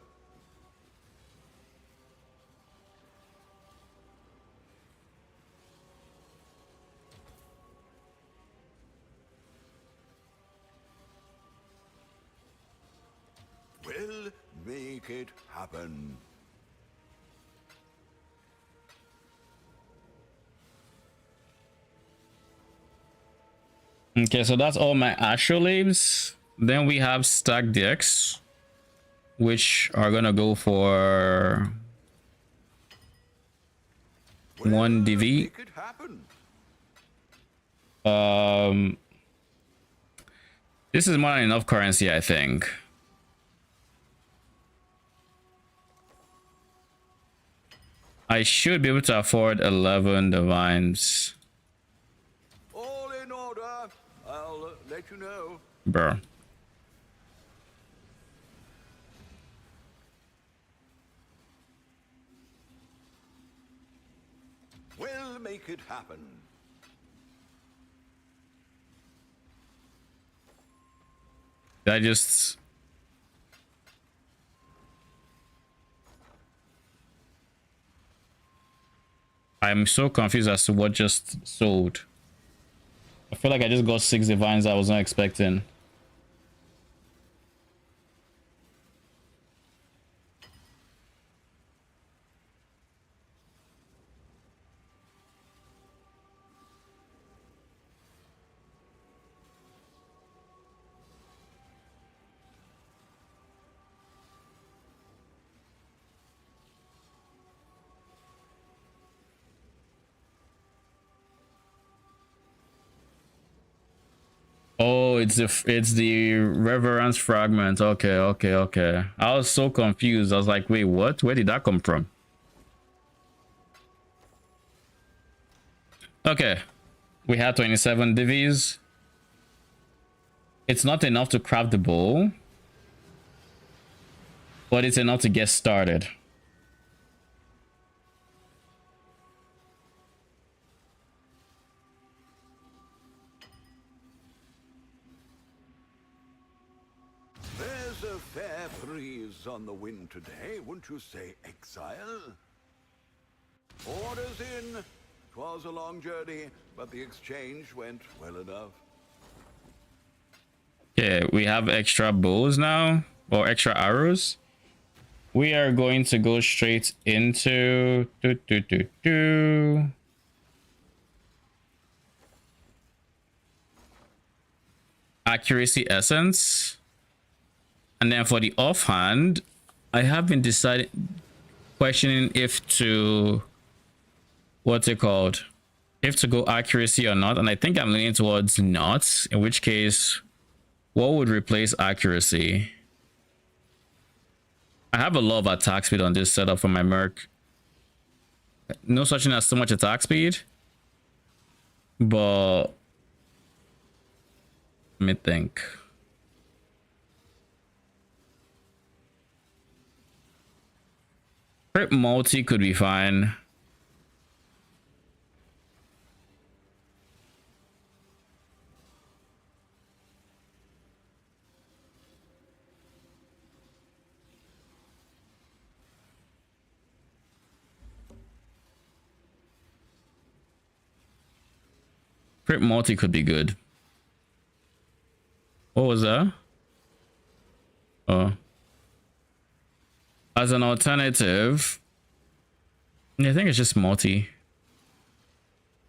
We'll make it happen. Okay, so that's all my astrolabes. Then we have stack decks, which are gonna go for one DV. Make it happen. This is more than enough currency, I think. I should be able to afford 11 divines. All in order. I'll let you know. Bro. We'll make it happen. I just... I'm so confused as to what just sold. I feel like I just got 6 divines I was not expecting. Oh, it's the reverence fragment. Okay. I was so confused. I was like, wait, what? Where did that come from? Okay. We had 27 divvies. It's not enough to craft the bowl, but it's enough to get started. There's a fair breeze on the wind today, wouldn't you say, Exile? Orders in. 'Twas a long journey, but the exchange went well enough. Okay, we have extra bows now, or extra arrows. We are going to go straight into accuracy essence. And then for the offhand, I have been questioning if to, what's it called? If to go accuracy or not. And I think I'm leaning towards not, in which case, what would replace accuracy? I have a lot of attack speed on this setup for my merc. No such thing as so much attack speed. But let me think. Crit multi could be fine. Crit multi could be good. What was that? Oh. As an alternative, I think it's just multi.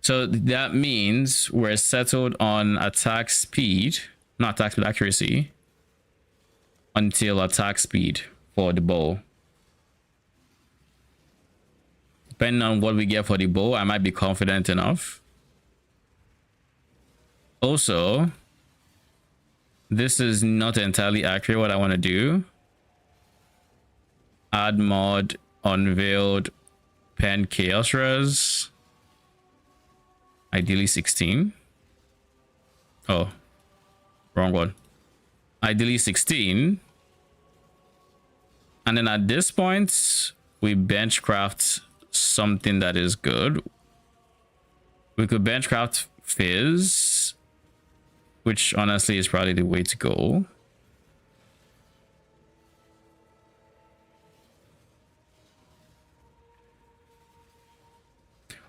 So that means we're settled on attack speed. not attack speed, accuracy, until attack speed for the bow. Depending on what we get for the bow, I might be confident enough. Also, this is not entirely accurate what I want to do. Add mod, unveiled, pen chaos res. Ideally 16. Oh, wrong one. Ideally 16. And then at this point, we benchcraft something that is good. We could benchcraft Fizz, which honestly is probably the way to go.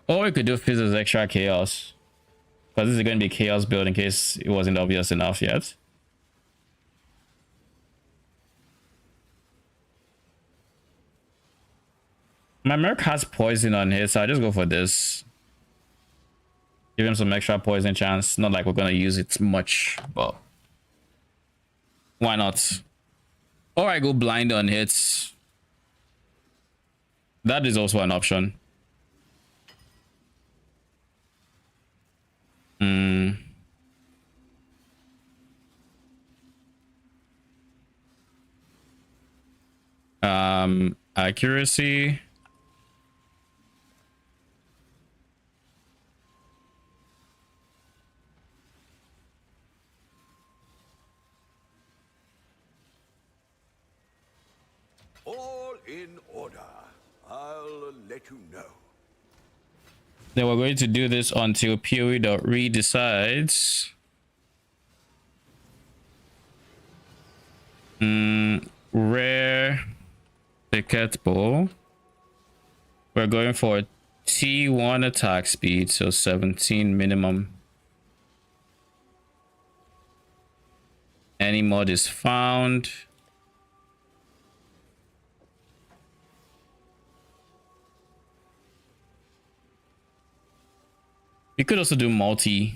Or we could do Fizz as extra chaos, because this is going to be chaos build in case it wasn't obvious enough yet. My Merc has poison on his, so I just go for this. Give him some extra poison chance. Not like we're gonna use it much, but why not? Or I go blind on hits. That is also an option. Accuracy. All in order. I'll let you know. Then we're going to do this until PoE.re decides. Rare Picket Bow. We're going for T1 attack speed, so 17 minimum. Any mod is found. You could also do multi,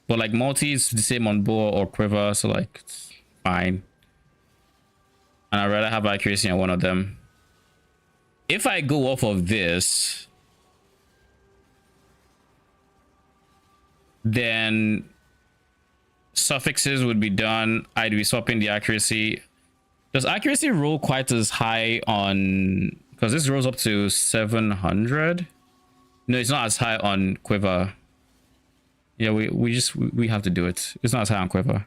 but like multi is the same on bow or quiver, so like it's fine. And I'd rather have accuracy on one of them. If I go off of this, then suffixes would be done. I'd be swapping the accuracy. Does accuracy roll quite as high on, because this rolls up to 700? No, it's not as high on quiver. Yeah, we have to do it. It's not as high on quiver.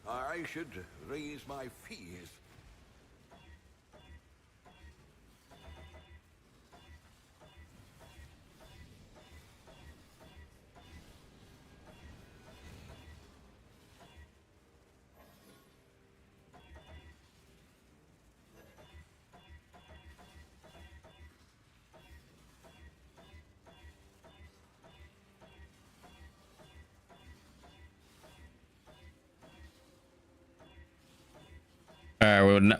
I should raise my fees.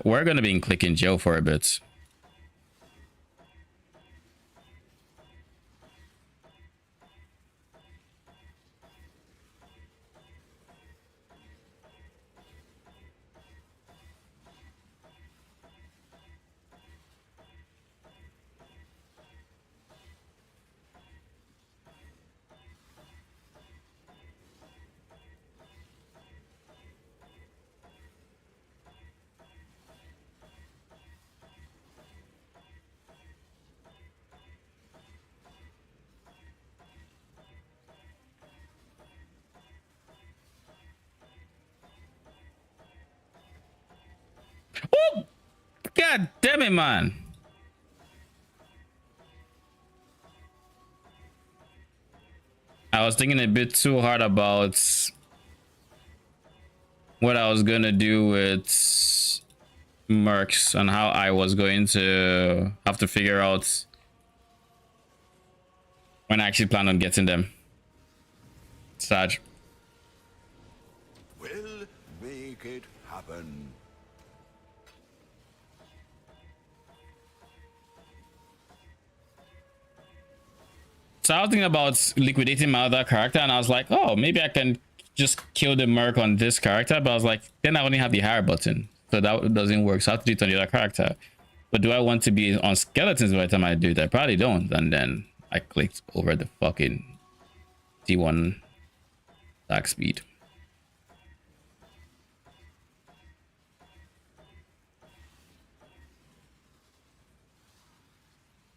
We're gonna be in clicking jail for a bit. Oh, God damn it, man. I was thinking a bit too hard about what I was gonna do with mercs and how I was going to have to figure out when I actually plan on getting them. Sad. We'll make it happen. So I was thinking about liquidating my other character, and I was like, oh, maybe I can just kill the merc on this character. But I was like, then I only have the hire button, so that doesn't work. So I have to do it on the other character. But do I want to be on skeletons by the time I do it? I probably don't. And then I clicked over the fucking T1 attack speed.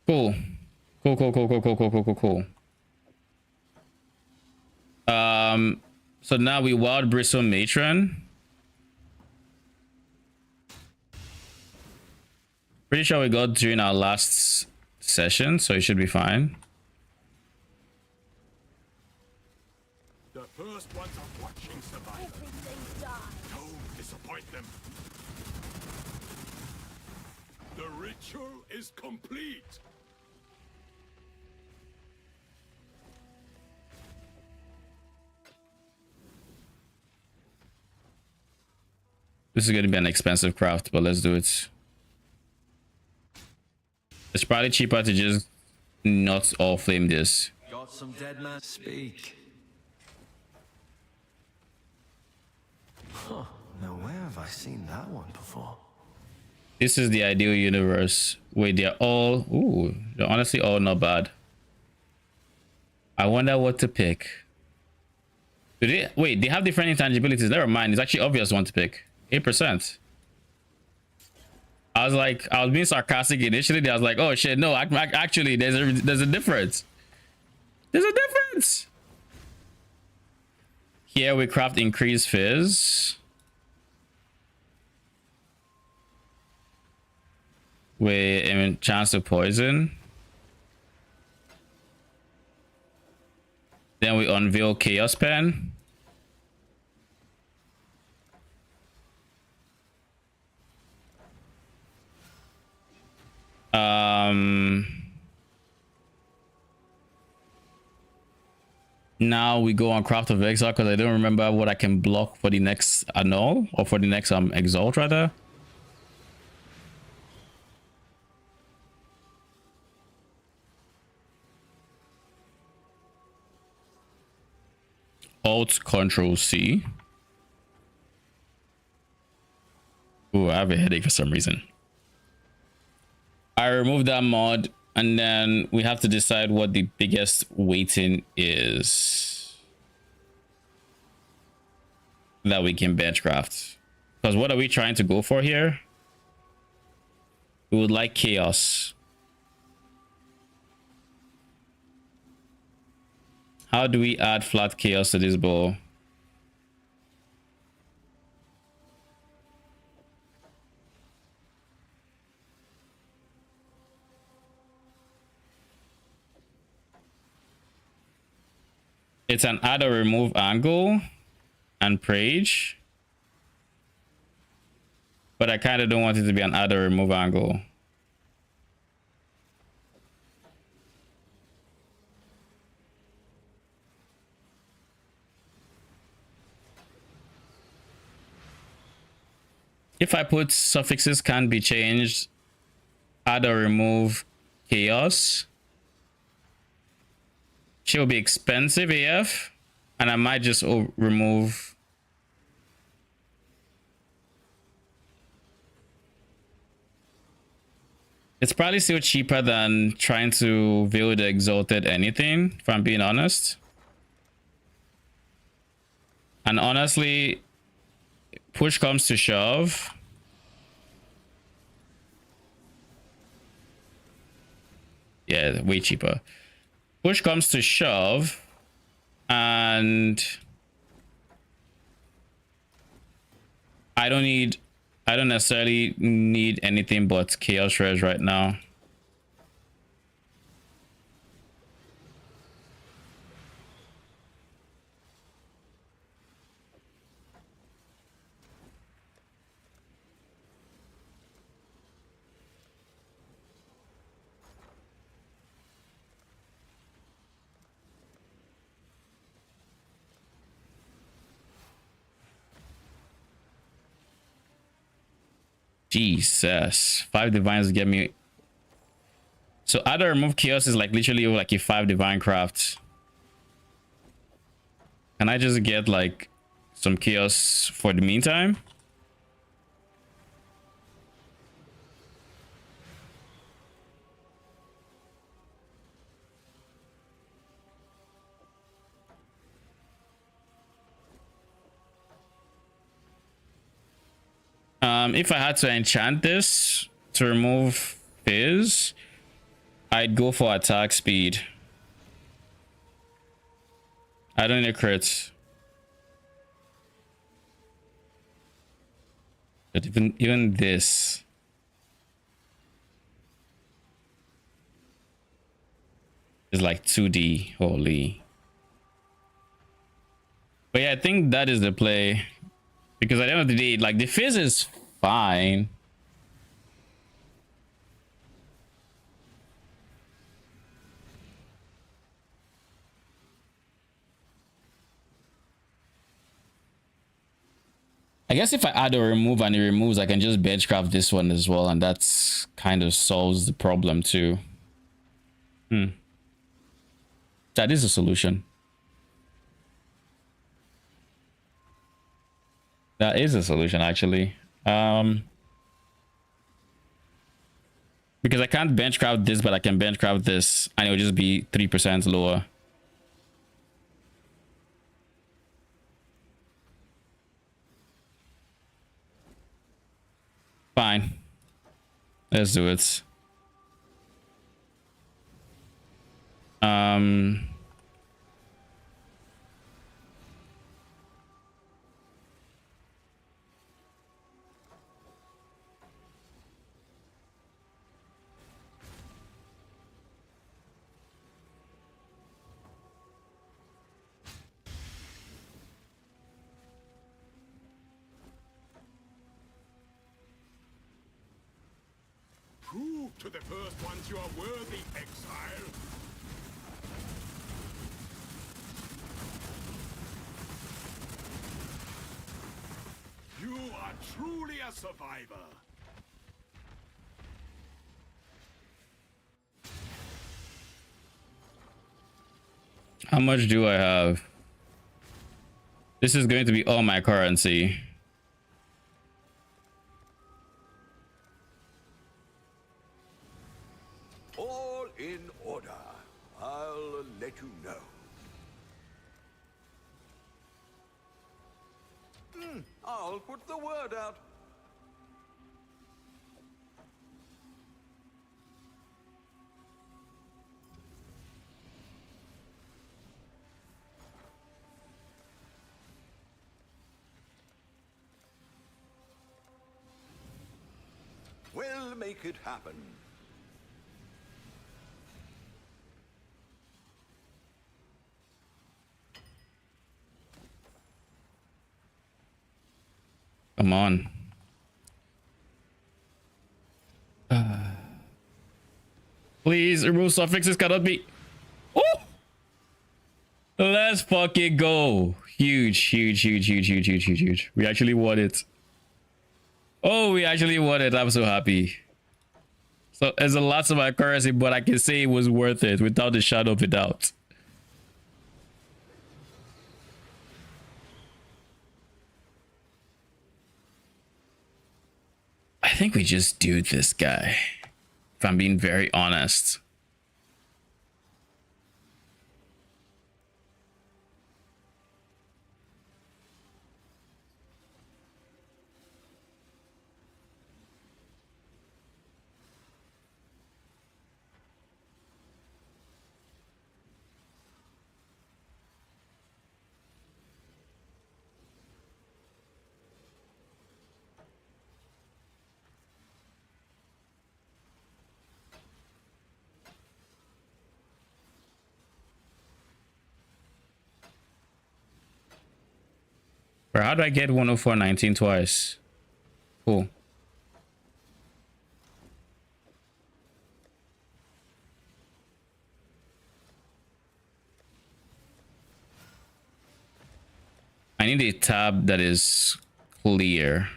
Cool. Cool. So now we wild bristle matron. Pretty sure we got during our last session, so it should be fine. The first ones are watching survivors. Don't disappoint them. The ritual is complete. This is going to be an expensive craft, but let's do it. It's probably cheaper to just not all flame this. Got some dead man speak. Huh. Now where have I seen that one before? This is the ideal universe where they're all, ooh, they're honestly all not bad. I wonder what to pick. Do they, wait, they have different intangibilities. Never mind. It's actually obvious one to pick. 8%. I was like, I was being sarcastic initially. I was like, oh shit, no, actually, there's a difference. There's a difference. Here we craft increased fizz. With chance to poison. Then we unveil chaos pen. Now we go on Craft of Exile because I don't remember what I can block for the next annul or for the next exalt rather. Alt Control C. Ooh, I have a headache for some reason. I removed that mod, and then we have to decide what the biggest weighting is that we can benchcraft. Because what are we trying to go for here? We would like chaos. How do we add flat chaos to this bow? It's an add or remove angle and page. But I kind of don't want it to be an add or remove angle. If I put suffixes can't be changed, add or remove chaos, she will be expensive AF, and I might just remove. It's probably still cheaper than trying to veil the exalted anything, if I'm being honest. And honestly, push comes to shove. Yeah, way cheaper. Push comes to shove, and I don't necessarily need anything but chaos res right now. Jesus. 5 divines get me. So either remove chaos is like literally like a 5 divine craft. Can I just get like some chaos for the meantime? If I had to enchant this to remove Fizz, I'd go for attack speed. I don't need a crit. But even this is like 2D. Holy. But yeah, I think that is the play. Because at the end of the day, like the Fizz is fine. I guess if I add or remove and it removes, I can just benchcraft this one as well, and that's kind of solves the problem too. That is a solution. That is a solution, actually. Because I can't benchcraft this, but I can benchcraft this, and it will just be 3% lower. Fine. Let's do it. Prove to the first ones you are worthy, Exile. You are truly a survivor. How much do I have? This is going to be all my currency. All in order. I'll let you know. I'll put the word out. We'll make it happen. Come on. Please remove suffixes. Cannot be. Oh! Let's fucking go. Huge, huge, huge, huge, huge, huge, huge, huge. We actually won it. Oh, we actually won it. I'm so happy. So there's a lot of my currency, but I can say it was worth it without a shadow of a doubt. I think we just do this guy, if I'm being very honest. Or how do I get 104.19 twice? Cool. I need a tab that is clear.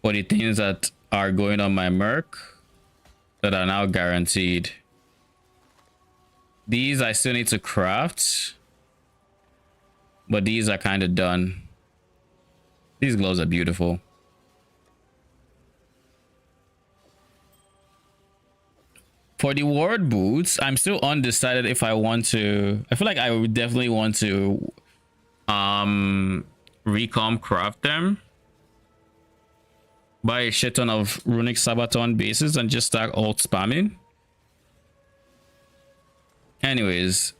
for the things that are going on my merc that are now guaranteed. These I still need to craft, but these are kind of done. These gloves are beautiful. For the ward boots, I'm still undecided if I want to. I feel like I would definitely want to recom craft them, buy a shit ton of runic sabaton bases and just start alt spamming. Anyways,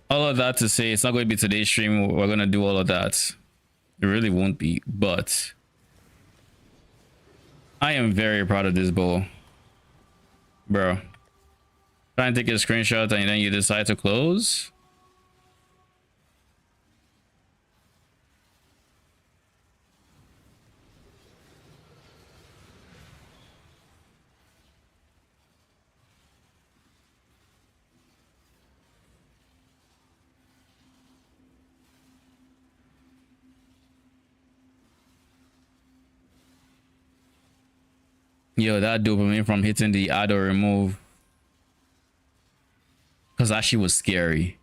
all of that to say, it's not going to be today's stream. We're gonna do all of that. It really won't be, but I am very proud of this bow, bro. Try and take a screenshot and then you decide to close. Yo, that dopamine from hitting the add or remove, because that shit was scary.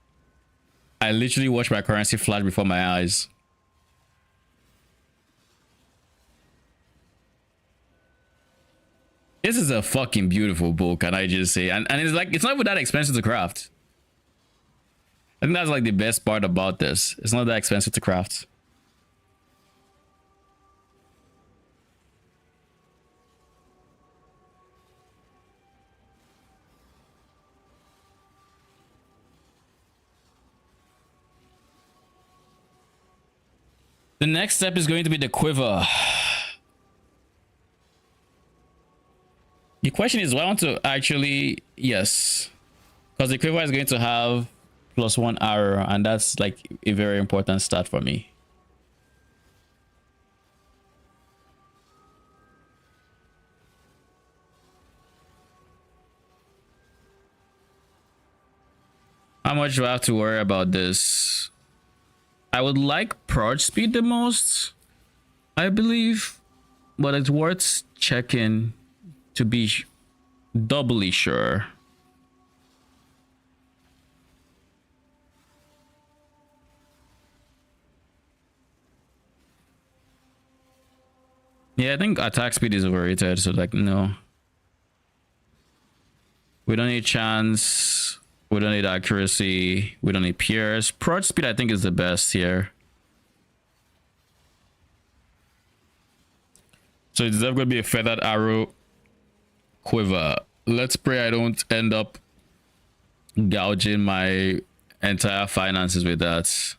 I literally watched my currency flash before my eyes. This is a fucking beautiful bow, can I just say? And it's like, it's not even that expensive to craft. I think that's like the best part about this. It's not that expensive to craft. The next step is going to be the quiver. The question is, do I want to actually... Yes. Because the quiver is going to have +1 arrow, and that's like a very important stat for me. How much do I have to worry about this? I would like prod speed the most, I believe, but it's worth checking to be doubly sure. Yeah, I think attack speed is overrated, so like, no. We don't need chance. We don't need accuracy. We don't need pierce. Prod speed, I think, is the best here. So it's definitely going to be a feathered arrow quiver. Let's pray I don't end up gouging my entire finances with that.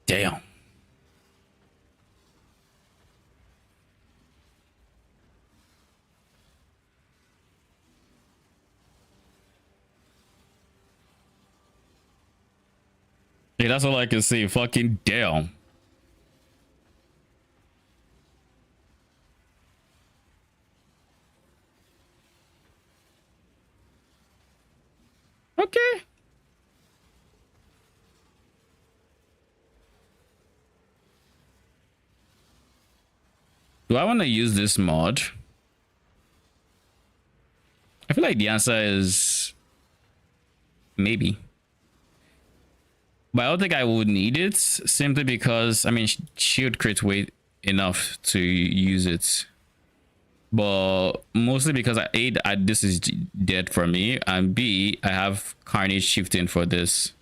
Damn. Yeah, that's all I can say. Fucking damn. Okay. Do I want to use this mod? I feel like the answer is maybe. But I don't think I would need it, simply because, I mean, shield crit weight enough to use it. But mostly because this is dead for me, and B, I have Carnage shifting for this.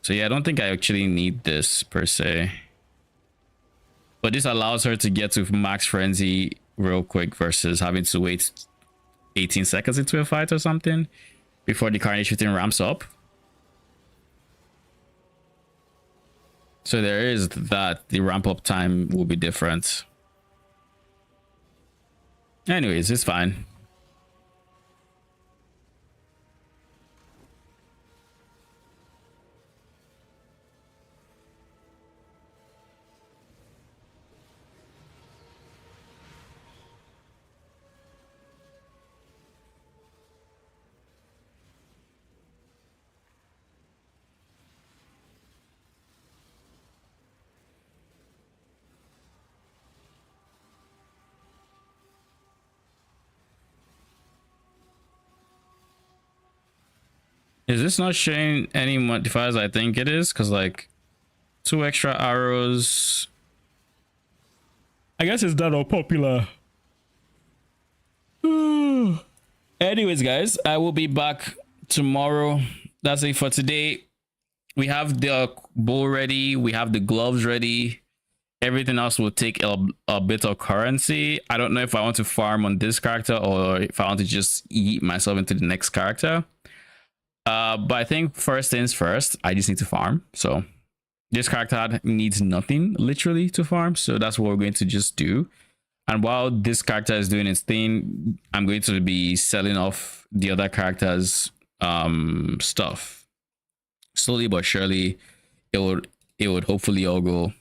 So yeah, I don't think I actually need this per se. But this allows her to get to max frenzy real quick versus having to wait 18 seconds into a fight or something before the Carnage shifting ramps up. So there is that. The ramp up time will be different. Anyways, it's fine. Is this not showing any modifiers? I think it is, because like 2 extra arrows. I guess it's not all popular. Anyways, guys, I will be back tomorrow. That's it for today. We have the bow ready. We have the gloves ready. Everything else will take a bit of currency. I don't know if I want to farm on this character or if I want to just eat myself into the next character. But I think first things first, I just need to farm. So this character needs nothing literally to farm. So that's what we're going to just do. And while this character is doing its thing, I'm going to be selling off the other characters' stuff. Slowly but surely, it would hopefully all go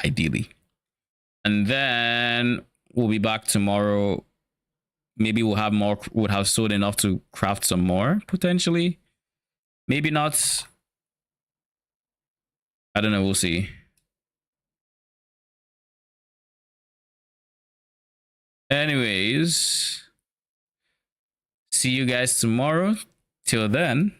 ideally. And then we'll be back tomorrow. Maybe we'll have sold enough to craft some more potentially. Maybe not. I don't know, we'll see. Anyways, see you guys tomorrow. Till then,